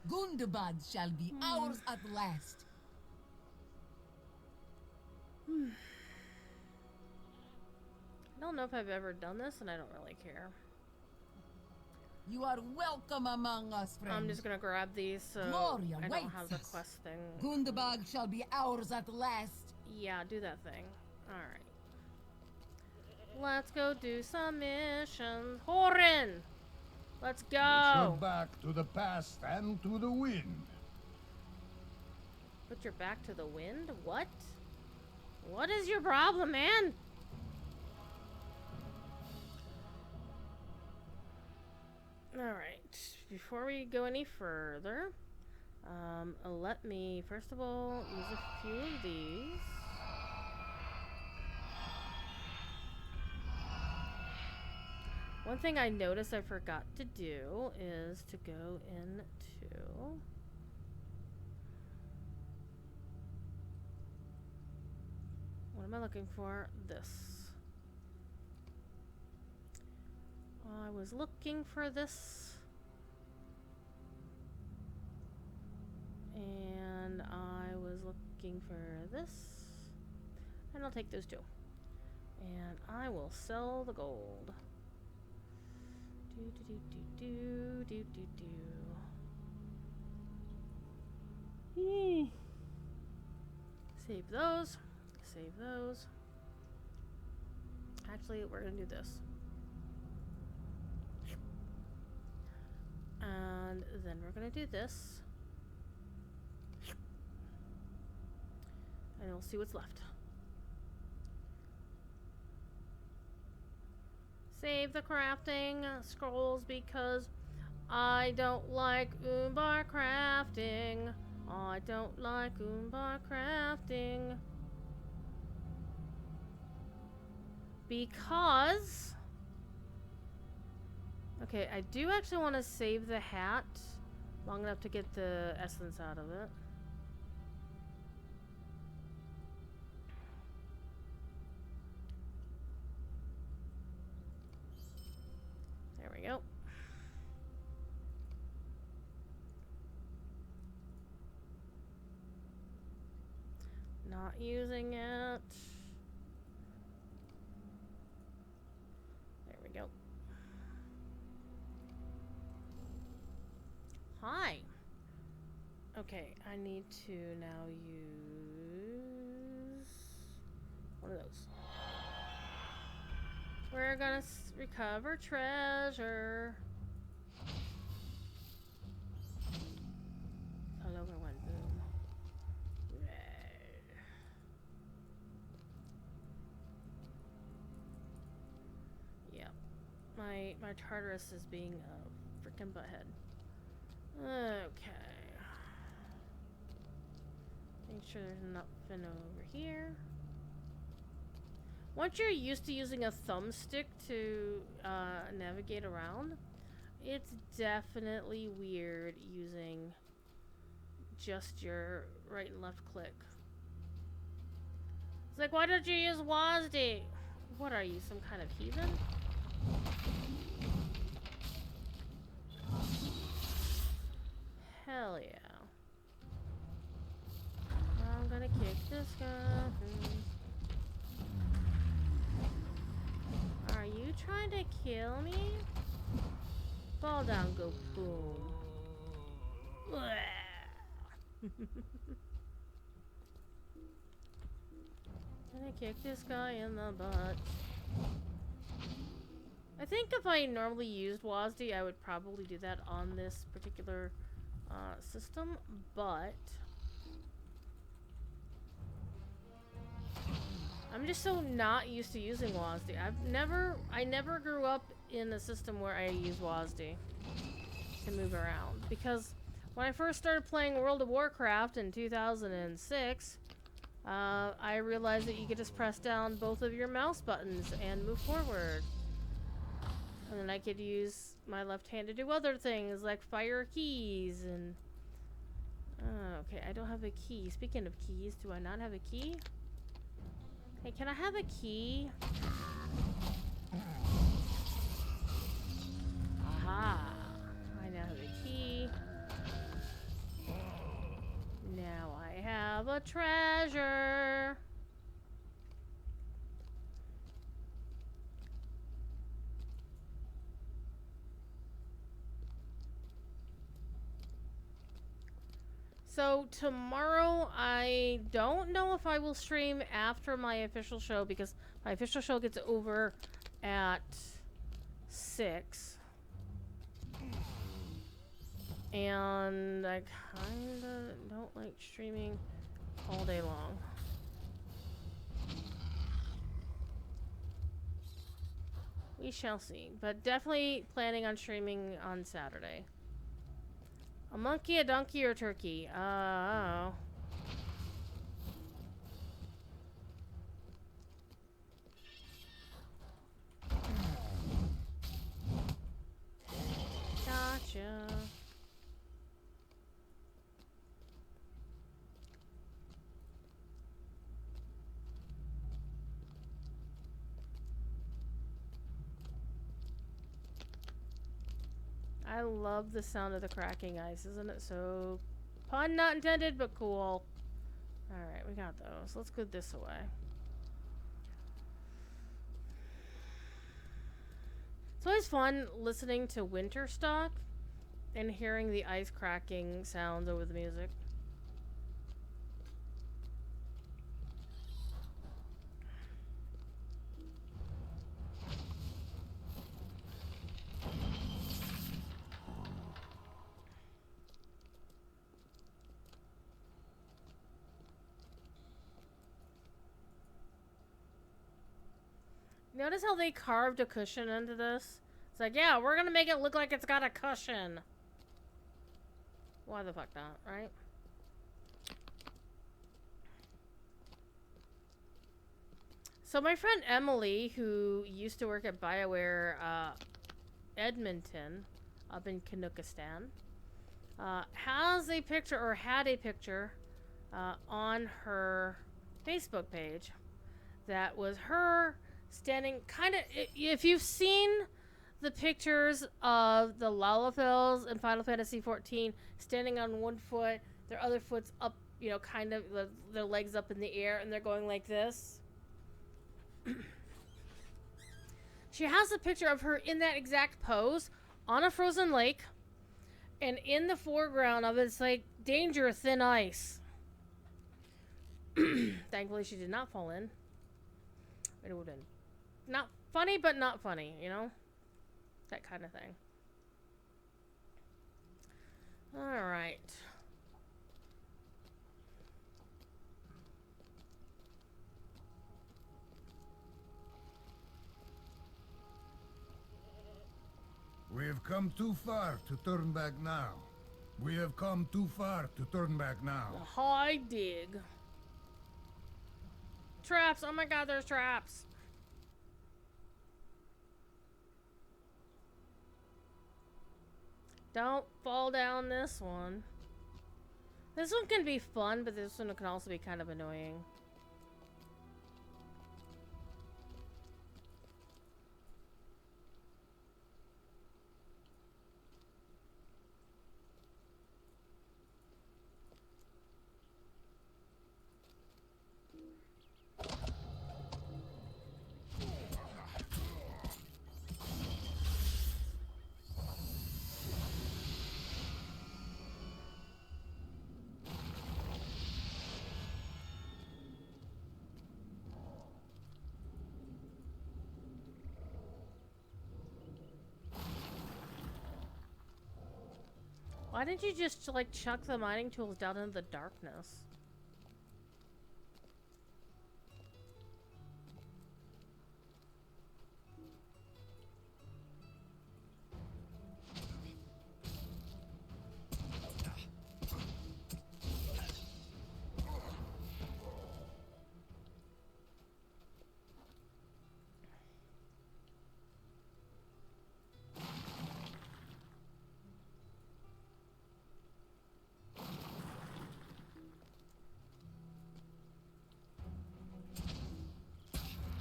Gundabad shall be ours at last. I don't know if I've ever done this, and I don't really care. You are welcome among us, friends. I'm just gonna grab these so Gloria I don't waits have the us. quest thing. Gundabad shall be ours at last. Yeah, do that thing. Alright. Let's go do some missions. Horin! Let's Your go! back to the past and to the wind. Put your back to the wind? What? What is your problem, man? Alright, before we go any further, let me, first of all, use a few of these. One thing I noticed I forgot to do is to go into... What am I looking for? This. I was looking for this. And I was looking for this. And I'll take those two. And I will sell the gold. Do do do do do do do do. Save those. Save those. Actually, we're gonna do this. And then we're gonna do this. And we'll see what's left. Save the crafting scrolls because I don't like Umbar crafting. I don't like Umbar crafting. Because... Okay, I do actually want to save the hat long enough to get the essence out of it. There we go. Not using it. There we go. Hi. Okay, I need to now use one of those. We're gonna recover treasure. All over one boom. Yep. My Tartarus is being a freaking butthead. Okay. Make sure there's nothing over here. Once you're used to using a thumbstick to navigate around, it's definitely weird using just your right and left click. It's like, why don't you use WASD? What are you, some kind of heathen? Hell yeah. I'm gonna kick this guy. Are you trying to kill me? Fall down, go boom. Gonna kick this guy in the butt. I think if I normally used WASD, I would probably do that on this particular system, but I'm just so not used to using WASD. I never grew up in a system where I use WASD to move around, because when I first started playing World of Warcraft in 2006, I realized that you could just press down both of your mouse buttons and move forward. And then I could use my left hand to do other things like fire keys and... okay, I don't have a key. Speaking of keys, do I not have a key? Hey, can I have a key? Aha! I now have a key. Now I have a treasure! So tomorrow, I don't know if I will stream after my official show, because my official show gets over at 6. And I kinda don't like streaming all day long. We shall see, but definitely planning on streaming on Saturday. A monkey, a donkey, or a turkey? Oh. Gotcha. I love the sound of the cracking ice. Isn't it so Pun not intended, but cool. Alright, we got those. Let's go this way. It's always fun listening to Winterstock and hearing the ice cracking sounds over the music. Notice how they carved a cushion into this? It's like, yeah, we're gonna make it look like it's got a cushion. Why the fuck not, right? So my friend Emily, who used to work at BioWare Edmonton, up in Canuckistan, has a picture, or had a picture, on her Facebook page that was her standing kind of, if you've seen the pictures of the Lalafels in Final Fantasy XIV standing on one foot, their other foot's up, you know, kind of their legs up in the air, and they're going like this. She has a picture of her in that exact pose on a frozen lake, and in the foreground of it, it's like danger, thin ice. Thankfully, she did not fall in. It would have been not funny, but not funny, you know? That kind of thing. Alright. We have come too far to turn back now. We have come too far to turn back now. The high dig. Traps! Oh my god, there's traps! Don't fall down this one. This one can be fun, but this one can also be kind of annoying. Why didn't you just, like, chuck the mining tools down into the darkness?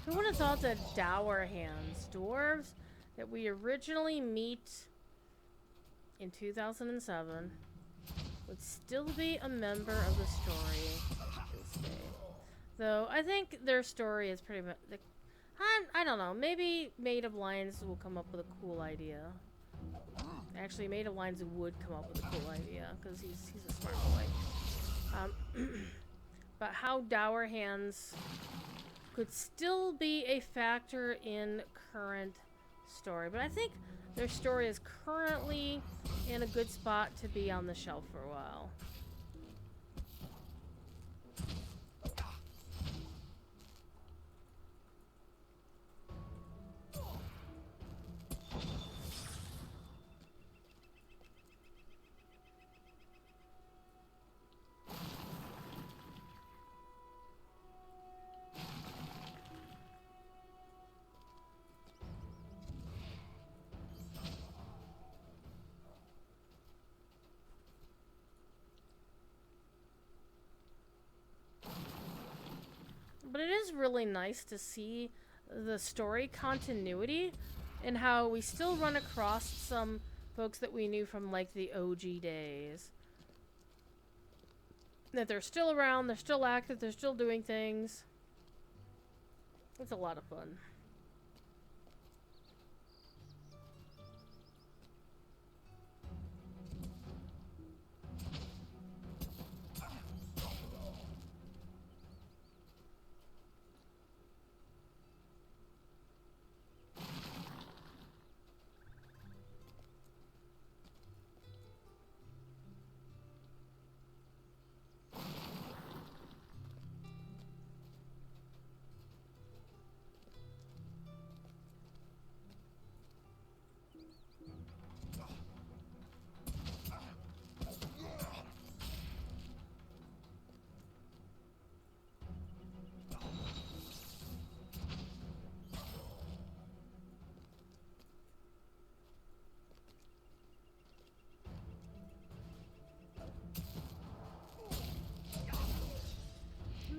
Who would have thought that Dour Hands, dwarves that we originally meet in 2007, would still be a member of the story to this day. Though, I think their story is pretty much... I don't know. Maybe Maid of Lions will come up with a cool idea. Actually, Maid of Lions would come up with a cool idea, because he's a smart boy. But how Dour Hands could still be a factor in current story. But I think their story is currently in a good spot to be on the shelf for a while. But it is really nice to see the story continuity and how we still run across some folks that we knew from, like, the OG days. that they're still around, they're still active, they're still doing things. It's a lot of fun.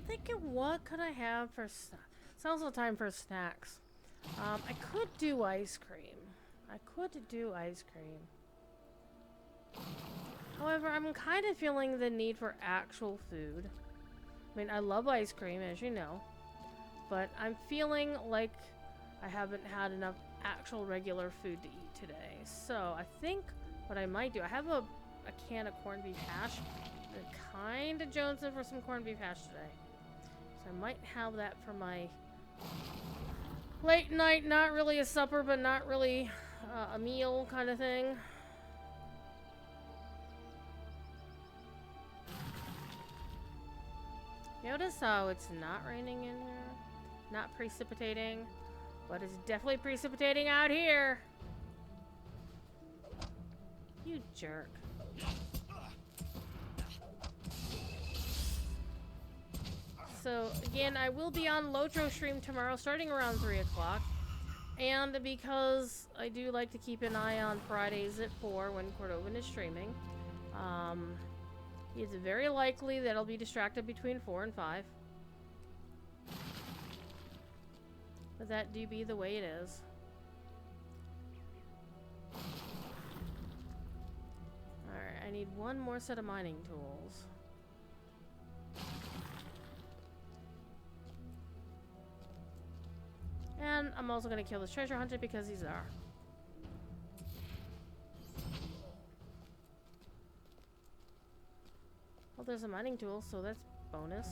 Thinking, what could I have for it's also time for snacks. I could do ice cream. However, I'm kind of feeling the need for actual food. I mean, I love ice cream, as you know, but I'm feeling like I haven't had enough actual regular food to eat today. So I think what I might do, I have a can of corned beef hash. I'm kind of jonesing for some corned beef hash today. So I might have that for my late night, not really a supper, but not really a meal kind of thing. Notice how it's not raining in here? Not precipitating, but it's definitely precipitating out here. You jerk. So, again, I will be on Lotro stream tomorrow starting around 3 o'clock. And because I do like to keep an eye on Fridays at 4 when Cordovan is streaming, it's very likely that I'll be distracted between 4 and 5. But that do be the way it is. Alright, I need one more set of mining tools. And I'm also gonna kill this treasure hunter because he's there. Well, there's a mining tool, so that's bonus.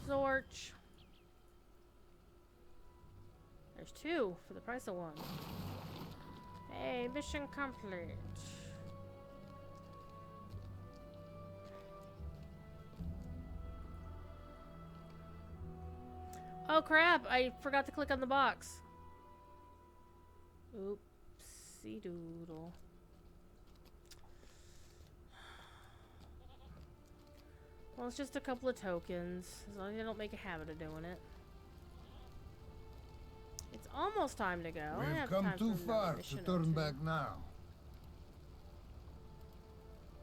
Zorch. There's 2 for the price of 1. Hey, mission complete. Oh crap, I forgot to click on the box. Oopsie doodle. Well, it's just a couple of tokens, as long as I don't make a habit of doing it. It's almost time to go. We've come too far to turn back now.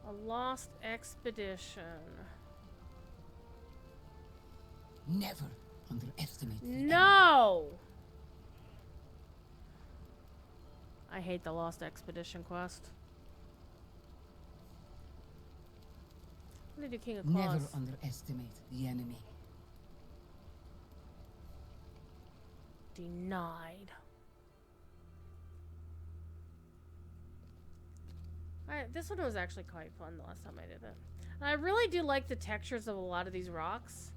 A lost expedition. Never underestimate. No! I hate the Lost Expedition quest. I'm gonna do King of Claws. Never underestimate the enemy. Denied. Alright, this one was actually quite fun the last time I did it. And I really do like the textures of a lot of these rocks.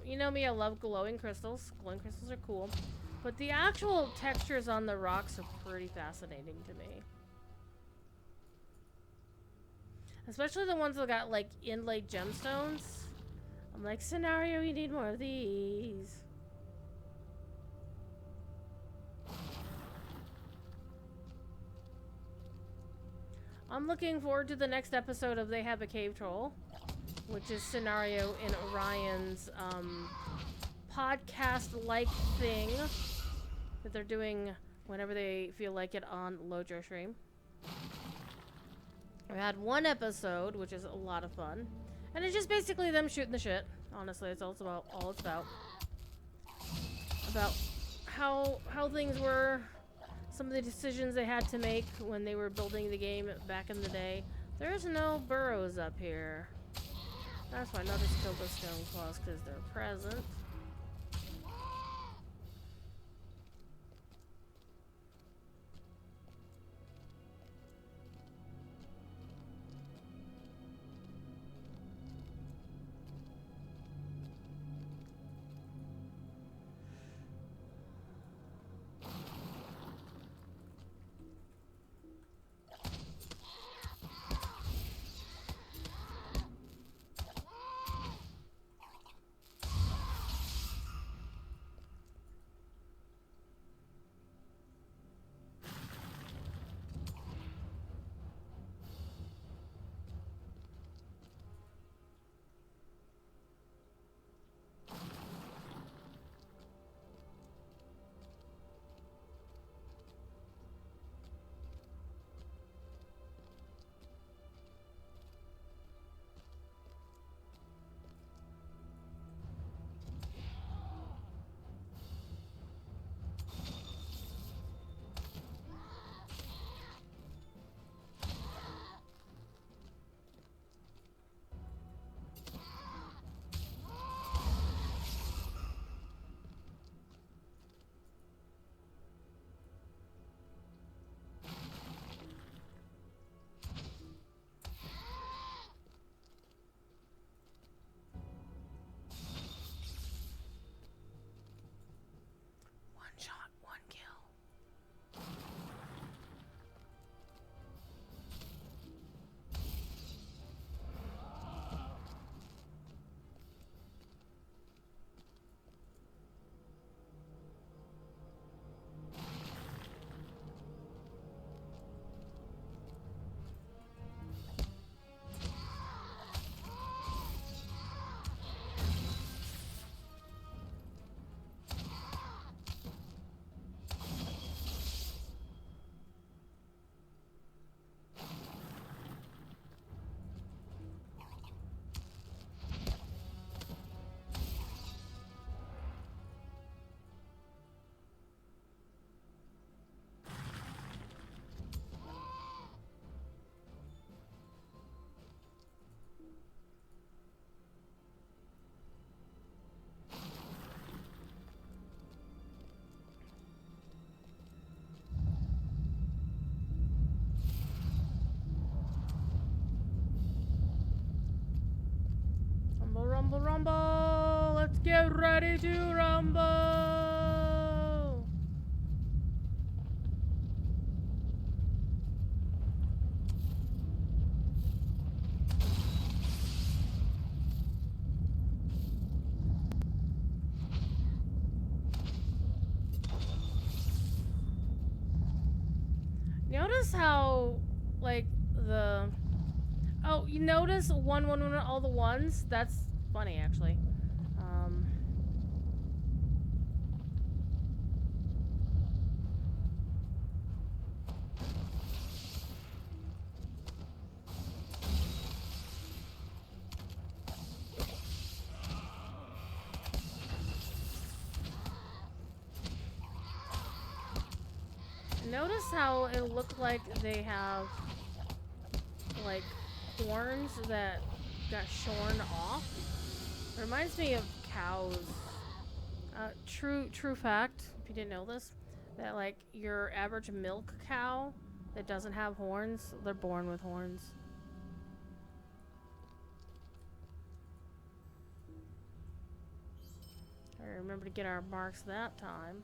You know me, I love glowing crystals. Glowing crystals are cool. But the actual textures on the rocks are pretty fascinating to me. Especially the ones that got, like, inlaid gemstones. I'm like, Scenario, you need more of these. I'm looking forward to the next episode of They Have a Cave Troll, which is Scenario in Orion's podcast-like thing that they're doing whenever they feel like it on Lotro stream. We had one episode, which is a lot of fun, and it's just basically them shooting the shit. Honestly, it's all it's about how things were some of the decisions they had to make when they were building the game back in the day. There's no burrows up here. That's why I noticed killed the stone claws, because they're present. One shot, one kill. Rumble, rumble, rumble! Let's get ready to rumble! Notice how, like, the... Oh, you notice 111 all the ones? That's funny, actually. Notice how it looked like they have, like, horns that got shorn off. It reminds me of cows. True fact, if you didn't know this, that like your average milk cow that doesn't have horns, they're born with horns. I remember to get our marks that time.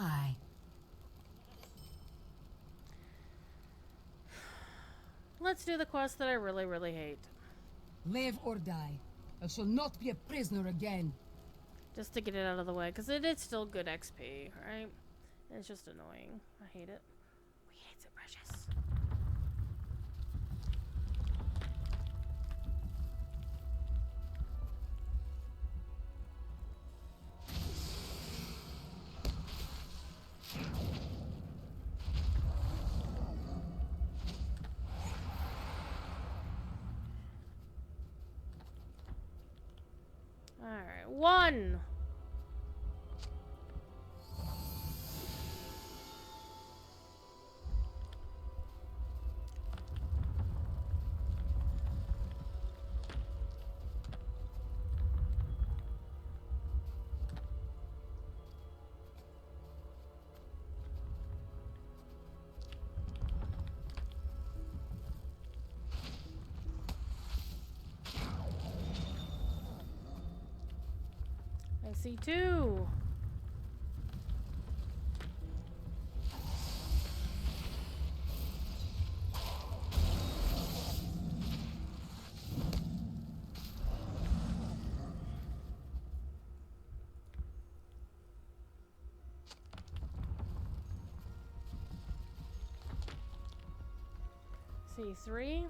Aye. Let's do the quest that I really, really hate. Live or die. I shall not be a prisoner again. Just to get it out of the way, because it is still good XP, right? It's just annoying. I hate it. We hate it, precious. Alright, 1. I see 2. See 3.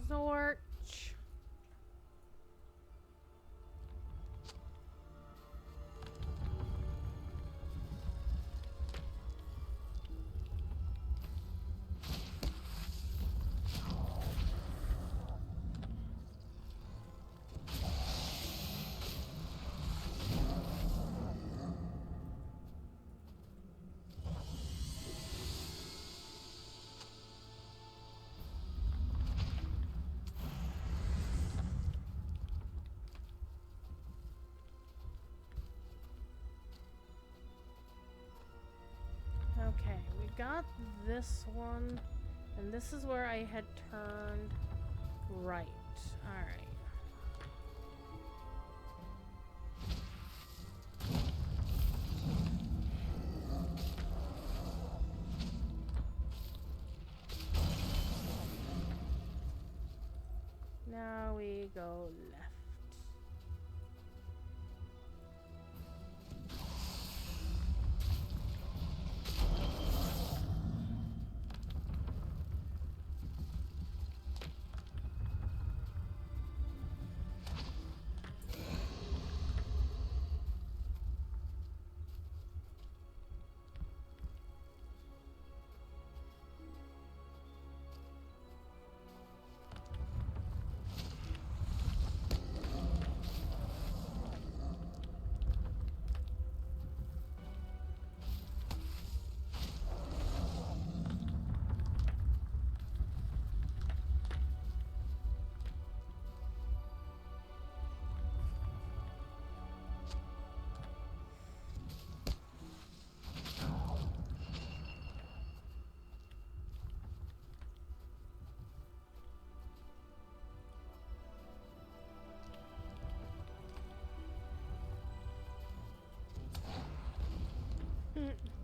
Zorch. Okay, we got this one, and this is where I had turned right. Alright. Now we go left.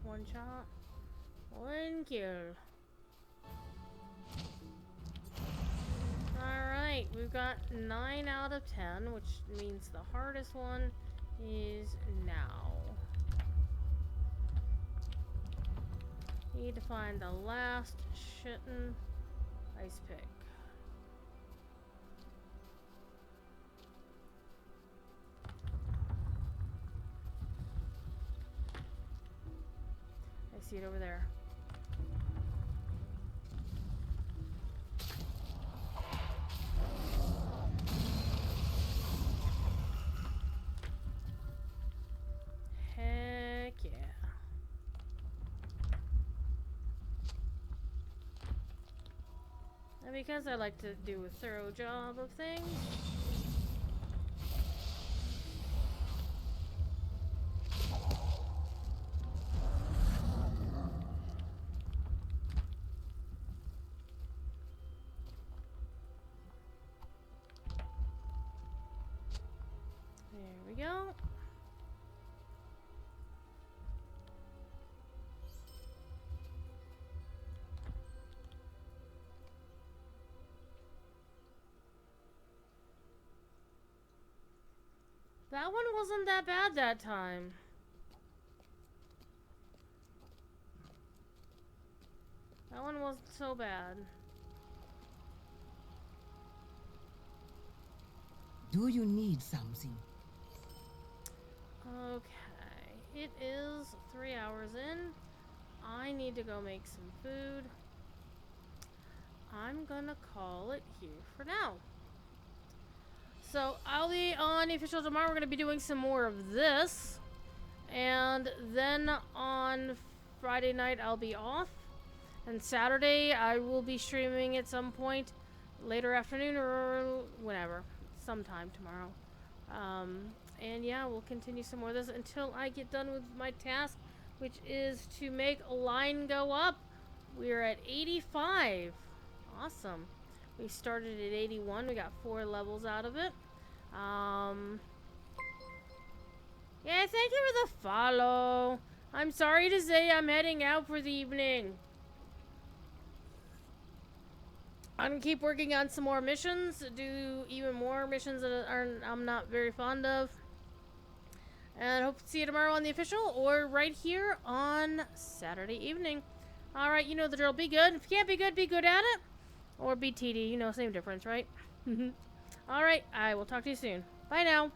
One shot, one kill. Alright, we've got 9 out of 10, which means the hardest one is now. Need to find the last shittin' ice pick. I see it over there. Heck yeah. And because I like to do a thorough job of things, there we go. That one wasn't that bad that time. That one wasn't so bad. Do you need something? Okay, it is 3 hours in. I need to go make some food. I'm gonna call it here for now. So I'll be on the official tomorrow. We're gonna be doing some more of this, and then on Friday night I'll be off, and Saturday I will be streaming at some point later afternoon or whenever, sometime tomorrow. And yeah, we'll continue some more of this until I get done with my task, which is to make a line go up. We're at 85. Awesome. We started at 81. We got 4 levels out of it. Yeah, thank you for the follow. I'm sorry to say I'm heading out for the evening. I'm gonna keep working on some more missions, do even more missions that I'm not very fond of. And hope to see you tomorrow on the official or right here on Saturday evening. Alright, you know the drill. Be good. If you can't be good at it. Or be TD. You know, same difference, right? Alright, I will talk to you soon. Bye now.